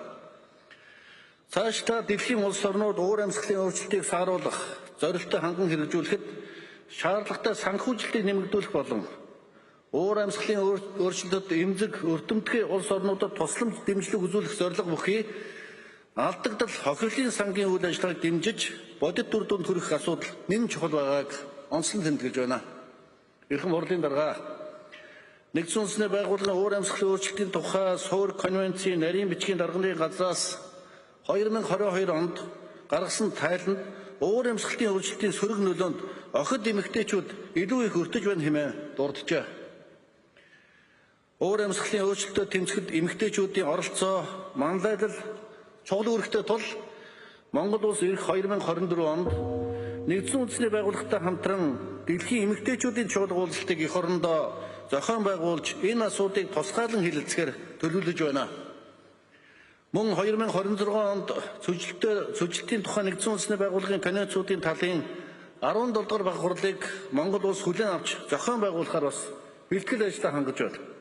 Цаашдаа дэлхийн улс орнууд уур амьсгалын өөрчлөлтийг сааруулах, зорилттой ханган хэрэгжүүлэхэд шаардлагатай санхүүжилтийг нэмэгдүүлэх болон уур амьсгалын өөрчлөлтөд эмзэг, өртөмтгий улс орнуудад тусламж дэмжлэг үзүүлэх зорилго бүхий алдагдал, хохирлын сангийн үйл ажиллагааг дэмжиж бодит дүр дүнд хүрэх асуудал нэн чухал байгааг онцлон тэмдэглэж байна. Эрхэм хурлын дарга, нэгдсэн үндэсний байгууллагын уур амьсгалын өөрчлөлтийн тухай Суур конвенцийн нарийн бичгийн дарганы газраас 2022 онд гаргасан тайланд уур амьсгалын өөрчлөлтийн сөрөг нөлөөнд охид эмэгтэйчүүд илүү их өртөж байна хэмээн дурджээ. Уур амьсгалын өөрчлөлтөд тэмцэхэд эмэгтэйчүүдийн оролцоо, манлайлал чухал үүрэгтэй тул Монгол улс ирэх 2024 онд нэгдсэн үндэсний байгууллагатай хамтран дэлхийн эмэгтэйчүүдийн чухал уулзалтыг эх орондоо зохион байгуулж энэ асуудыг тусгаалan хилэлцэхээр төлөвлөж байна. Мөн 2026 онд цөжилтийн тухай нэгдсэн үндэсний байгууллагын конвенцүүдийн талын 17 дугаар баг хурлыг Монгол улс хүлээн авч зохион байгуулахаар бас бэлтгэл ажлаа хангаж байна.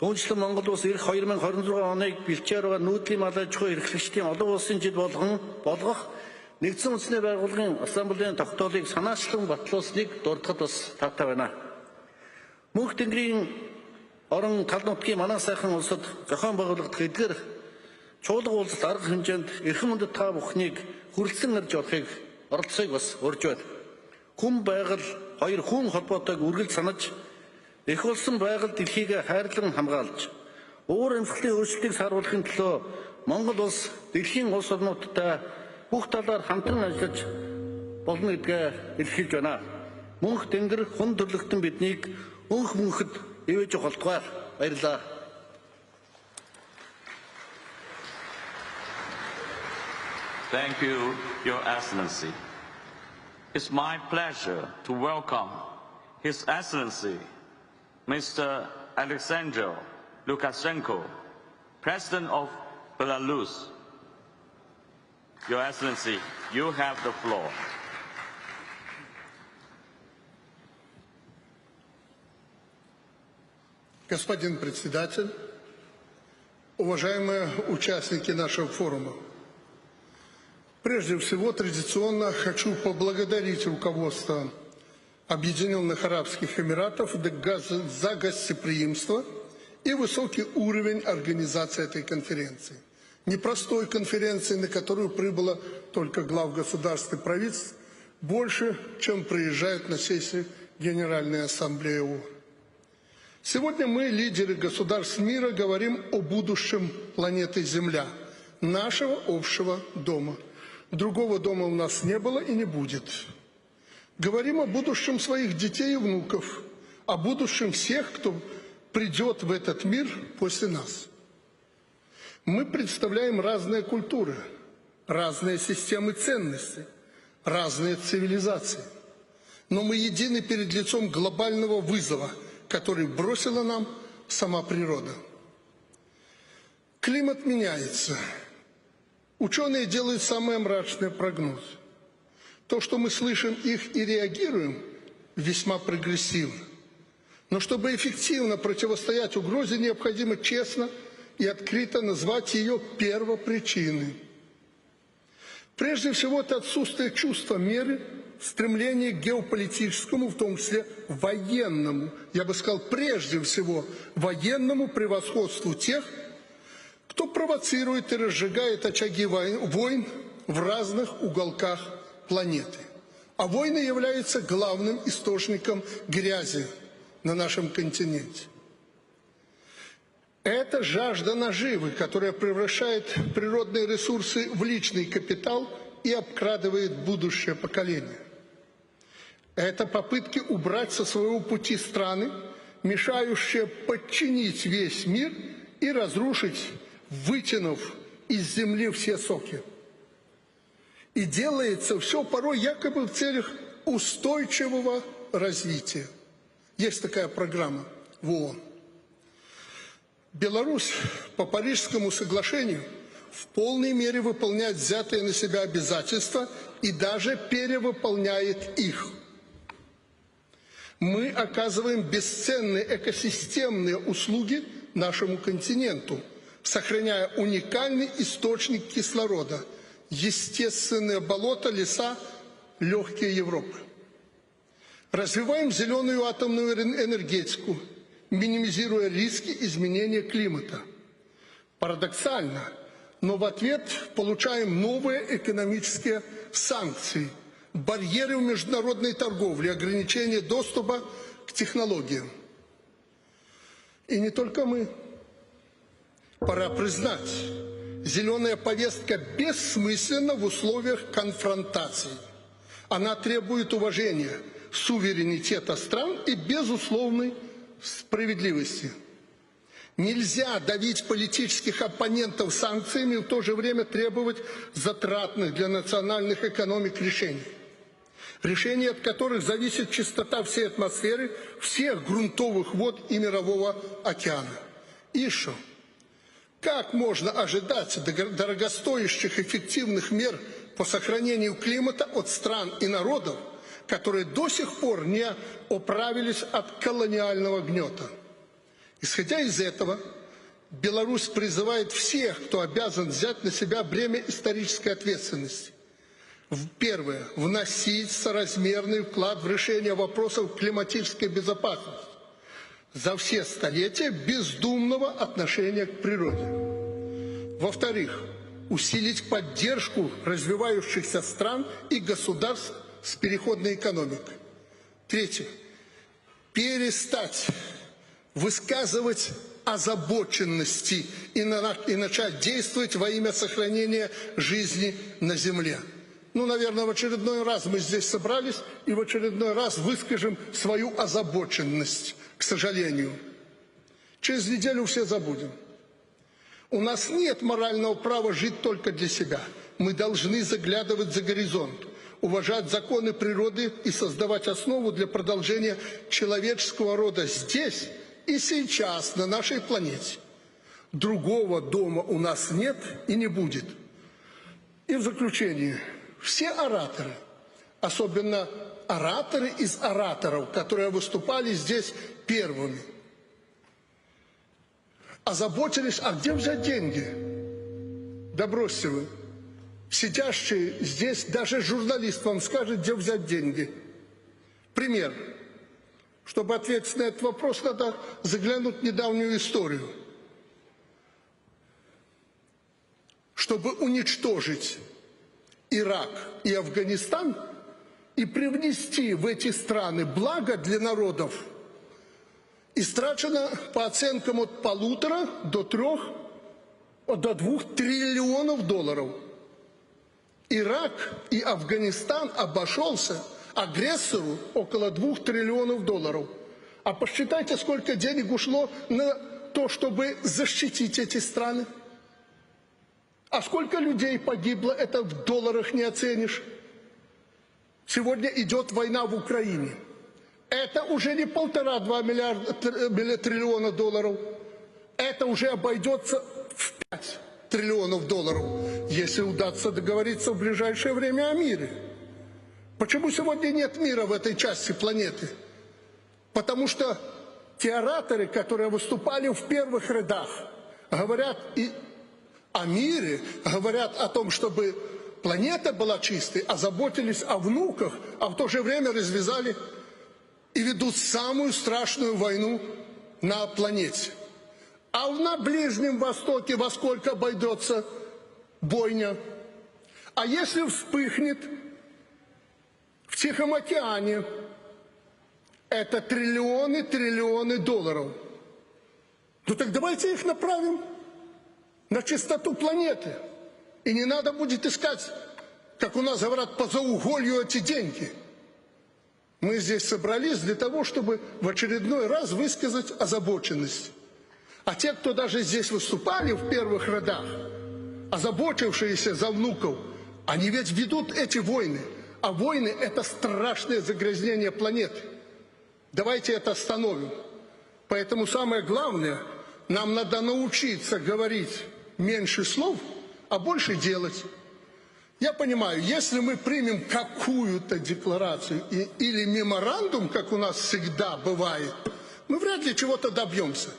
Түүнчлэн Монгол улс ирэх 2026 оныг бэлчээр байгаа нүүдлийн мал аж ахуй эрхлэгчдийн олон улсын жил болгох нэгдсэн үндэсний байгууллагын ассамблеийн тогтоолыг санаачлан батлуулсныг дурдахад бас таатай байна. Мөнх тэнгэрийн орон тал нутгийн манай сайхан улсад зохион байгуулагдах эдгээр чуулга уулзалт арга хэмжээнд эрхэм үндэт та бүхнийг хүрэлцэн ирж олохыг оролцоог бас урьж байна. Хүн байгаль хоёр хүн холбоотойг үргэлж санаж их улсын байгаль дэлхийг хайрлан хамгаалж уур амьсгалын өөрчлөлтийг сааруулахын төлөө Монгол улс дэлхийн улс орнуудтай бүх талаар хамтран ажиллаж болно гэдгээ илэрхийлж байна. Мөнх тэнгэр хүн төрлөختөн биднийг өнх мөнхөд ивэж холдгоор баярлалаа. Thank you, Your Excellency. It's my pleasure to welcome His Excellency Mr. Alexander Lukashenko, President of Belarus. Your Excellency, you have the floor. Господин председатель, уважаемые участники нашего форума, прежде всего традиционно хочу поблагодарить руководство Объединенных Арабских Эмиратов за гостеприимство и высокий уровень организации этой конференции. Непростой конференции, на которую прибыло только глав государств и правительств, больше, чем приезжают на сессии Генеральной Ассамблеи ООН. Сегодня мы, лидеры государств мира, говорим о будущем планеты Земля, нашего общего дома. Другого дома у нас не было и не будет. Говорим о будущем своих детей и внуков, о будущем всех, кто придет в этот мир после нас. Мы представляем разные культуры, разные системы ценностей, разные цивилизации. Но мы едины перед лицом глобального вызова, который бросила нам сама природа. Климат меняется. Ученые делают самые мрачные прогнозы. То, что мы слышим их и реагируем, весьма прогрессивно. Но чтобы эффективно противостоять угрозе, необходимо честно и открыто назвать ее первопричиной. Прежде всего, это отсутствие чувства меры, стремление к геополитическому, в том числе военному, я бы сказал, прежде всего, военному превосходству тех, кто провоцирует и разжигает очаги войн в разных уголках планеты. А войны являются главным источником грязи на нашем континенте. Это жажда наживы, которая превращает природные ресурсы в личный капитал и обкрадывает будущее поколение. Это попытки убрать со своего пути страны, мешающие подчинить весь мир и разрушить, вытянув из земли все соки. И делается все порой якобы в целях устойчивого развития. Есть такая программа в ООН. Беларусь по Парижскому соглашению в полной мере выполняет взятые на себя обязательства и даже перевыполняет их. Мы оказываем бесценные экосистемные услуги нашему континенту, сохраняя уникальный источник кислорода, естественные болота, леса, легкие Европы. Развиваем зеленую атомную энергетику, минимизируя риски изменения климата. Парадоксально, но в ответ получаем новые экономические санкции, барьеры в международной торговле, ограничения доступа к технологиям. И не только мы. Пора признать, зеленая повестка бессмысленна в условиях конфронтации. Она требует уважения, суверенитета стран и безусловной справедливости. Нельзя давить политических оппонентов санкциями и в то же время требовать затратных для национальных экономик решений. Решений, от которых зависит чистота всей атмосферы, всех грунтовых вод и мирового океана. И еще. Как можно ожидать дорогостоящих эффективных мер по сохранению климата от стран и народов, которые до сих пор не оправились от колониального гнета? Исходя из этого, Беларусь призывает всех, кто обязан взять на себя бремя исторической ответственности. Первое. Вносить соразмерный вклад в решение вопросов климатической безопасности за все столетия бездумного отношения к природе. Во-вторых, усилить поддержку развивающихся стран и государств с переходной экономикой. Третье. Перестать высказывать озабоченности и начать действовать во имя сохранения жизни на Земле. Ну, наверное, в очередной раз мы здесь собрались и в очередной раз выскажем свою озабоченность, к сожалению. Через неделю все забудем. У нас нет морального права жить только для себя. Мы должны заглядывать за горизонт, уважать законы природы и создавать основу для продолжения человеческого рода здесь и сейчас, на нашей планете. Другого дома у нас нет и не будет. И в заключение. Все ораторы, особенно ораторы из ораторов, которые выступали здесь первыми, озаботились, а где взять деньги? Да бросьте вы. Сидящий здесь, даже журналист вам скажет, где взять деньги. Пример. Чтобы ответить на этот вопрос, надо заглянуть в недавнюю историю. Чтобы уничтожить Ирак и Афганистан и привнести в эти страны благо для народов, истрачено по оценкам от 1,5 до 2 триллионов долларов. Ирак и Афганистан обошелся агрессору около 2 триллионов долларов. А посчитайте, сколько денег ушло на то, чтобы защитить эти страны. А сколько людей погибло, это в долларах не оценишь. Сегодня идет война в Украине. Это уже не 1,5-2 триллиона долларов. Это уже обойдется в 5 триллионов долларов, если удастся договориться в ближайшее время о мире. Почему сегодня нет мира в этой части планеты? Потому что те ораторы, которые выступали в первых рядах, говорят и о мире, говорят о том, чтобы планета была чистой, озаботились о внуках, а в то же время развязали и ведут самую страшную войну на планете. А на Ближнем Востоке во сколько обойдется бойня? А если вспыхнет в Тихом океане, это триллионы долларов. Ну так давайте их направим на чистоту планеты. И не надо будет искать, как у нас говорят, по зауголью эти деньги. Мы здесь собрались для того, чтобы в очередной раз высказать озабоченность. А те, кто даже здесь выступали в первых рядах, озабочившиеся за внуков, они ведь ведут эти войны. А войны – это страшное загрязнение планеты. Давайте это остановим. Поэтому самое главное, нам надо научиться говорить меньше слов, а больше делать. Я понимаю, если мы примем какую-то декларацию или меморандум, как у нас всегда бывает, мы вряд ли чего-то добьемся.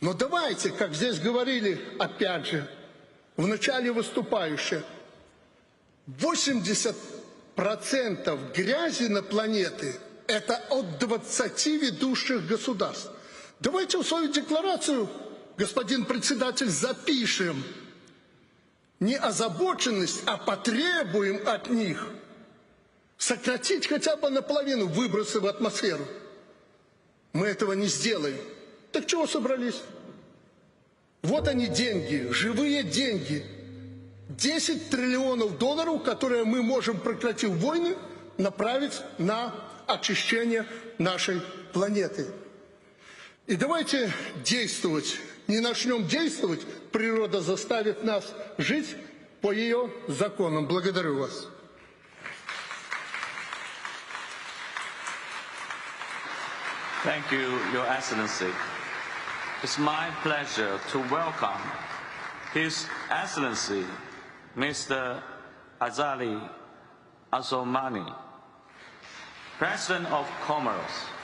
Но давайте, как здесь говорили, опять же, в начале выступающие, 80% грязи на планете – это от 20 ведущих государств. Давайте в свою декларацию, господин председатель, запишем не озабоченность, а потребуем от них сократить хотя бы наполовину выбросы в атмосферу. Мы этого не сделаем. Так чего собрались? Вот они деньги, живые деньги. 10 триллионов долларов, которые мы можем, прекратив войны, направить на очищение нашей планеты. И давайте действовать. Не начнем действовать, природа заставит нас жить по ее законам. Благодарю вас. Thank you, Your Excellency. It's my pleasure to welcome His Excellency, Mr. Azali Assoumani, President of Comoros.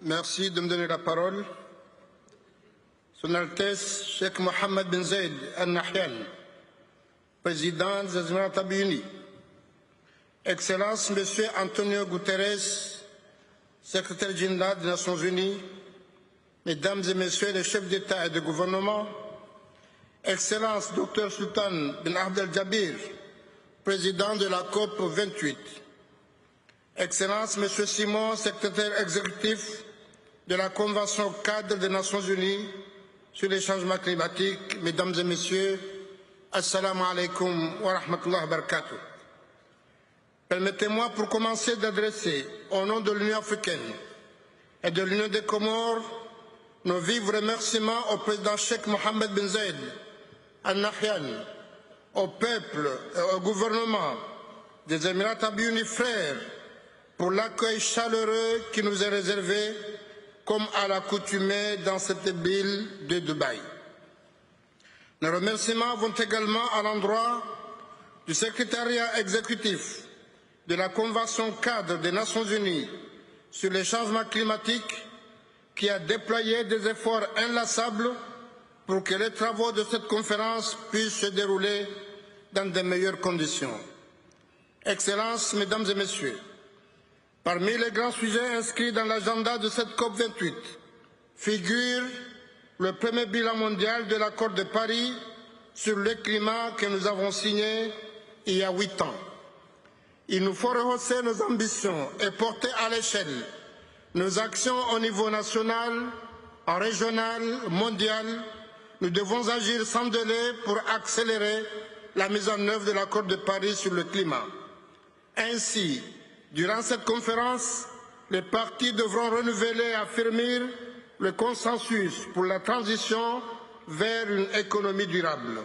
Merci de me donner la parole. Son Altesse Cheikh Mohammed bin Zayed Al Nahyan, Président des Émirats Arabes Unis. Excellence Monsieur Antonio Guterres, Secrétaire général des Nations Unies, Mesdames et Messieurs les chefs d'État et de gouvernement, Excellence Dr Sultan bin Abdel Jabir, Président de la Cop28, Excellence Monsieur Simon, Secrétaire exécutif de la Convention cadre des Nations Unies sur les changements climatiques, Mesdames et Messieurs, Assalamu alaikum wa rahmatullahi wa barakatuh. Permettez-moi pour commencer d'adresser au nom de l'Union africaine et de l'Union des Comores nos vifs remerciements au président Cheikh Mohammed bin Zayed Al Nahyan, au peuple et au gouvernement des Émirats Arabes Unis frères pour l'accueil chaleureux qui nous est réservé comme à l'accoutumée dans cette ville de Dubaï. Nos remerciements vont également à l'endroit du secrétariat exécutif de la Convention cadre des Nations Unies sur les changements climatiques qui a déployé des efforts inlassables pour que les travaux de cette conférence puissent se dérouler dans de meilleures conditions. Excellences, Mesdames et Messieurs, parmi les grands sujets inscrits dans l'agenda de cette COP28 figure le premier bilan mondial de l'accord de Paris sur le climat que nous avons signé il y a 8 ans. Il nous faut rehausser nos ambitions et porter à l'échelle nos actions au niveau national, régional, mondial. Nous devons agir sans délai pour accélérer la mise en œuvre de l'accord de Paris sur le climat. Ainsi, durant cette conférence, les parties devront renouveler et affermir le consensus pour la transition vers une économie durable.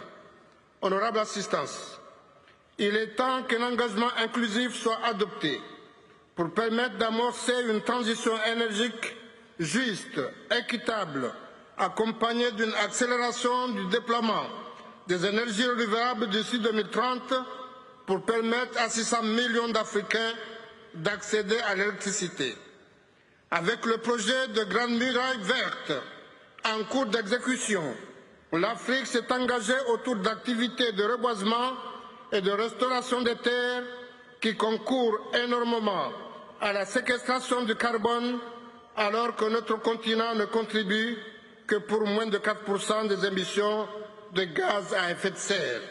Honorable assistance, il est temps qu'un engagement inclusif soit adopté pour permettre d'amorcer une transition énergique juste, équitable, accompagnée d'une accélération du déploiement des énergies renouvelables d'ici 2030 pour permettre à 600 millions d'Africains d'accéder à l'électricité. Avec le projet de Grande Muraille verte en cours d'exécution, l'Afrique s'est engagée autour d'activités de reboisement et de restauration des terres qui concourent énormément à la séquestration du carbone, alors que notre continent ne contribue que pour moins de 4% des émissions de gaz à effet de serre.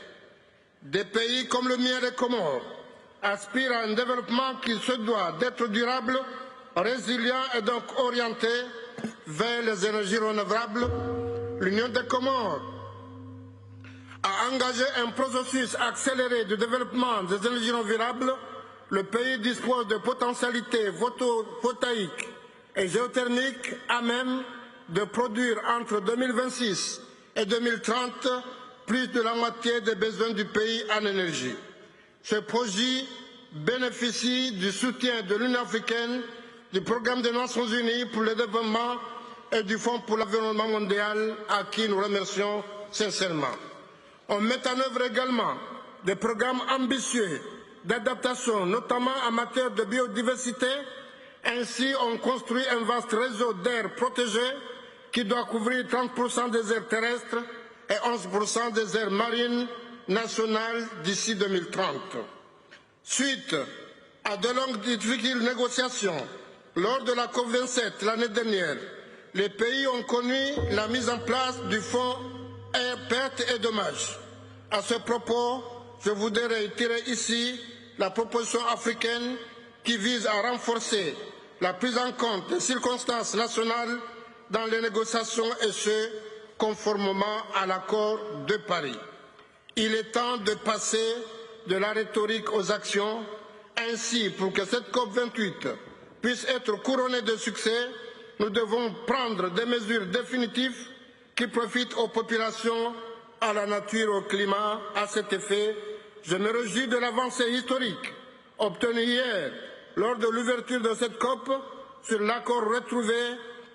Des pays comme le mien, les Comores, aspirent à un développement qui se doit d'être durable, résilient et donc orienté vers les énergies renouvelables. L'Union des Comores a engagé un processus accéléré de développement des énergies renouvelables. Le pays dispose de potentialités photovoltaïques et géothermiques à même de produire entre 2026 et 2030 plus de la moitié des besoins du pays en énergie. Ce projet bénéficie du soutien de l'Union africaine, du Programme des Nations Unies pour le développement et du Fonds pour l'environnement mondial, à qui nous remercions sincèrement. On met en œuvre également des programmes ambitieux d'adaptation, notamment en matière de biodiversité. Ainsi, on construit un vaste réseau d'aires protégées qui doit couvrir 30% des aires terrestres et 11% des aires marines nationales d'ici 2030. Suite à de longues et difficiles négociations, lors de la COP27 l'année dernière, les pays ont connu la mise en place du fonds pertes et dommages. À ce propos, je voudrais réitérer ici la proposition africaine qui vise à renforcer la prise en compte des circonstances nationales dans les négociations et ce, conformément à l'accord de Paris. Il est temps de passer de la rhétorique aux actions. Ainsi, pour que cette COP28 puisse être couronnée de succès, nous devons prendre des mesures définitives qui profitent aux populations, à la nature, au climat. À cet effet, je me réjouis de l'avancée historique obtenue hier lors de l'ouverture de cette COP sur l'accord retrouvé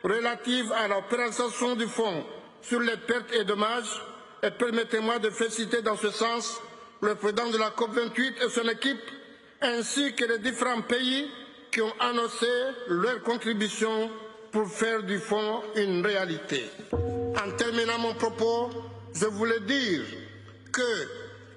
relatif à l'opération du Fonds sur les pertes et dommages. Et permettez-moi de féliciter dans ce sens le président de la COP28 et son équipe, ainsi que les différents pays qui ont annoncé leur contribution pour faire du fonds une réalité. En terminant mon propos, je voulais dire que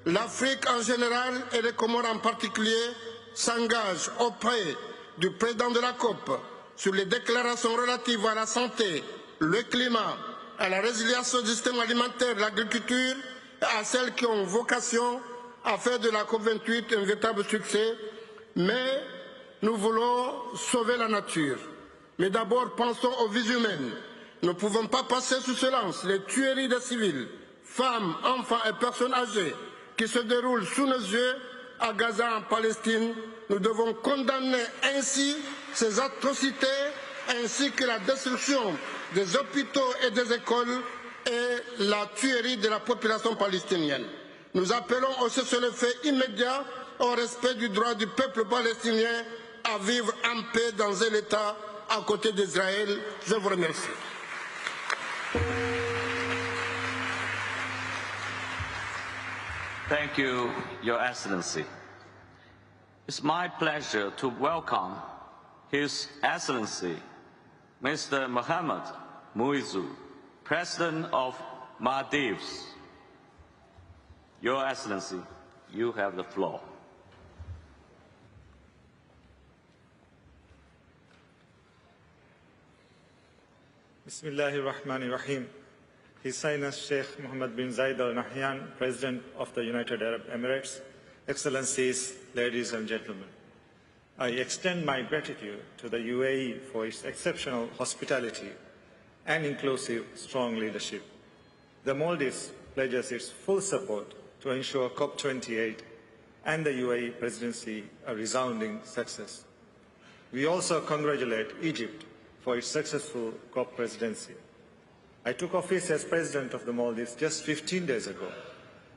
l'Afrique en général et les Comores en particulier s'engagent auprès du président de la COP sur les déclarations relatives à la santé, le climat, à la résilience du système alimentaire, l'agriculture et à celles qui ont vocation à faire de la COP28 un véritable succès. Mais nous voulons sauver la nature. Mais d'abord, pensons aux vies humaines. Nous ne pouvons pas passer sous silence les tueries des civils, femmes, enfants et personnes âgées qui se déroulent sous nos yeux à Gaza, en Palestine. Nous devons condamner ainsi ces atrocités, ainsi que la destruction des hôpitaux et des écoles et la tuerie de la population palestinienne. Nous appelons au cessez-le-feu immédiat, au respect du droit du peuple palestinien à vivre en paix dans un État à côté d'Israël. Je vous remercie. Thank you, Your Excellency. It's my pleasure to welcome His Excellency, Mr. Mohammed Muizzu, President of Maldives. Your Excellency, you have the floor. Bismillahirrahmanirrahim. His Highness Sheikh Mohammed bin Zayed Al Nahyan, President of the United Arab Emirates, Excellencies, ladies and gentlemen. I extend my gratitude to the UAE for its exceptional hospitality and inclusive, strong leadership. The Maldives pledges its full support to ensure Cop28 and the UAE presidency a resounding success. We also congratulate Egypt for its successful COP presidency. I took office as President of the Maldives just 15 days ago,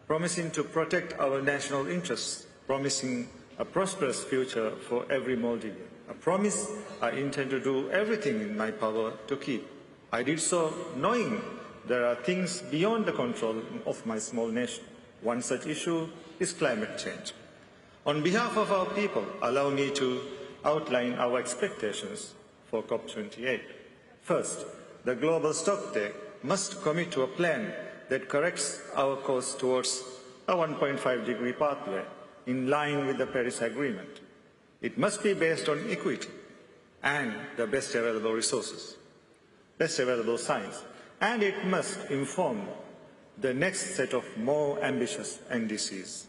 promising to protect our national interests, promising a prosperous future for every Maldivian, a promise I intend to do everything in my power to keep. I did so knowing there are things beyond the control of my small nation. One such issue is climate change. On behalf of our people, allow me to outline our expectations for COP28. First, the global stocktake must commit to a plan that corrects our course towards a 1.5-degree pathway in line with the Paris Agreement. It must be based on equity and the best available resources, best available science, and it must inform the next set of more ambitious NDCs.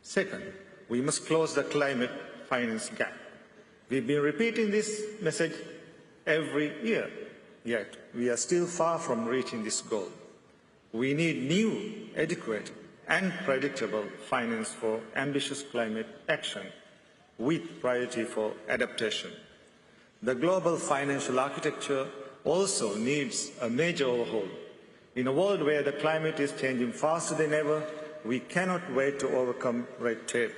Second, we must close the climate finance gap. We've been repeating this message every year, yet we are still far from reaching this goal. We need new, adequate, and predictable finance for ambitious climate action with priority for adaptation. The global financial architecture also needs a major overhaul. In a world where the climate is changing faster than ever, we cannot wait to overcome red tape,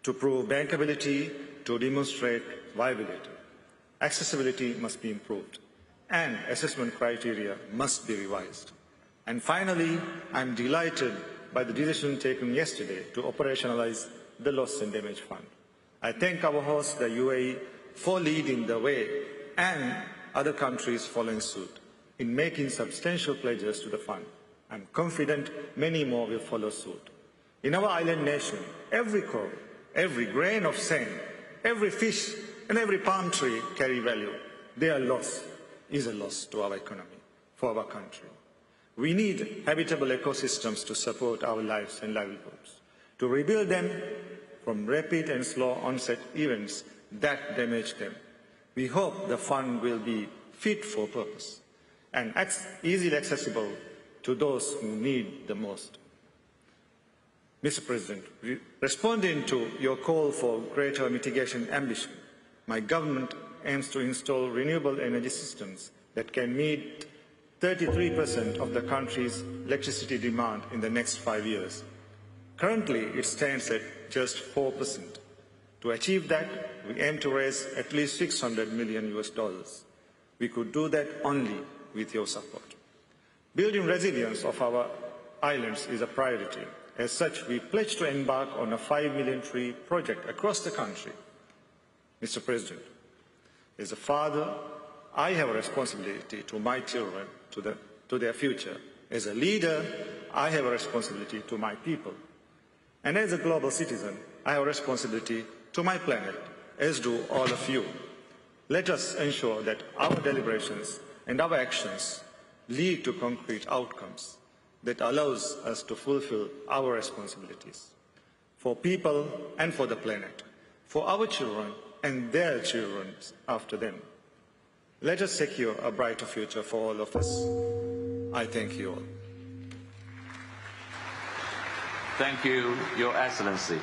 to prove bankability, to demonstrate viability. Accessibility must be improved, and assessment criteria must be revised. And finally, I'm delighted by the decision taken yesterday to operationalize the Loss and Damage Fund. I thank our host, the UAE, for leading the way and other countries following suit in making substantial pledges to the fund. I'm confident many more will follow suit. In our island nation, every coral, every grain of sand, every fish and every palm tree carry value. Their loss is a loss to our economy, for our country. We need habitable ecosystems to support our lives and livelihoods, to rebuild them from rapid and slow onset events that damage them. We hope the fund will be fit for purpose and easily accessible to those who need the most. Mr. President, responding to your call for greater mitigation ambition, my government aims to install renewable energy systems that can meet 33% of the country's electricity demand in the next 5 years. Currently, it stands at just 4%. To achieve that, we aim to raise at least $600 million. We could do that only with your support. Building resilience of our islands is a priority. As such, we pledge to embark on a 5 million tree project across the country. Mr. President, as a father, I have a responsibility to my children, to their future. As a leader, I have a responsibility to my people. And as a global citizen, I have a responsibility to my planet, as do all of you. Let us ensure that our deliberations and our actions lead to concrete outcomes that allows us to fulfill our responsibilities for people and for the planet, for our children and their children after them. Let us secure a brighter future for all of us. I thank you all. Thank you, Your Excellency.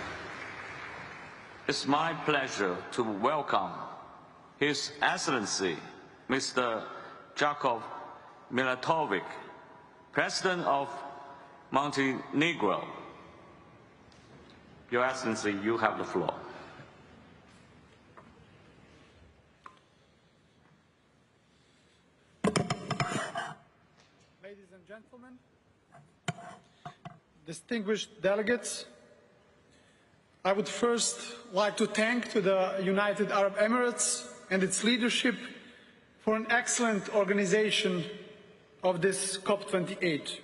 It's my pleasure to welcome His Excellency, Mr. Jakov Milatovic, President of Montenegro. Your Excellency, you have the floor. Ladies and gentlemen, distinguished delegates, I would first like to thank the United Arab Emirates and its leadership for an excellent organization of this COP28.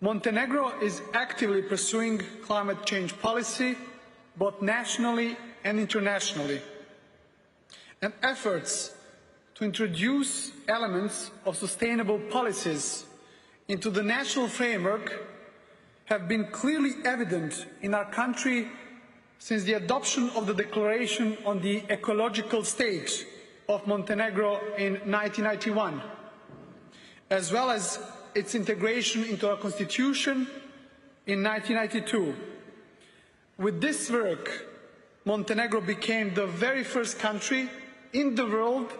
Montenegro is actively pursuing climate change policy, both nationally and internationally, and efforts to to introduce elements of sustainable policies into the national framework have been clearly evident in our country since the adoption of the Declaration on the Ecological State of Montenegro in 1991, as well as its integration into our constitution in 1992. With this work, Montenegro became the very first country in the world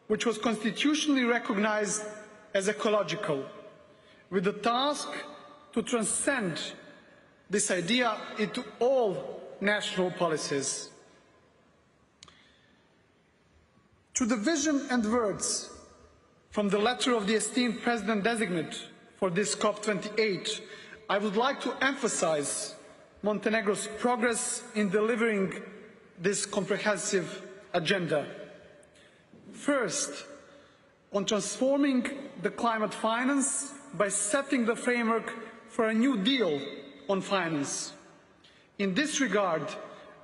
which was constitutionally recognized as ecological, with the task to transcend this idea into all national policies. To the vision and words from the letter of the esteemed President-designate for this COP28, I would like to emphasize Montenegro's progress in delivering this comprehensive agenda. First, on transforming the climate finance by setting the framework for a new deal on finance. In this regard,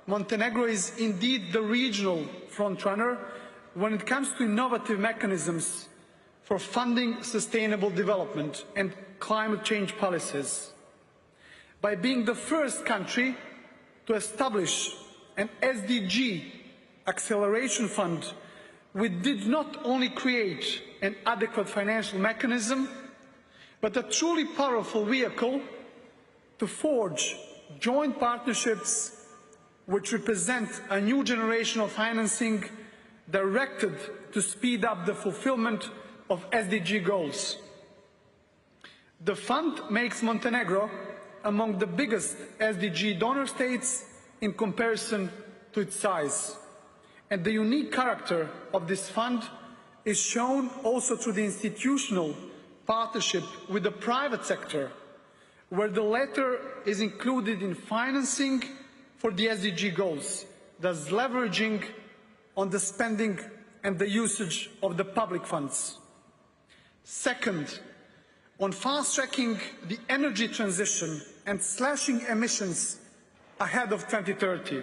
Montenegro is indeed the regional frontrunner when it comes to innovative mechanisms for funding sustainable development and climate change policies. By being the first country to establish an SDG acceleration fund, we did not only create an adequate financial mechanism, but a truly powerful vehicle to forge joint partnerships which represent a new generation of financing directed to speed up the fulfillment of SDG goals. The fund makes Montenegro among the biggest SDG donor states in comparison to its size. And the unique character of this fund is shown also through the institutional partnership with the private sector, where the latter is included in financing for the SDG goals, thus leveraging on the spending and the usage of the public funds. Second, on fast-tracking the energy transition and slashing emissions ahead of 2030.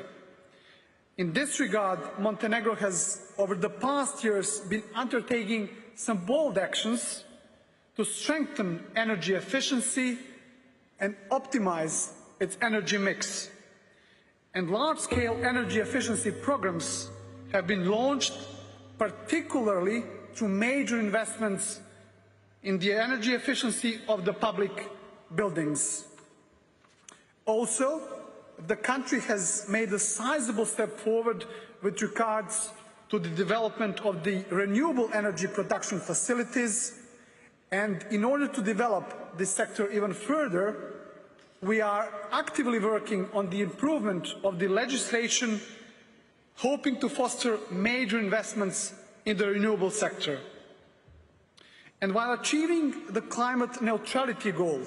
In this regard, Montenegro has, over the past years, been undertaking some bold actions to strengthen energy efficiency and optimize its energy mix. And large-scale energy efficiency programs have been launched, particularly through major investments in the energy efficiency of the public buildings. Also, the country has made a sizable step forward with regards to the development of the renewable energy production facilities, and in order to develop this sector even further, we are actively working on the improvement of the legislation, hoping to foster major investments in the renewable sector. And while achieving the climate neutrality goal,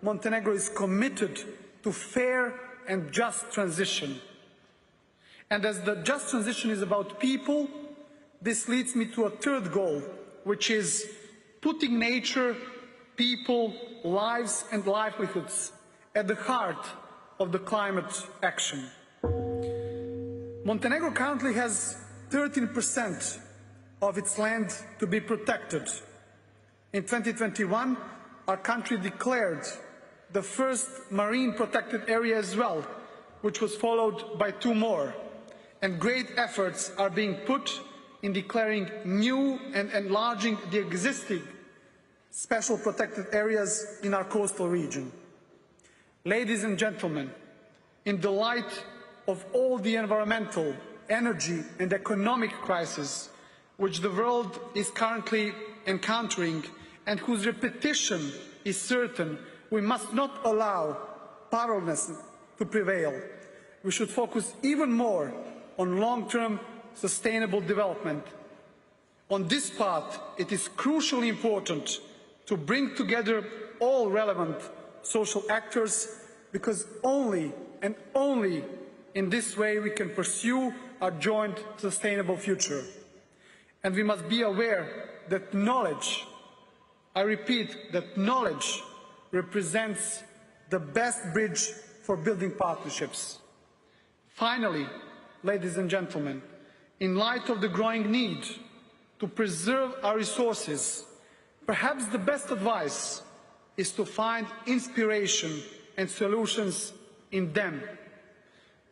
Montenegro is committed to fair and just transition. And as the just transition is about people, this leads me to a third goal, which is putting nature, people, lives and livelihoods at the heart of the climate action. Montenegro currently has 13% of its land to be protected. In 2021, our country declared the first marine protected area as well, which was followed by 2 more. And great efforts are being put in declaring new and enlarging the existing special protected areas in our coastal region. Ladies and gentlemen, in the light of all the environmental, energy and economic crises which the world is currently encountering and whose repetition is certain, we must not allow powerlessness to prevail. We should focus even more on long-term sustainable development. On this path, it is crucially important to bring together all relevant social actors, because only and only in this way we can pursue our joint sustainable future. And we must be aware that knowledge, I repeat, that knowledge represents the best bridge for building partnerships. Finally, ladies and gentlemen, in light of the growing need to preserve our resources, perhaps the best advice is to find inspiration and solutions in them.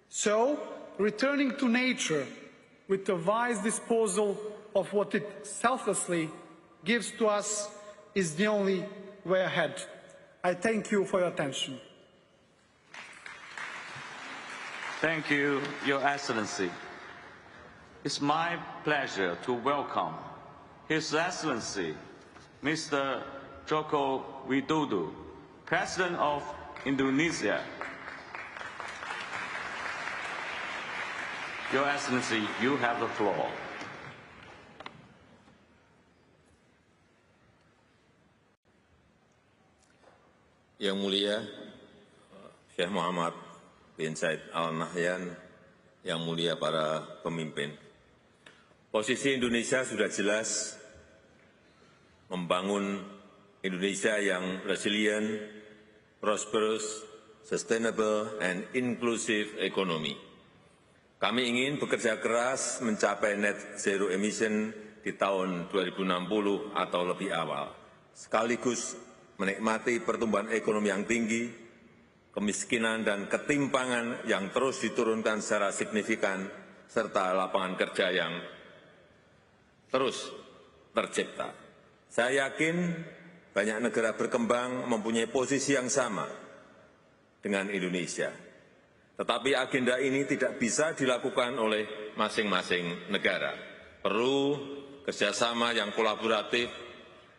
So, returning to nature with a wise disposal of what it selflessly gives to us is the only way ahead. I thank you for your attention. Thank you, Your Excellency. It's my pleasure to welcome His Excellency, Mr. Joko Widodo, President of Indonesia. Your Excellency, you have the floor. Yang Mulia Syekh Muhammad bin Said Al Nahyan, yang mulia para pemimpin. Posisi Indonesia sudah jelas, membangun Indonesia yang resilient, prosperous, sustainable, and inclusive economy. Kami ingin bekerja keras mencapai net zero emission di tahun 2060 atau lebih awal, sekaligus menikmati pertumbuhan ekonomi yang tinggi, kemiskinan dan ketimpangan yang terus diturunkan secara signifikan, serta lapangan kerja yang terus tercipta. Saya yakin banyak negara berkembang mempunyai posisi yang sama dengan Indonesia. Tetapi agenda ini tidak bisa dilakukan oleh masing-masing negara. Perlu kerjasama yang kolaboratif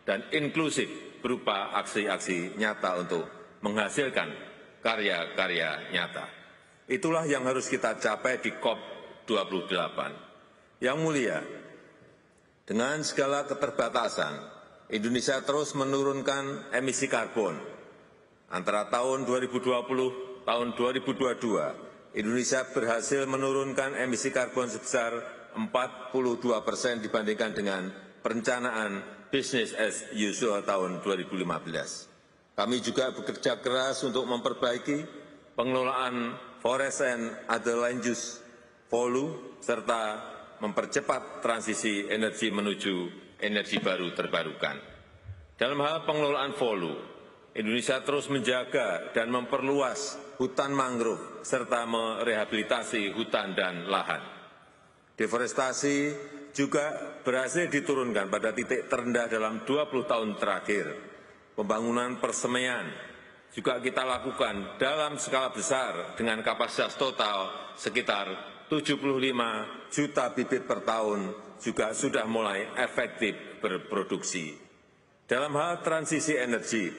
dan inklusif berupa aksi-aksi nyata untuk menghasilkan karya-karya nyata. Itulah yang harus kita capai di COP28. Yang mulia, dengan segala keterbatasan, Indonesia terus menurunkan emisi karbon. Antara tahun 2020 tahun 2022, Indonesia berhasil menurunkan emisi karbon sebesar 42% dibandingkan dengan perencanaan business as usual tahun 2015. Kami juga bekerja keras untuk memperbaiki pengelolaan forest and other land use volume, serta mempercepat transisi energi menuju energi baru terbarukan. Dalam hal pengelolaan volume, Indonesia terus menjaga dan memperluas hutan mangrove, serta merehabilitasi hutan dan lahan. Deforestasi juga berhasil diturunkan pada titik terendah dalam 20 tahun terakhir. Pembangunan persemaian juga kita lakukan dalam skala besar dengan kapasitas total sekitar 75 juta bibit per tahun, juga sudah mulai efektif berproduksi. Dalam hal transisi energi,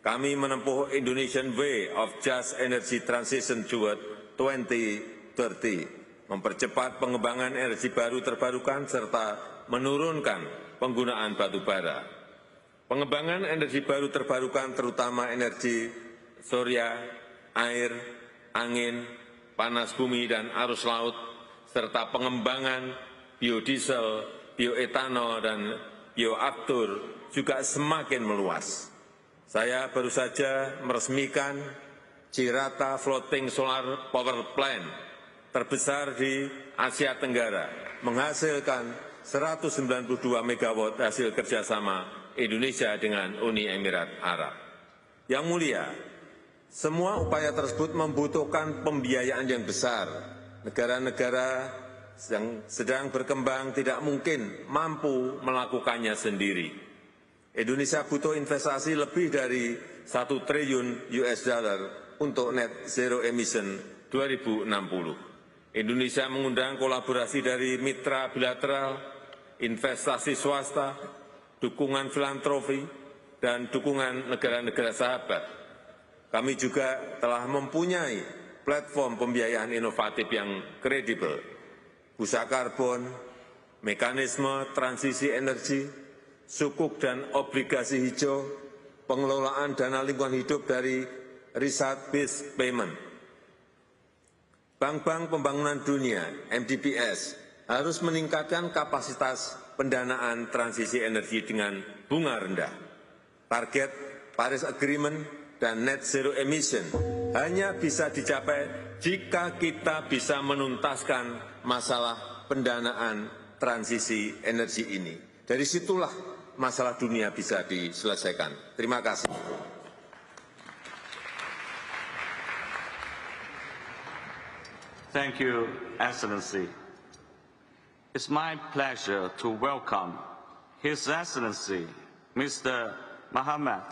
kami menempuh Indonesian Way of Just Energy Transition toward 2030, mempercepat pengembangan energi baru terbarukan serta menurunkan penggunaan batu bara. Pengembangan energi baru terbarukan terutama energi surya, air, angin, panas bumi dan arus laut, serta pengembangan biodiesel, bioetanol dan bioaftur juga semakin meluas. Saya baru saja meresmikan Cirata Floating Solar Power Plant terbesar di Asia Tenggara, menghasilkan 192 megawatt hasil kerjasama Indonesia dengan Uni Emirat Arab. Yang mulia, semua upaya tersebut membutuhkan pembiayaan yang besar. Negara-negara yang sedang berkembang tidak mungkin mampu melakukannya sendiri. Indonesia butuh investasi lebih dari 1 triliun US dollar untuk net zero emission 2060. Indonesia mengundang kolaborasi dari mitra bilateral, investasi swasta, dukungan filantropi, dan dukungan negara-negara sahabat. Kami juga telah mempunyai platform pembiayaan inovatif yang kredibel, bursa karbon, mekanisme transisi energi, sukuk dan obligasi hijau, pengelolaan dana lingkungan hidup dari research-based payment. Bank-bank pembangunan dunia, MDBs, harus meningkatkan kapasitas pendanaan transisi energi dengan bunga rendah. Target Paris Agreement dan net zero emission hanya bisa dicapai jika kita bisa menuntaskan masalah pendanaan transisi energi ini. Dari situlah masalah dunia bisa diselesaikan. Terima kasih. Thank you, Excellency. It's my pleasure to welcome His Excellency, Mr. Mohamed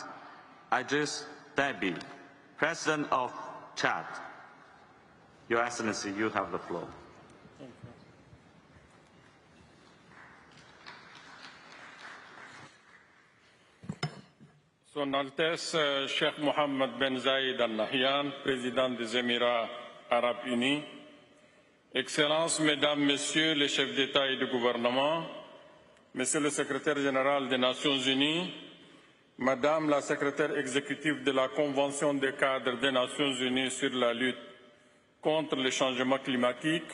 Idris Deby, President of Chad. Your Excellency, you have the floor. Son Altesse Cheikh Mohammed Ben Zayed Al Nahyan, Président des Émirats Arabes Unis, Excellences, Mesdames, Messieurs les chefs d'État et de gouvernement, Monsieur le Secrétaire général des Nations Unies, Madame la Secrétaire exécutive de la Convention des cadres des Nations Unies sur la lutte contre le changement climatique,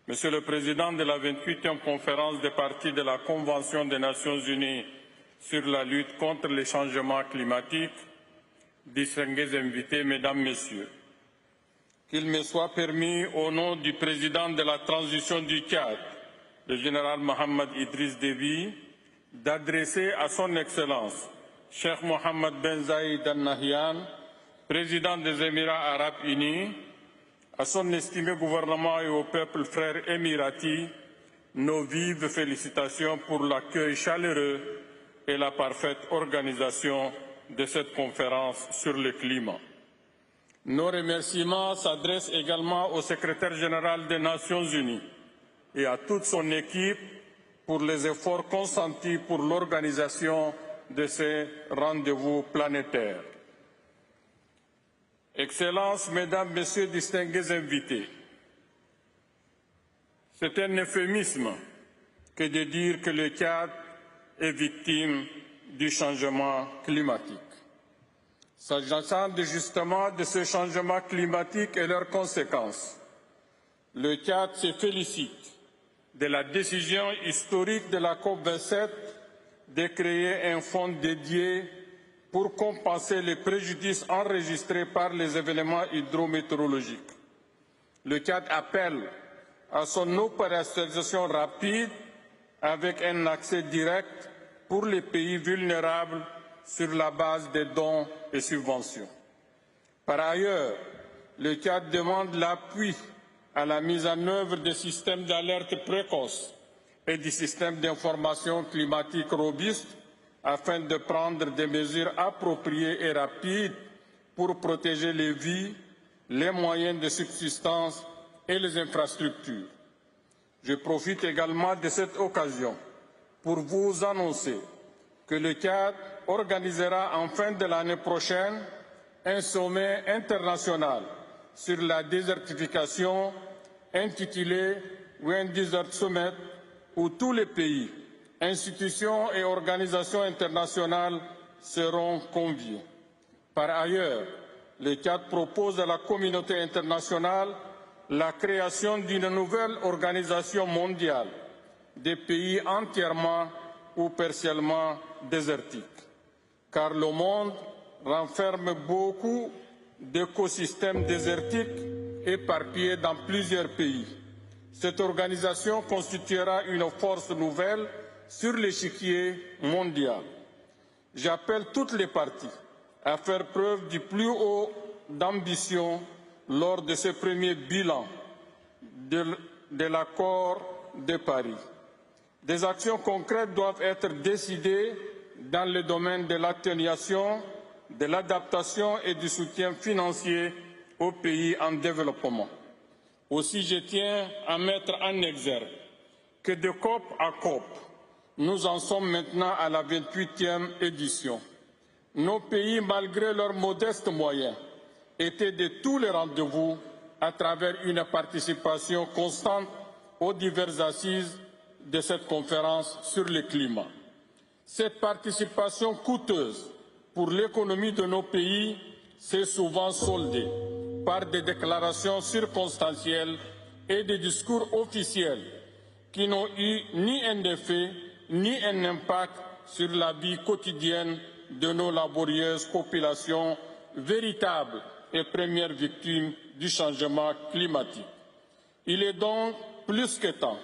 Monsieur le Président de la 28e conférence des parties de la Convention des Nations Unies sur la lutte contre les changements climatiques, distingués invités, Mesdames, Messieurs, qu'il me soit permis, au nom du Président de la transition du Tchad, le général Mohamed Idriss Déby, d'adresser à son Excellence, Cheikh Mohammed Ben Zayed Al Nahyan, Président des Émirats Arabes Unis, à son estimé gouvernement et au peuple frère émirati, nos vives félicitations pour l'accueil chaleureux et la parfaite organisation de cette conférence sur le climat. Nos remerciements s'adressent également au secrétaire général des Nations Unies et à toute son équipe pour les efforts consentis pour l'organisation de ces rendez-vous planétaires. Excellences, Mesdames, Messieurs, distingués invités, c'est un euphémisme que de dire que le Tchad est victime du changement climatique. S'agissant justement de ce changement climatique et leurs conséquences, le Tchad se félicite de la décision historique de la COP27 de créer un fonds dédié pour compenser les préjudices enregistrés par les événements hydrométéorologiques. Le Tchad appelle à son opérationnalisation rapide avec un accès direct pour les pays vulnérables sur la base des dons et subventions. Par ailleurs, le Tchad demande l'appui à la mise en œuvre des systèmes d'alerte précoce et du système d'information climatique robuste afin de prendre des mesures appropriées et rapides pour protéger les vies, les moyens de subsistance et les infrastructures. Je profite également de cette occasion pour vous annoncer que le Tchad organisera en fin de l'année prochaine un sommet international sur la désertification intitulé Wind Desert Summit où tous les pays, institutions et organisations internationales seront conviés. Par ailleurs, le Tchad propose à la communauté internationale la création d'une nouvelle organisation mondiale des pays entièrement ou partiellement désertiques, car le monde renferme beaucoup d'écosystèmes désertiques éparpillés dans plusieurs pays. Cette organisation constituera une force nouvelle sur l'échiquier mondial. J'appelle toutes les parties à faire preuve du plus haut d'ambition lors de ce premier bilan de l'accord de Paris. Des actions concrètes doivent être décidées dans le domaine de l'atténuation, de l'adaptation et du soutien financier aux pays en développement. Aussi, je tiens à mettre en exergue que de COP à COP, nous en sommes maintenant à la 28e édition. Nos pays, malgré leurs modestes moyens, étaient de tous les rendez-vous à travers une participation constante aux diverses assises de cette conférence sur le climat. Cette participation coûteuse pour l'économie de nos pays s'est souvent soldée par des déclarations circonstancielles et des discours officiels qui n'ont eu ni un effet ni un impact sur la vie quotidienne de nos laborieuses populations, véritables et premières victimes du changement climatique. Il est donc plus que temps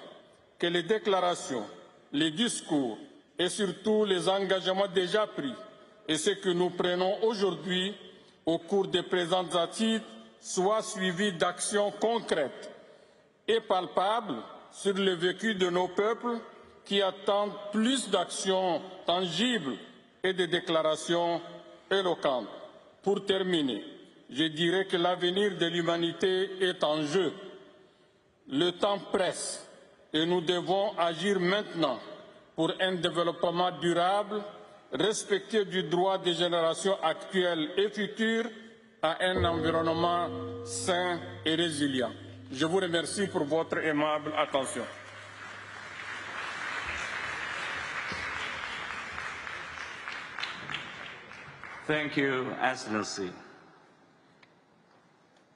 que les déclarations les discours et surtout les engagements déjà pris et ce que nous prenons aujourd'hui au cours des présentes assises soient suivis d'actions concrètes et palpables sur le vécu de nos peuples qui attendent plus d'actions tangibles et de déclarations éloquentes. Pour terminer, je dirais que l'avenir de l'humanité est en jeu. Le temps presse et nous devons agir maintenant pour un développement durable, respectueux du droit des générations actuelles et futures à un environnement sain et résilient. Je vous remercie pour votre aimable attention. Thank you, Excellency.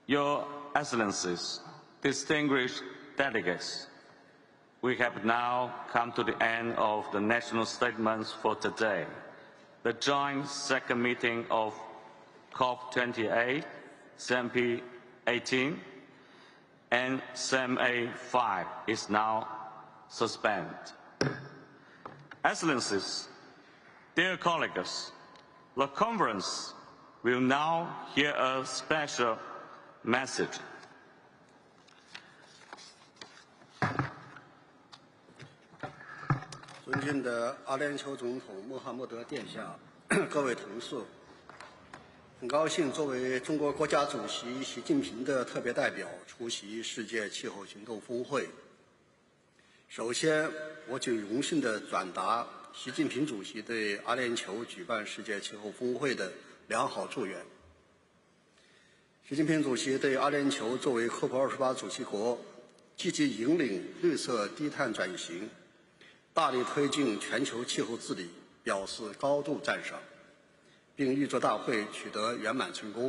Your Excellencies, distinguished delegates, we have now come to the end of the national statements for today. The joint second meeting of Cop28, CMP 18, and CMA 5 is now suspended. Excellencies, dear colleagues, the conference will now hear a special message. 尊敬的阿联酋总统穆罕默德殿下，各位同事，很高兴作为中国国家主席习近平的特别代表出席世界气候行动峰会。首先，我就荣幸地转达习近平主席对阿联酋举办世界气候峰会的良好祝愿。习近平主席对阿联酋作为 COP28 主席国，积极引领绿色低碳转型，大力推进全球气候治理表示高度赞赏，并预祝大会取得圆满成功。